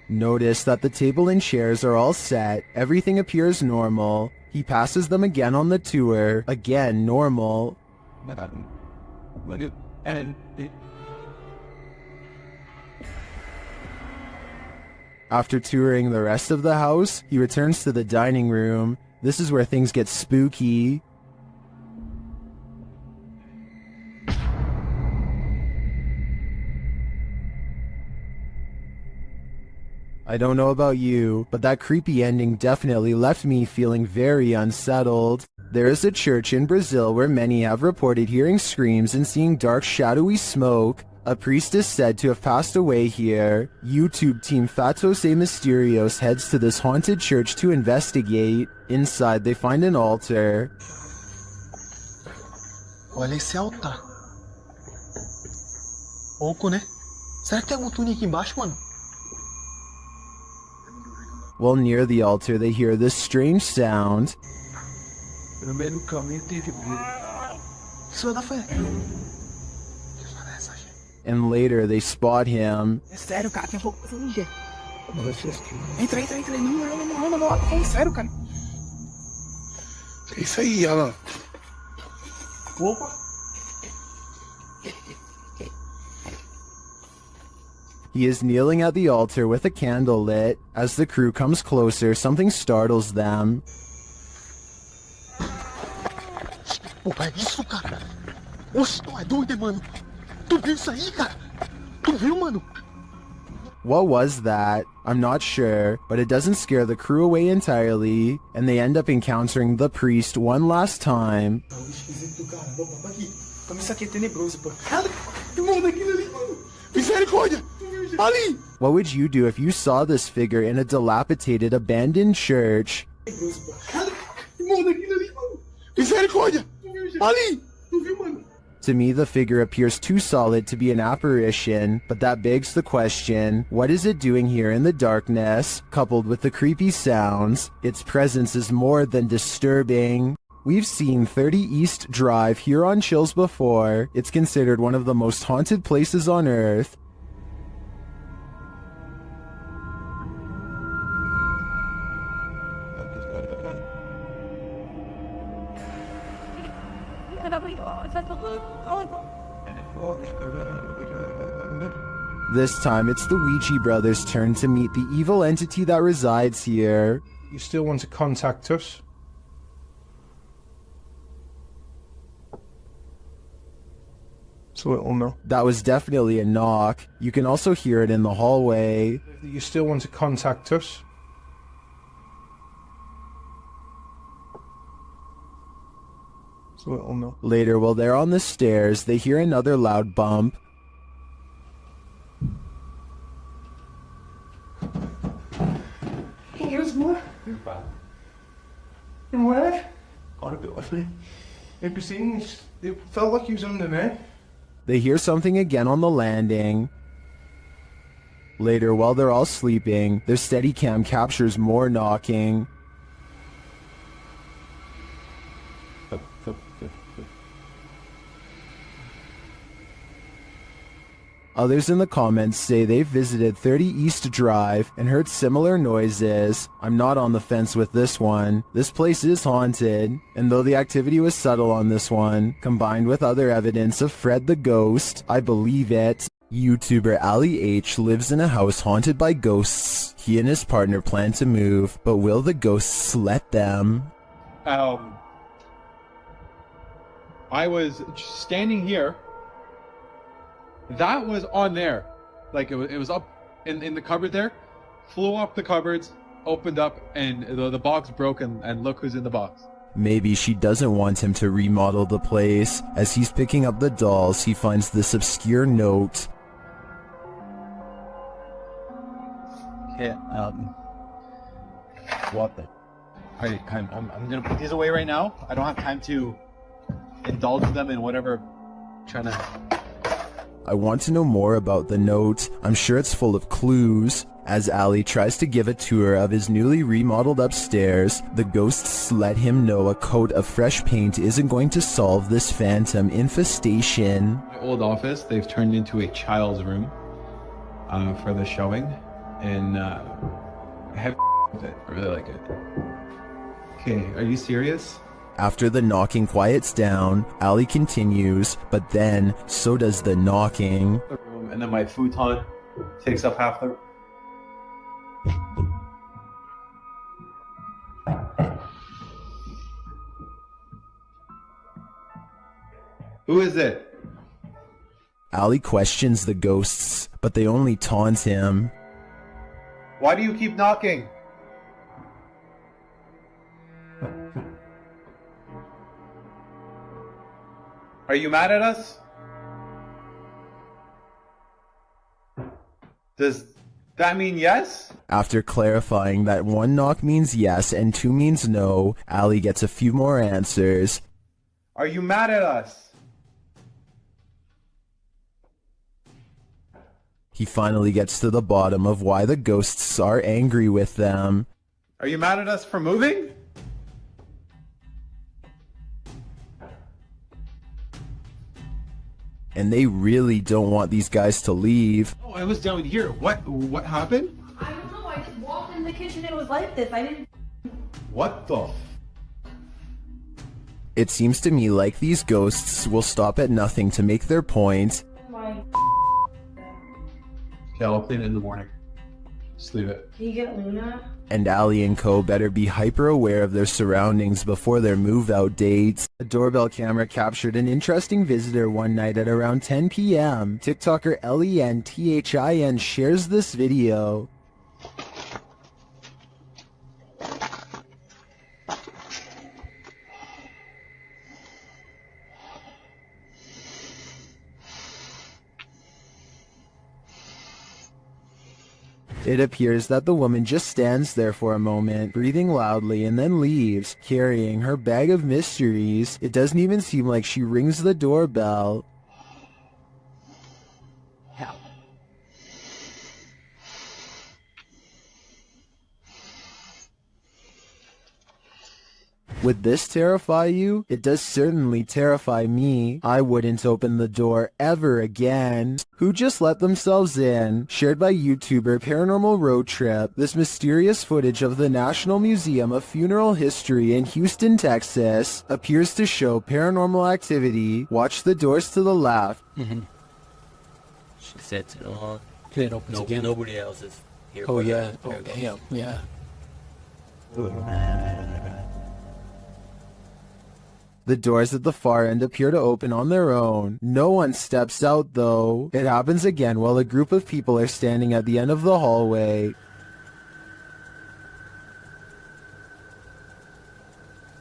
Notice that the table and chairs are all set. Everything appears normal. He passes them again on the tour. Again, normal. After touring the rest of the house, he returns to the dining room. This is where things get spooky. I don't know about you, but that creepy ending definitely left me feeling very unsettled. There is a church in Brazil where many have reported hearing screams and seeing dark shadowy smoke. A priest is said to have passed away here. YouTube team Fatos e Mysterios heads to this haunted church to investigate. Inside they find an altar. Olha esse altar. Pouco, né? Será que tem algum túnel aqui embaixo, mano? While near the altar, they hear this strange sound. And later, they spot him. É sério, cara, tem pouco pra ninguém. Entra. Não. É sério, cara. É isso aí, Alan. Opa. He is kneeling at the altar with a candle lit. As the crew comes closer, something startles them. Porra, é isso, cara? Oxe, tu é doido, mano? Tu viu isso aí, cara? Tu viu, mano? What was that? I'm not sure, but it doesn't scare the crew away entirely, and they end up encountering the priest one last time. Tá esquisito, cara. Vamos aqui. Como isso aqui é tenebroso, pô. Cara, que mundo aquilo ali, mano? Misericórdia! Ali! What would you do if you saw this figure in a dilapidated, abandoned church? Cara, que mundo aquilo ali, mano? Misericórdia! Ali! Tu viu, mano? To me, the figure appears too solid to be an apparition, but that begs the question, what is it doing here in the darkness? Coupled with the creepy sounds, its presence is more than disturbing. We've seen 30 East Drive here on Chills before. It's considered one of the most haunted places on Earth. This time, it's the Ouija brothers' turn to meet the evil entity that resides here. You still want to contact us? So it'll know. That was definitely a knock. You can also hear it in the hallway. You still want to contact us? So it'll know. Later, while they're on the stairs, they hear another loud bump. Here's more. And what? Got a bit of it. It felt like he was under there. They hear something again on the landing. Later, while they're all sleeping, their Steadicam captures more knocking. Others in the comments say they've visited 30 East Drive and heard similar noises. I'm not on the fence with this one. This place is haunted, and though the activity was subtle on this one, combined with other evidence of Fred the Ghost, I believe it. YouTuber Ali H lives in a house haunted by ghosts. He and his partner plan to move, but will the ghosts let them? I was standing here. That was on there. Like, it was up in the cupboard there. Flew up the cupboards, opened up, and the box broke, and look who's in the box. Maybe she doesn't want him to remodel the place. As he's picking up the dolls, he finds this obscure note. Okay, what the? Alright, I'm gonna put these away right now. I don't have time to indulge them in whatever trying to... I want to know more about the note. I'm sure it's full of clues. As Ali tries to give a tour of his newly remodeled upstairs, the ghosts let him know a coat of fresh paint isn't going to solve this phantom infestation. My old office, they've turned into a child's room for the showing, and I have with it. I really like it. Okay, are you serious? After the knocking quiets down, Ali continues, but then so does the knocking. The room, and then my futon takes up half the... Who is it? Ali questions the ghosts, but they only taunt him. Why do you keep knocking? Are you mad at us? Does that mean yes? After clarifying that 1 knock means yes and 2 means no, Ali gets a few more answers. Are you mad at us? He finally gets to the bottom of why the ghosts are angry with them. Are you mad at us for moving? And they really don't want these guys to leave. Oh, I was down here. What happened? I don't know. I just walked in the kitchen. It was like this. I didn't. What the? It seems to me like these ghosts will stop at nothing to make their point. Okay, I'll clean it in the morning. Just leave it. Can you get Luna? And Ali and co better be hyper aware of their surroundings before their move-out dates. A doorbell camera captured an interesting visitor one night at around 10 p.m. TikToker LENTHIN shares this video. It appears that the woman just stands there for a moment, breathing loudly, and then leaves, carrying her bag of mysteries. It doesn't even seem like she rings the doorbell. Hell. Would this terrify you? It does certainly terrify me. I wouldn't open the door ever again. Who just let themselves in? Shared by YouTuber Paranormal Road Trip, this mysterious footage of the National Museum of Funeral History in Houston, Texas, appears to show paranormal activity. Watch the doors to the left. She sets it on. It opens again. Nobody else is here. Oh yeah. Oh damn. Yeah. The doors at the far end appear to open on their own. No one steps out though. It happens again while a group of people are standing at the end of the hallway.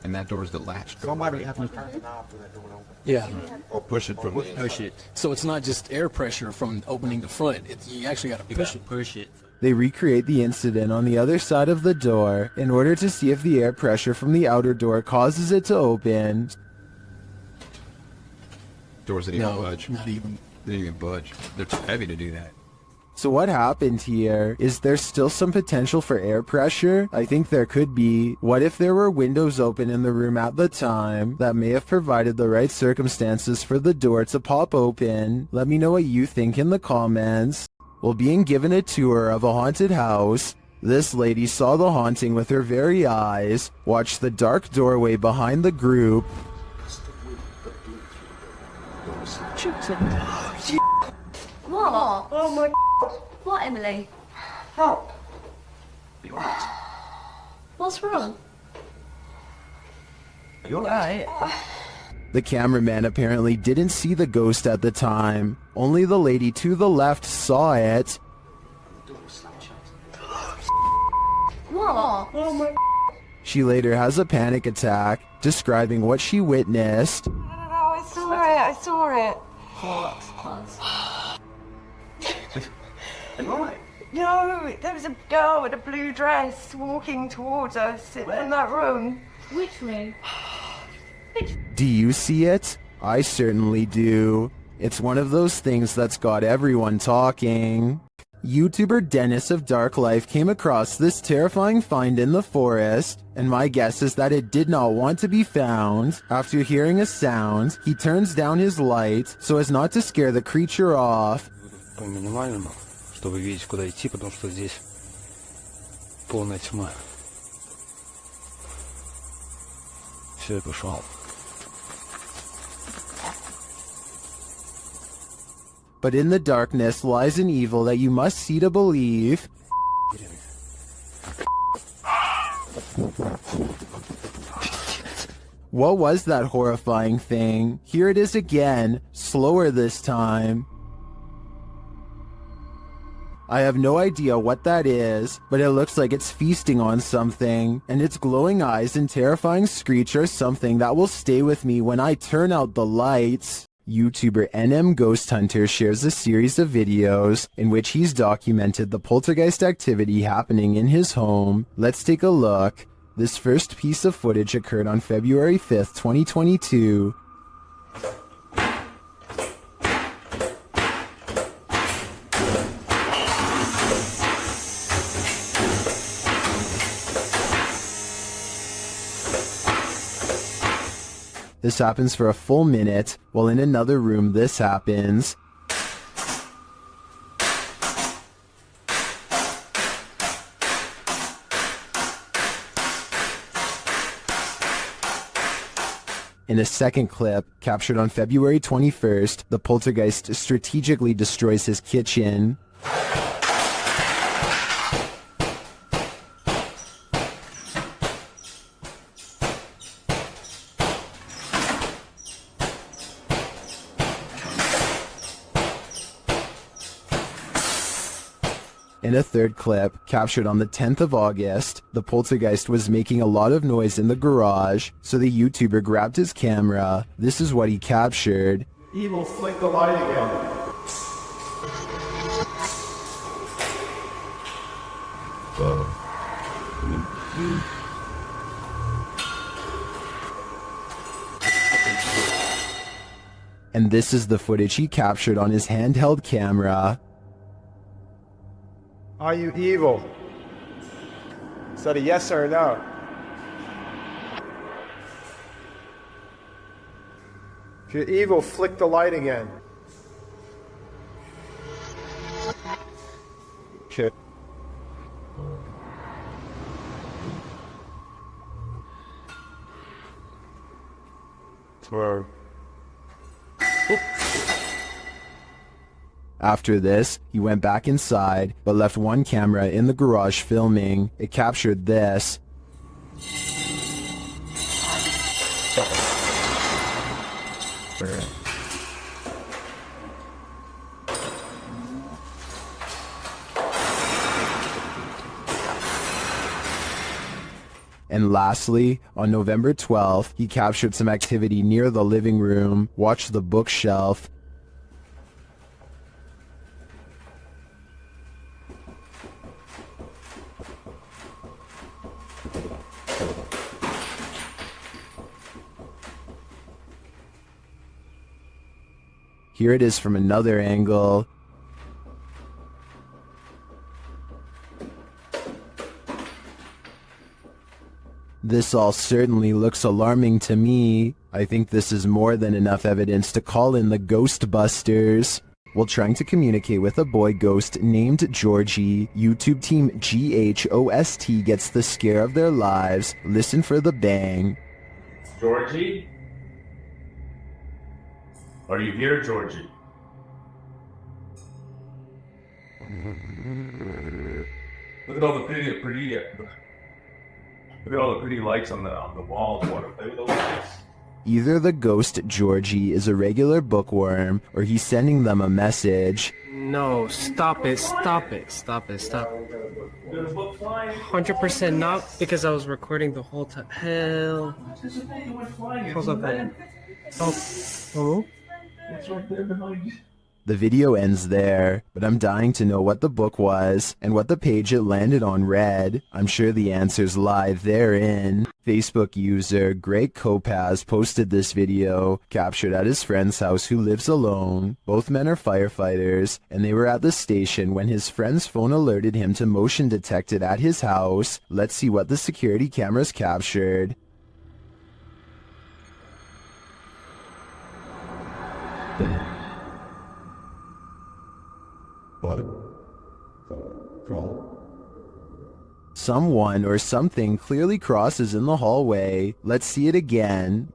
And that door's the latch door. Somebody has to turn the knob for that door to open. Yeah. Or push it from the Push it. So it's not just air pressure from opening the front. You actually got to push it. Push it. They recreate the incident on the other side of the door in order to see if the air pressure from the outer door causes it to open. doors that even budge. Not even. They didn't even budge. They're too heavy to do that. So what happened here? Is there still some potential for air pressure? I think there could be. What if there were windows open in the room at the time that may have provided the right circumstances for the door to pop open? Let me know what you think in the comments. While being given a tour of a haunted house, this lady saw the haunting with her very eyes, watched the dark doorway behind the group, What? Oh my. What, Emily? Help. What's wrong? You're right. The cameraman apparently didn't see the ghost at the time. Only the lady to the left saw it. What? Oh my. She later has a panic attack, describing what she witnessed. I saw it. I saw it. No, there was a girl with a blue dress walking towards us in that room. Which room? Do you see it? I certainly do. It's one of those things that's got everyone talking. YouTuber Dennis of Dark Life came across this terrifying find in the forest, and my guess is that it did not want to be found. After hearing a sound, he turns down his light so as not to scare the creature off. По минимальному, чтобы видеть, куда идти, потому что здесь полная тьма. Все, я пошел. But in the darkness lies an evil that you must see to believe. What was that horrifying thing? Here it is again, slower this time. I have no idea what that is, but it looks like it's feasting on something, and its glowing eyes and terrifying screech are something that will stay with me when I turn out the lights. YouTuber NM Ghost Hunter shares a series of videos in which he's documented the poltergeist activity happening in his home. Let's take a look. This first piece of footage occurred on February 5th, 2022. This happens for a full minute, while in another room this happens. In a second clip, captured on February 21st, the poltergeist strategically destroys his kitchen. In a third clip, captured on the 10th of August, the poltergeist was making a lot of noise in the garage, so the YouTuber grabbed his camera. This is what he captured. Evil, flick the light again. And this is the footage he captured on his handheld camera. Are you evil? Is that a yes or a no? If you're evil, flick the light again. Shit. Where? After this, he went back inside, but left one camera in the garage filming. It captured this. And lastly, on November 12th, he captured some activity near the living room. Watch the bookshelf. Here it is from another angle. This all certainly looks alarming to me. I think this is more than enough evidence to call in the Ghostbusters. While trying to communicate with a boy ghost named Georgie, YouTube team GHOST gets the scare of their lives. Listen for the bang. Georgie? Are you here, Georgie? Look at all the look at all the pretty lights on the walls. Want to play with the lights? Either the ghost Georgie is a regular bookworm, or he's sending them a message. No, stop it, stop it, stop it, stop. 100% not, because I was recording the whole time. Hell. How's that going? Oh. The video ends there, but I'm dying to know what the book was and what the page it landed on read. I'm sure the answers lie therein. Facebook user Greg Kopaz posted this video, captured at his friend's house who lives alone. Both men are firefighters, and they were at the station when his friend's phone alerted him to motion detected at his house. Let's see what the security cameras captured. Someone or something clearly crosses in the hallway. Let's see it again.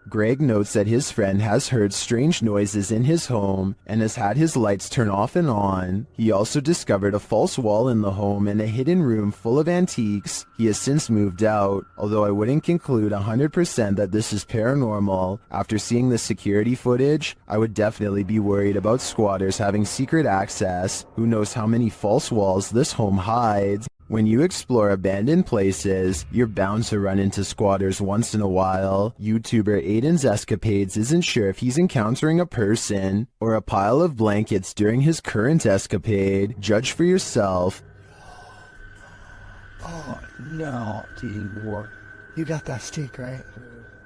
Greg notes that his friend has heard strange noises in his home and has had his lights turn off and on. He also discovered a false wall in the home and a hidden room full of antiques. He has since moved out, although I wouldn't conclude 100% that this is paranormal. After seeing the security footage, I would definitely be worried about squatters having secret access. Who knows how many false walls this home hides? When you explore abandoned places, you're bound to run into squatters once in a while. YouTuber Aiden's Escapades isn't sure if he's encountering a person or a pile of blankets during his current escapade. Judge for yourself. Oh, no, Igor. You got that stick, right?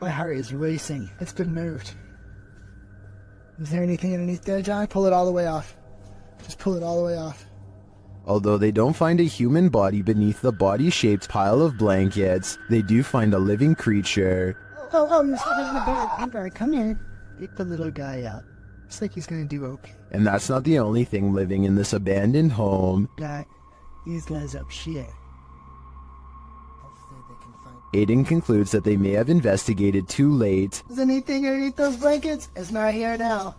My heart is racing. It's been moved. Is there anything underneath there, John? Pull it all the way off. Just pull it all the way off. Although they don't find a human body beneath the body-shaped pile of blankets, they do find a living creature. Oh, you're sitting in the bed. Amber, come here. Get the little guy out. Looks like he's gonna do okay. And that's not the only thing living in this abandoned home. Guy, these guys up shit. Aiden concludes that they may have investigated too late, Is anything underneath those blankets? It's not here now.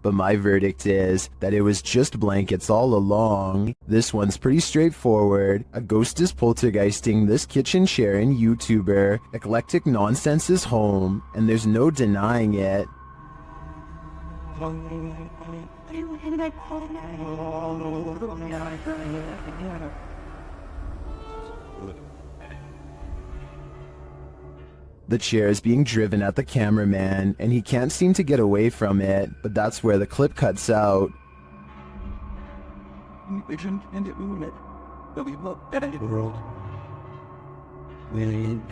but my verdict is that it was just blankets all along. This one's pretty straightforward. A ghost is poltergeisting this kitchen chair in YouTuber Eclectic Nonsense's home, and there's no denying it. The chair is being driven at the cameraman, and he can't seem to get away from it, but that's where the clip cuts out. World. Million.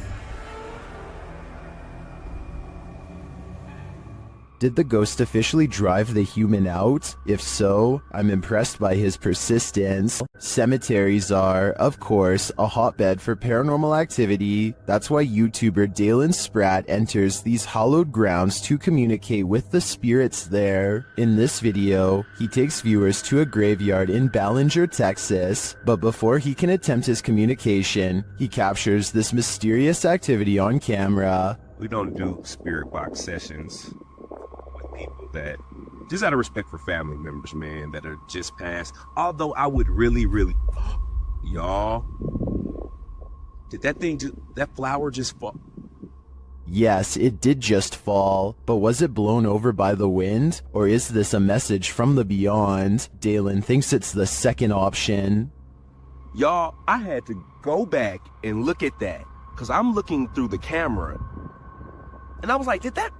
Did the ghost officially drive the human out? If so, I'm impressed by his persistence. Cemeteries are, of course, a hotbed for paranormal activity. That's why YouTuber Dalen Spratt enters these hallowed grounds to communicate with the spirits there. In this video, he takes viewers to a graveyard in Ballinger, Texas. But before he can attempt his communication, he captures this mysterious activity on camera. We don't do spirit box sessions people that, just out of respect for family members, man, that are just passed. Although I would really, y'all, did that flower just fall? Yes, it did just fall, but was it blown over by the wind? Or is this a message from the beyond? Dalen thinks it's the second option. Y'all, I had to go back and look at that, because I'm looking through the camera, and I was like, did that,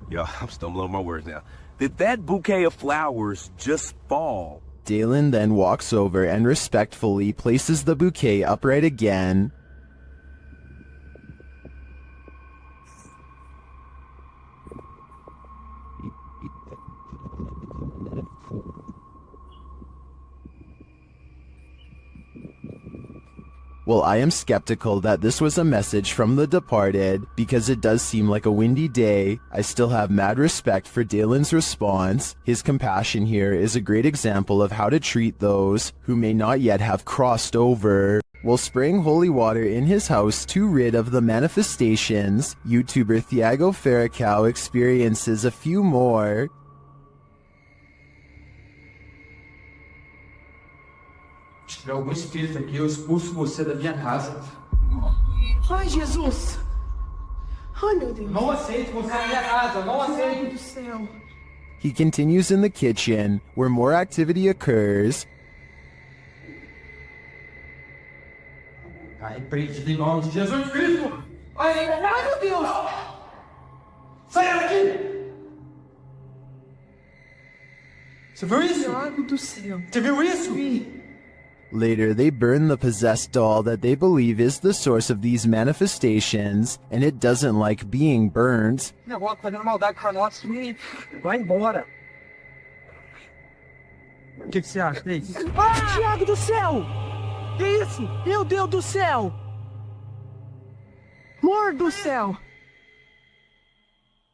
y'all, I'm stumbling on my words now. Did that bouquet of flowers just fall? Dalen then walks over and respectfully places the bouquet upright again. Well, I am skeptical that this was a message from the departed, because it does seem like a windy day. I still have mad respect for Dalen's response. His compassion here is a great example of how to treat those who may not yet have crossed over. While spraying holy water in his house to rid of the manifestations, YouTuber Thiago Ferracão experiences a few more. Se tiver algum espírito aqui, eu expulso você da minha casa. Ai, Jesus! Ai, meu Deus! Não aceito você na minha casa, não aceito! Meu Deus do céu! He continues in the kitchen, where more activity occurs. Tá repreendido em nome de Jesus Cristo! Ai, meu Deus! Saia daqui! Você viu isso? Thiago do céu! Você viu isso? Later, they burn the possessed doll that they believe is the source of these manifestations, and it doesn't like being burnt. Negócio fazendo maldade pra nós, vai embora. O que você acha, Ney? Ai, Thiago do céu! Que isso? Meu Deus do céu! Amor do céu!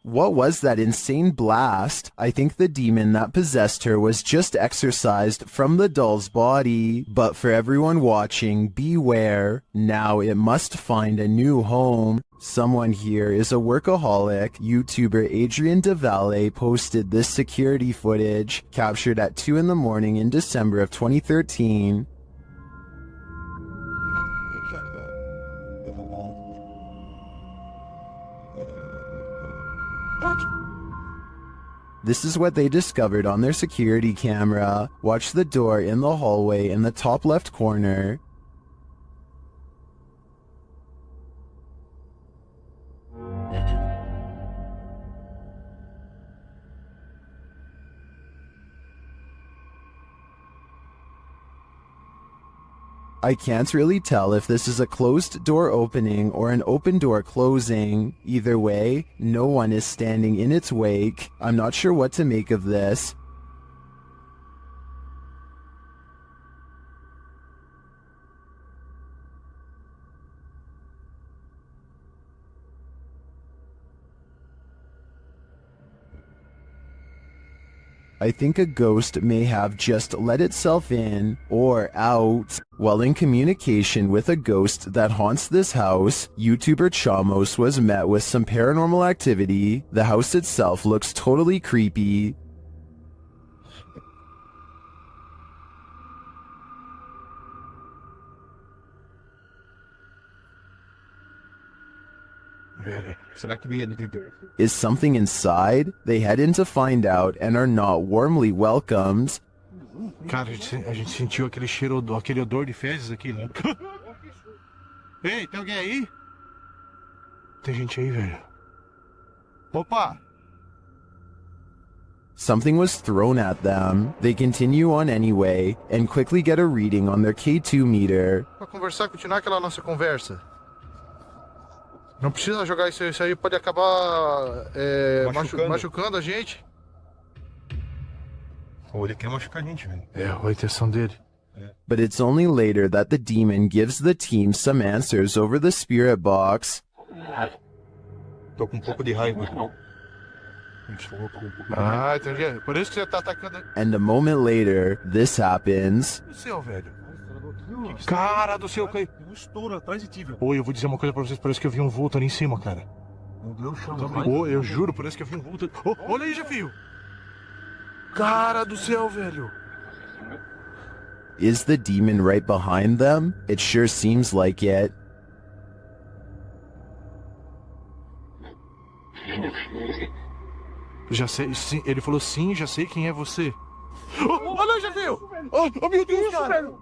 What was that insane blast? I think the demon that possessed her was just exorcised from the doll's body. But for everyone watching, beware. Now it must find a new home. Someone here is a workaholic. YouTuber Adrian DeValle posted this security footage, captured at 2 in the morning in December of 2013. This is what they discovered on their security camera. Watch the door in the hallway in the top left corner. I can't really tell if this is a closed door opening or an open door closing. Either way, no one is standing in its wake. I'm not sure what to make of this. I think a ghost may have just let itself in or out. While in communication with a ghost that haunts this house, YouTuber Chamos was met with some paranormal activity. The house itself looks totally creepy. Será que veio de Is something inside? They head in to find out and are not warmly welcomed. Cara, a gente sentiu aquele cheiro, aquele odor de fezes aqui, né? Ei, tem alguém aí? Tem gente aí, velho. Opa! Something was thrown at them. They continue on anyway and quickly get a reading on their K2 meter. Pra conversar, continuar aquela nossa conversa. Não precisa jogar isso aí pode acabar machucando a gente. Ou ele quer machucar a gente, velho. É, a intenção dele. But it's only later that the demon gives the team some answers over the spirit box. Tô com um pouco de raiva. Ah, entendi. Por isso que você tá atacando. And a moment later, this happens. O céu, velho. Cara do céu, caiu. Um estouro atrás de ti, velho. Oi, eu vou dizer uma coisa pra vocês, parece que eu vi um vulto ali em cima, cara. Meu Deus, Ô, eu juro, parece que eu vi um vulto. Oh, olha aí, Jefio. Cara do céu, velho. Is the demon right behind them? It sure seems like it. Já sei, sim, ele falou sim, já sei quem é você. Oh, olha aí, Jefio. Oh, meu Deus, cara.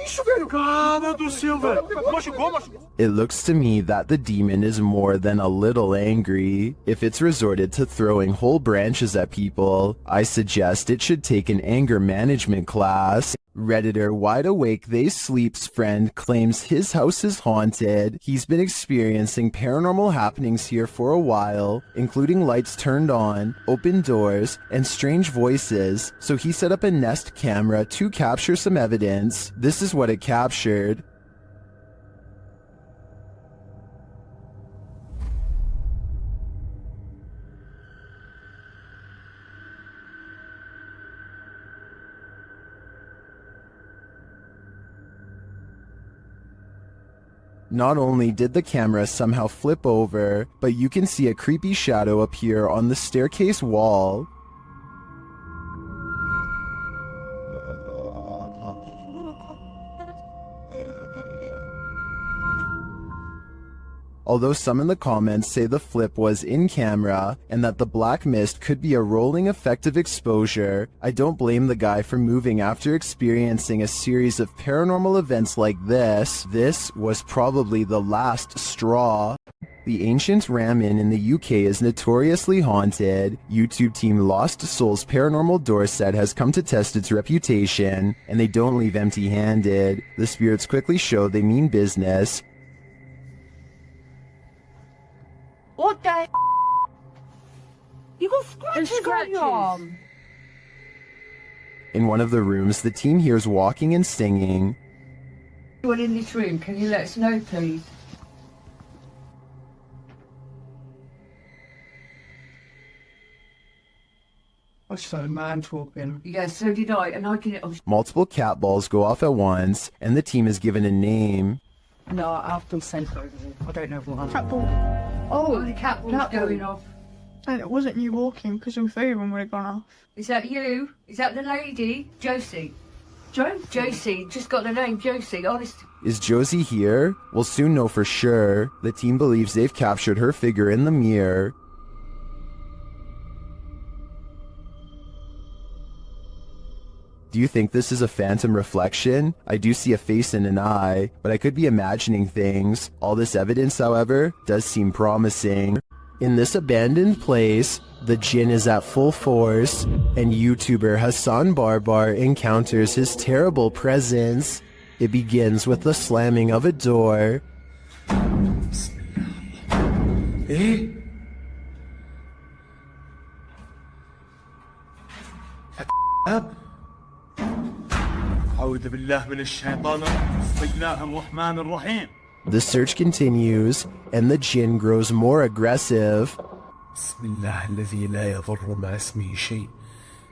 Isso, velho! Cara do céu, velho! Machucou. It looks to me that the demon is more than a little angry. If it's resorted to throwing whole branches at people, I suggest it should take an anger management class. Redditor Wide Awake They Sleep's friend claims his house is haunted. He's been experiencing paranormal happenings here for a while, including lights turned on, open doors, and strange voices, so he set up a Nest camera to capture some evidence. This is what it captured. Not only did the camera somehow flip over, but you can see a creepy shadow appear on the staircase wall. Although some in the comments say the flip was in camera and that the black mist could be a rolling effect of exposure, I don't blame the guy for moving after experiencing a series of paranormal events like this. This was probably the last straw. The ancient Ram Inn in the UK is notoriously haunted. YouTube team Lost Souls Paranormal Dorset has come to test its reputation, and they don't leave empty-handed. The spirits quickly show they mean business. What the? You got scratches on your arm. In one of the rooms, the team hears walking and singing. Anyone in this room, can you let us know, please? I saw a man talking. Yeah, so did I, and I can... Multiple cat balls go off at once, and the team is given a name. No, I've been sent over here. I don't know what. Cat ball. Oh, the cat ball's going off. And it wasn't you walking, because your phone would have gone off. Is that you? Is that the lady? Josie. Josie, just got the name Josie, honest. Is Josie here? We'll soon know for sure. The team believes they've captured her figure in the mirror. Do you think this is a phantom reflection? I do see a face and an eye, but I could be imagining things. All this evidence, however, does seem promising. In this abandoned place, the jinn is at full force, and YouTuber Hassan Barbar encounters his terrible presence. It begins with the slamming of a door. ايه؟ أعوذ بالله من الشيطان بسم الله الرحمن الرحيم. The search continues, and the jinn grows more aggressive. بسم الله الذي لا يضر مع اسمه شيء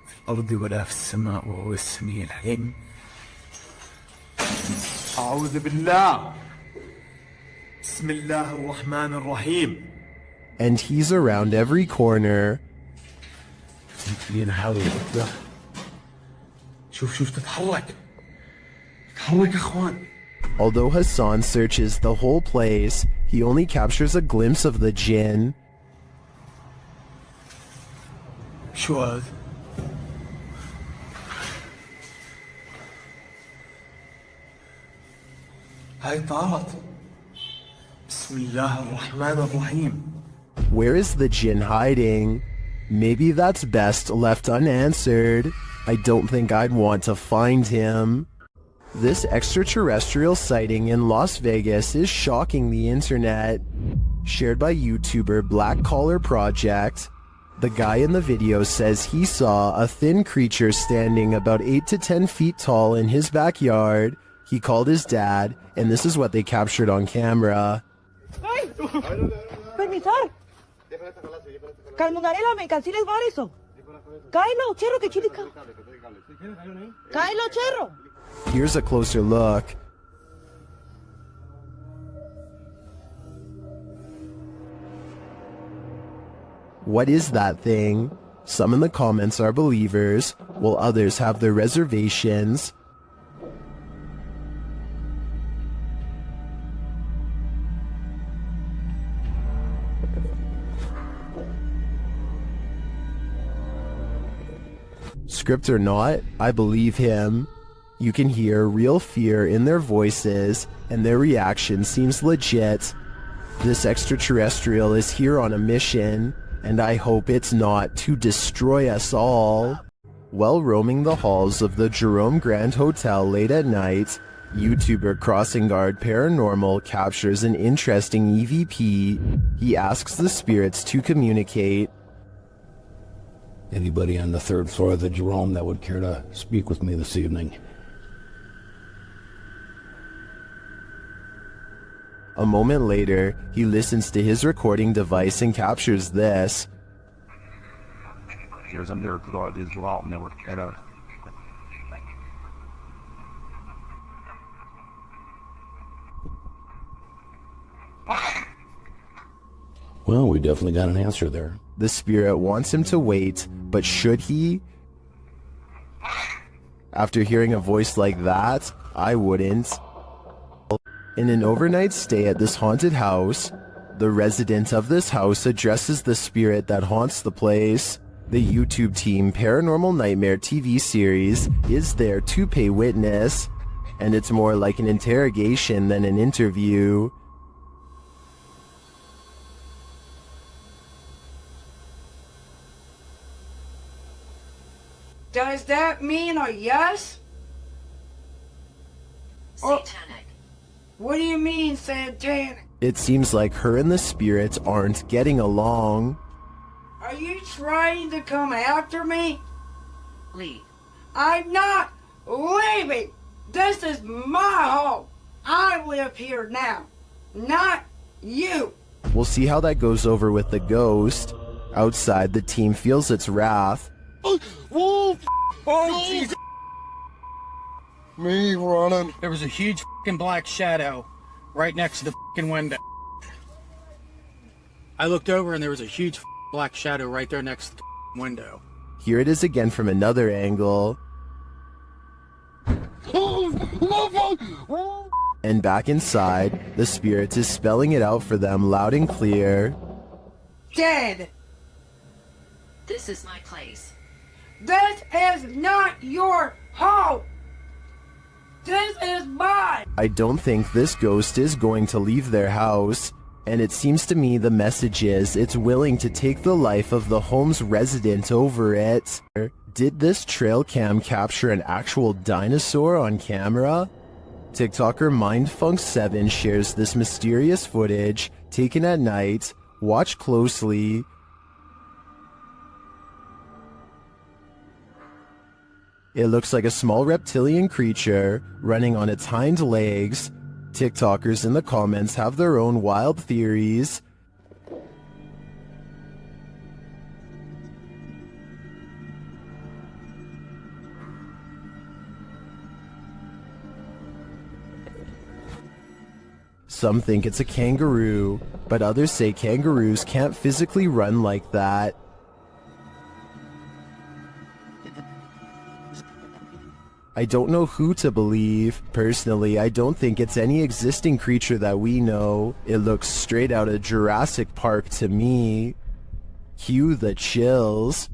في الأرض ولا في السماء وهو السميع العليم. أعوذ بالله بسم الله الرحمن الرحيم. And he's around every corner. شوف تتحرك يا اخوان. Although Hassan searches the whole place, he only captures a glimpse of the jinn. شو هذا؟ هاي طارت. بسم الله الرحمن الرحيم. Where is the jinn hiding? Maybe that's best left unanswered. I don't think I'd want to find him. This extraterrestrial sighting in Las Vegas is shocking the internet. Shared by YouTuber Black Collar Project. The guy in the video says he saw a thin creature standing about 8 to 10 feet tall in his backyard. He called his dad, and this is what they captured on camera. Permitar. Calmonarela, me canceles variso. Kailo, cherro que chilica. Kailo, cherro. Here's a closer look. What is that thing? Some in the comments are believers, while others have their reservations. Script or not, I believe him. You can hear real fear in their voices, and their reaction seems legit. This extraterrestrial is here on a mission, and I hope it's not to destroy us all. While roaming the halls of the Jerome Grand Hotel late at night, YouTuber Crossing Guard Paranormal captures an interesting EVP. He asks the spirits to communicate. Anybody on the third floor of the Jerome that would care to speak with me this evening? A moment later, he listens to his recording device and captures this. Here's a miracle God is wrong never get out. Well, we definitely got an answer there. The spirit wants him to wait, but should he? After hearing a voice like that, I wouldn't. In an overnight stay at this haunted house, the resident of this house addresses the spirit that haunts the place. The YouTube team Paranormal Nightmare TV series is there to pay witness, and it's more like an interrogation than an interview. Does that mean a yes? Satanic. What do you mean, satanic? It seems like her and the spirit aren't getting along. Are you trying to come after me? Leave. I'm not leaving. This is my home. I live here now, not you. We'll see how that goes over with the ghost. Outside, the team feels its wrath. Whoa! Oh, Jesus! Me running. There was a huge fucking black shadow right next to the fucking window. I looked over and there was a huge black shadow right there next to the window. Here it is again from another angle. And back inside, the spirit is spelling it out for them loud and clear. Dead. This is my place. This is not your home. This is mine. I don't think this ghost is going to leave their house, and it seems to me the message is it's willing to take the life of the home's resident over it. Did this trail cam capture an actual dinosaur on camera? TikToker MindFunk7 shares this mysterious footage taken at night. Watch closely. It looks like a small reptilian creature running on its hind legs. TikTokers in the comments have their own wild theories. Some think it's a kangaroo, but others say kangaroos can't physically run like that. I don't know who to believe. Personally, I don't think it's any existing creature that we know. It looks straight out of Jurassic Park to me. Cue the chills.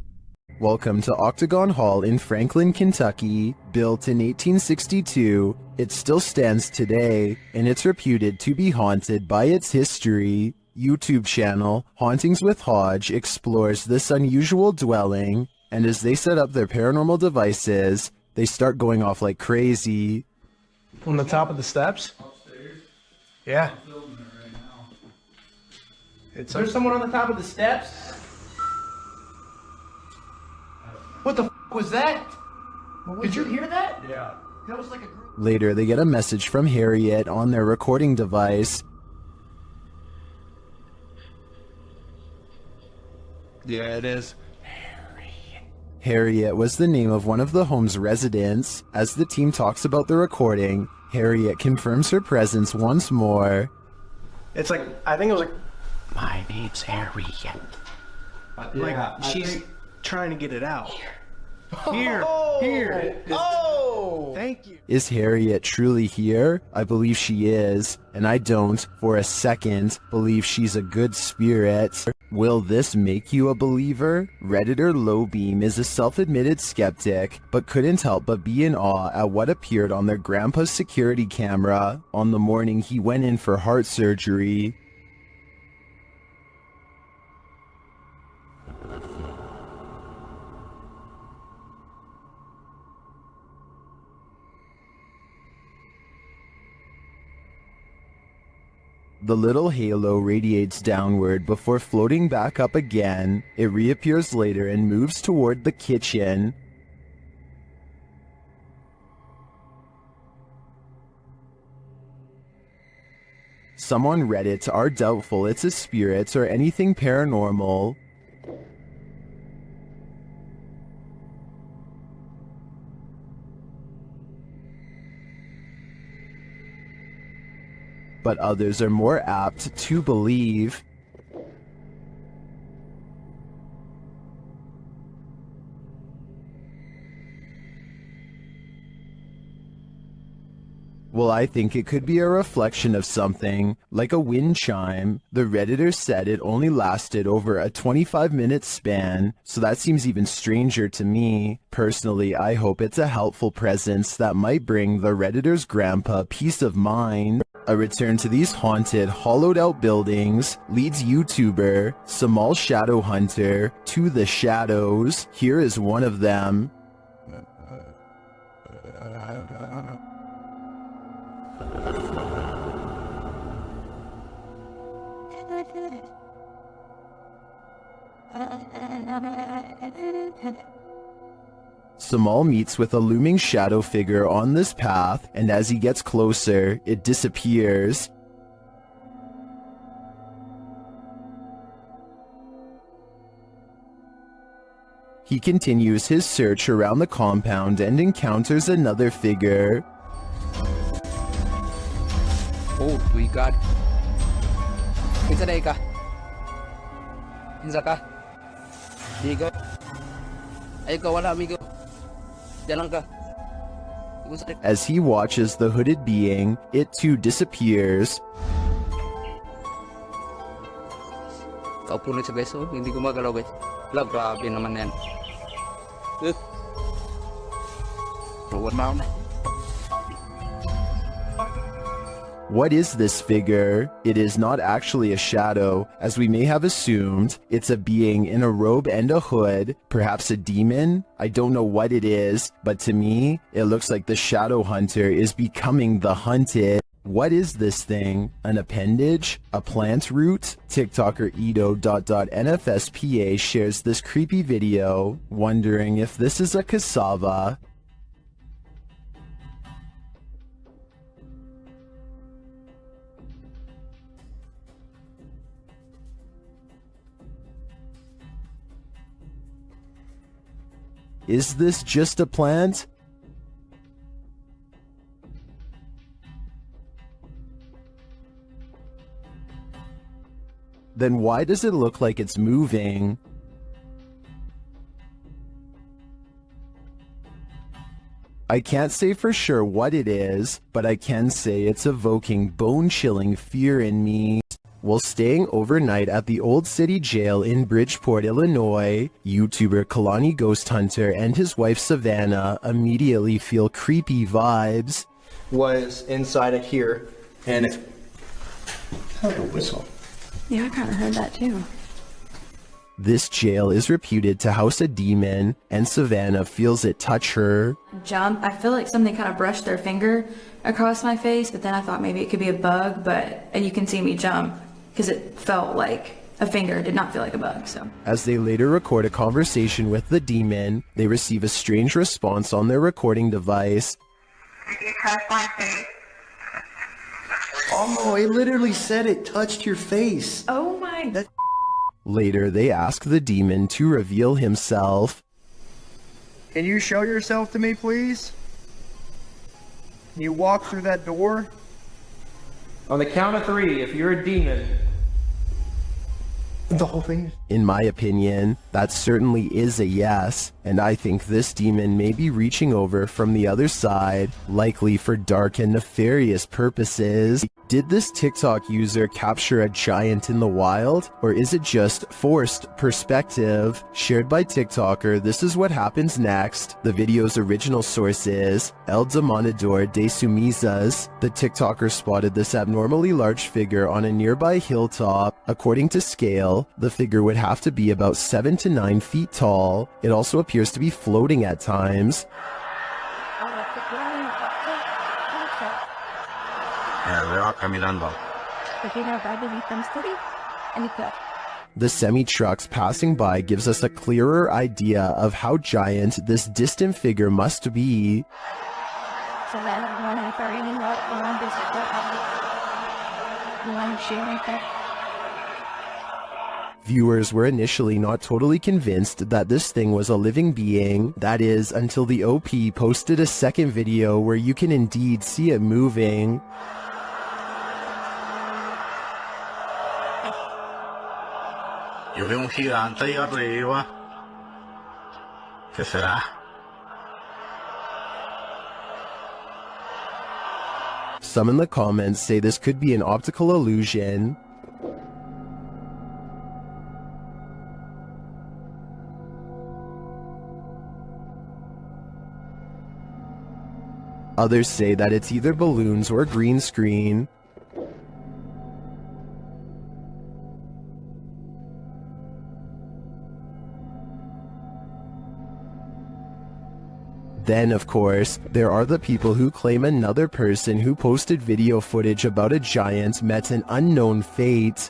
Welcome to Octagon Hall in Franklin, Kentucky. Built in 1862, it still stands today, and it's reputed to be haunted by its history. YouTube channel Hauntings with Hodge explores this unusual dwelling, and as they set up their paranormal devices, they start going off like crazy. On the top of the steps? Yeah. Is there someone on the top of the steps? What the f was that? Did you hear that? Yeah. That was like a group. Later, they get a message from Harriet on their recording device. Yeah, it is. Harriet was the name of one of the home's residents. As the team talks about the recording, Harriet confirms her presence once more. It's like, I think it was like, My name's Harriet. like she's trying to get it out. Here. Oh! Thank you. Is Harriet truly here? I believe she is, and I don't, for a second, believe she's a good spirit. Will this make you a believer? Redditor Lowbeam is a self-admitted skeptic, but couldn't help but be in awe at what appeared on their grandpa's security camera on the morning he went in for heart surgery. The little halo radiates downward before floating back up again. It reappears later and moves toward the kitchen. Some on Reddit are doubtful it's a spirit or anything paranormal. But others are more apt to believe. Well, I think it could be a reflection of something, like a wind chime. The Redditor said it only lasted over a 25-minute span, so that seems even stranger to me. Personally, I hope it's a helpful presence that might bring the Redditor's grandpa peace of mind. A return to these haunted, hollowed-out buildings leads YouTuber Samal Shadow Hunter to the shadows. Here is one of them. Samal meets with a looming shadow figure on this path, and as he gets closer, it disappears. He continues his search around the compound and encounters another figure. Oh, we got. Kinsa day ka? Kinsa ka? Amigo? Ay, ikaw wala, amigo. Diyan lang ka. As he watches the hooded being, it too disappears. Kaupo ulit sa guys, oh. Hindi gumagalaw guys. Wala, grabe naman yan. What now? What is this figure? It is not actually a shadow, as we may have assumed. It's a being in a robe and a hood, perhaps a demon? I don't know what it is, but to me, it looks like the shadow hunter is becoming the hunted. What is this thing? An appendage? A plant root? TikToker Edo.NFSPA shares this creepy video, wondering if this is a cassava. Is this just a plant? Then why does it look like it's moving? I can't say for sure what it is, but I can say it's evoking bone-chilling fear in me. While staying overnight at the Old City Jail in Bridgeport, Illinois, YouTuber Kalani Ghost Hunter and his wife Savannah immediately feel creepy vibes. Was inside of here, and it had a whistle. Yeah, I kind of heard that too. This jail is reputed to house a demon, and Savannah feels it touch her. Jump. I feel like something kind of brushed their finger across my face, but then I thought maybe it could be a bug, and you can see me jump because it felt like a finger. It did not feel like a bug, so. As they later record a conversation with the demon, they receive a strange response on their recording device. Oh, it literally said it touched your face. Oh my. Later, they ask the demon to reveal himself. Can you show yourself to me, please? Can you walk through that door? On the count of 3, if you're a demon. The whole thing? In my opinion, that certainly is a yes, and I think this demon may be reaching over from the other side, likely for dark and nefarious purposes. Did this TikTok user capture a giant in the wild, or is it just forced perspective? Shared by TikToker, this is what happens next. The video's original source is El Demonador de Sumizas. The TikToker spotted this abnormally large figure on a nearby hilltop. According to scale, the figure would have to be about 7 to 9 feet tall. It also appears to be floating at times. The semi-trucks passing by gives us a clearer idea of how giant this distant figure must be. Viewers were initially not totally convinced that this thing was a living being, that is, until the OP posted a second video where you can indeed see it moving. Yo veo un gigante ahí arriba. ¿Qué será? Some in the comments say this could be an optical illusion. Others say that it's either balloons or green screen. Then, of course, there are the people who claim another person who posted video footage about a giant met an unknown fate.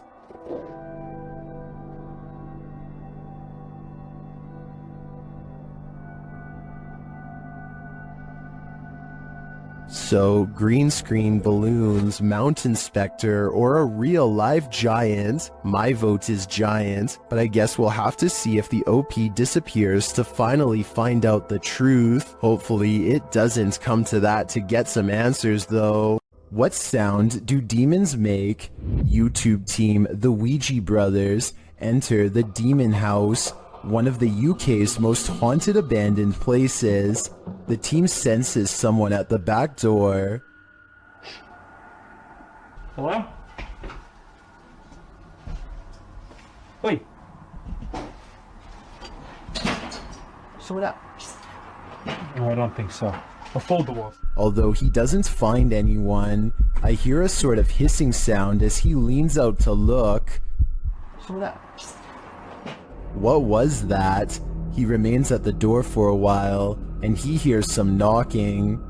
So, green screen, balloons, mountain specter, or a real live giant? My vote is giant, but I guess we'll have to see if the OP disappears to finally find out the truth. Hopefully it doesn't come to that to get some answers though. What sound do demons make? YouTube team The Ouija Brothers enter the demon house, one of the UK's most haunted abandoned places. The team senses someone at the back door. Hello? Oi. Someone up. No, I don't think so. I'll fold the walls. Although he doesn't find anyone, I hear a sort of hissing sound as he leans out to look. Someone up. What was that? He remains at the door for a while, and he hears some knocking.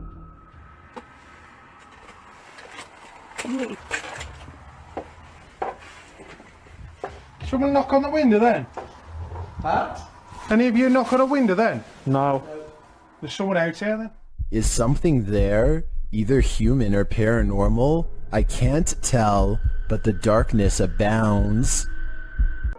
Someone knock on the window then? Huh? Any of you knock on a window then? No. There's someone out here then? Is something there? Either human or paranormal? I can't tell, but the darkness abounds.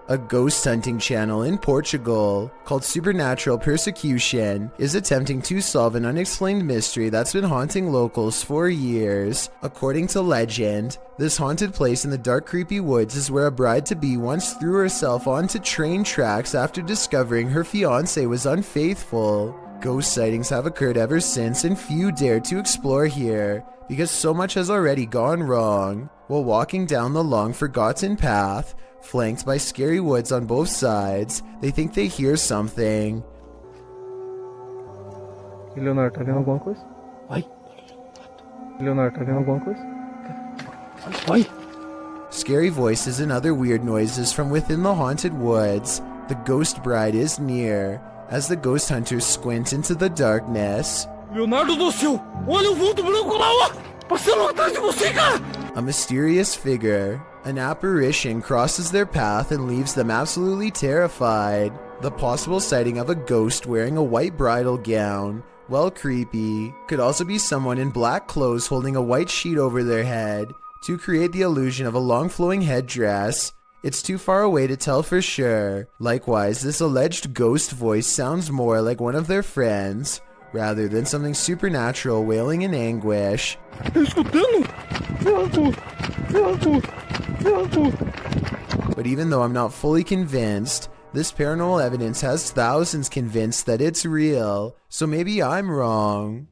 A ghost hunting channel in Portugal called Supernatural Persecution is attempting to solve an unexplained mystery that's been haunting locals for years. According to legend, this haunted place in the dark, creepy woods is where a bride-to-be once threw herself onto train tracks after discovering her fiancé was unfaithful. Ghost sightings have occurred ever since, and few dare to explore here because so much has already gone wrong. While walking down the long forgotten path, flanked by scary woods on both sides, they think they hear something. Leonardo, tá vendo alguma coisa? Oi. Leonardo, tá vendo alguma coisa? Oi. Scary voices and other weird noises from within the haunted woods. The ghost bride is near, as the ghost hunters squint into the darkness. Leonardo do céu! Olha o vulto branco lá, ó! Passando atrás de você, cara! A mysterious figure, an apparition, crosses their path and leaves them absolutely terrified. The possible sighting of a ghost wearing a white bridal gown, well, creepy, could also be someone in black clothes holding a white sheet over their head to create the illusion of a long flowing headdress. It's too far away to tell for sure. Likewise, this alleged ghost voice sounds more like one of their friends, rather than something supernatural wailing in anguish. But even though I'm not fully convinced, this paranormal evidence has thousands convinced that it's real, so maybe I'm wrong.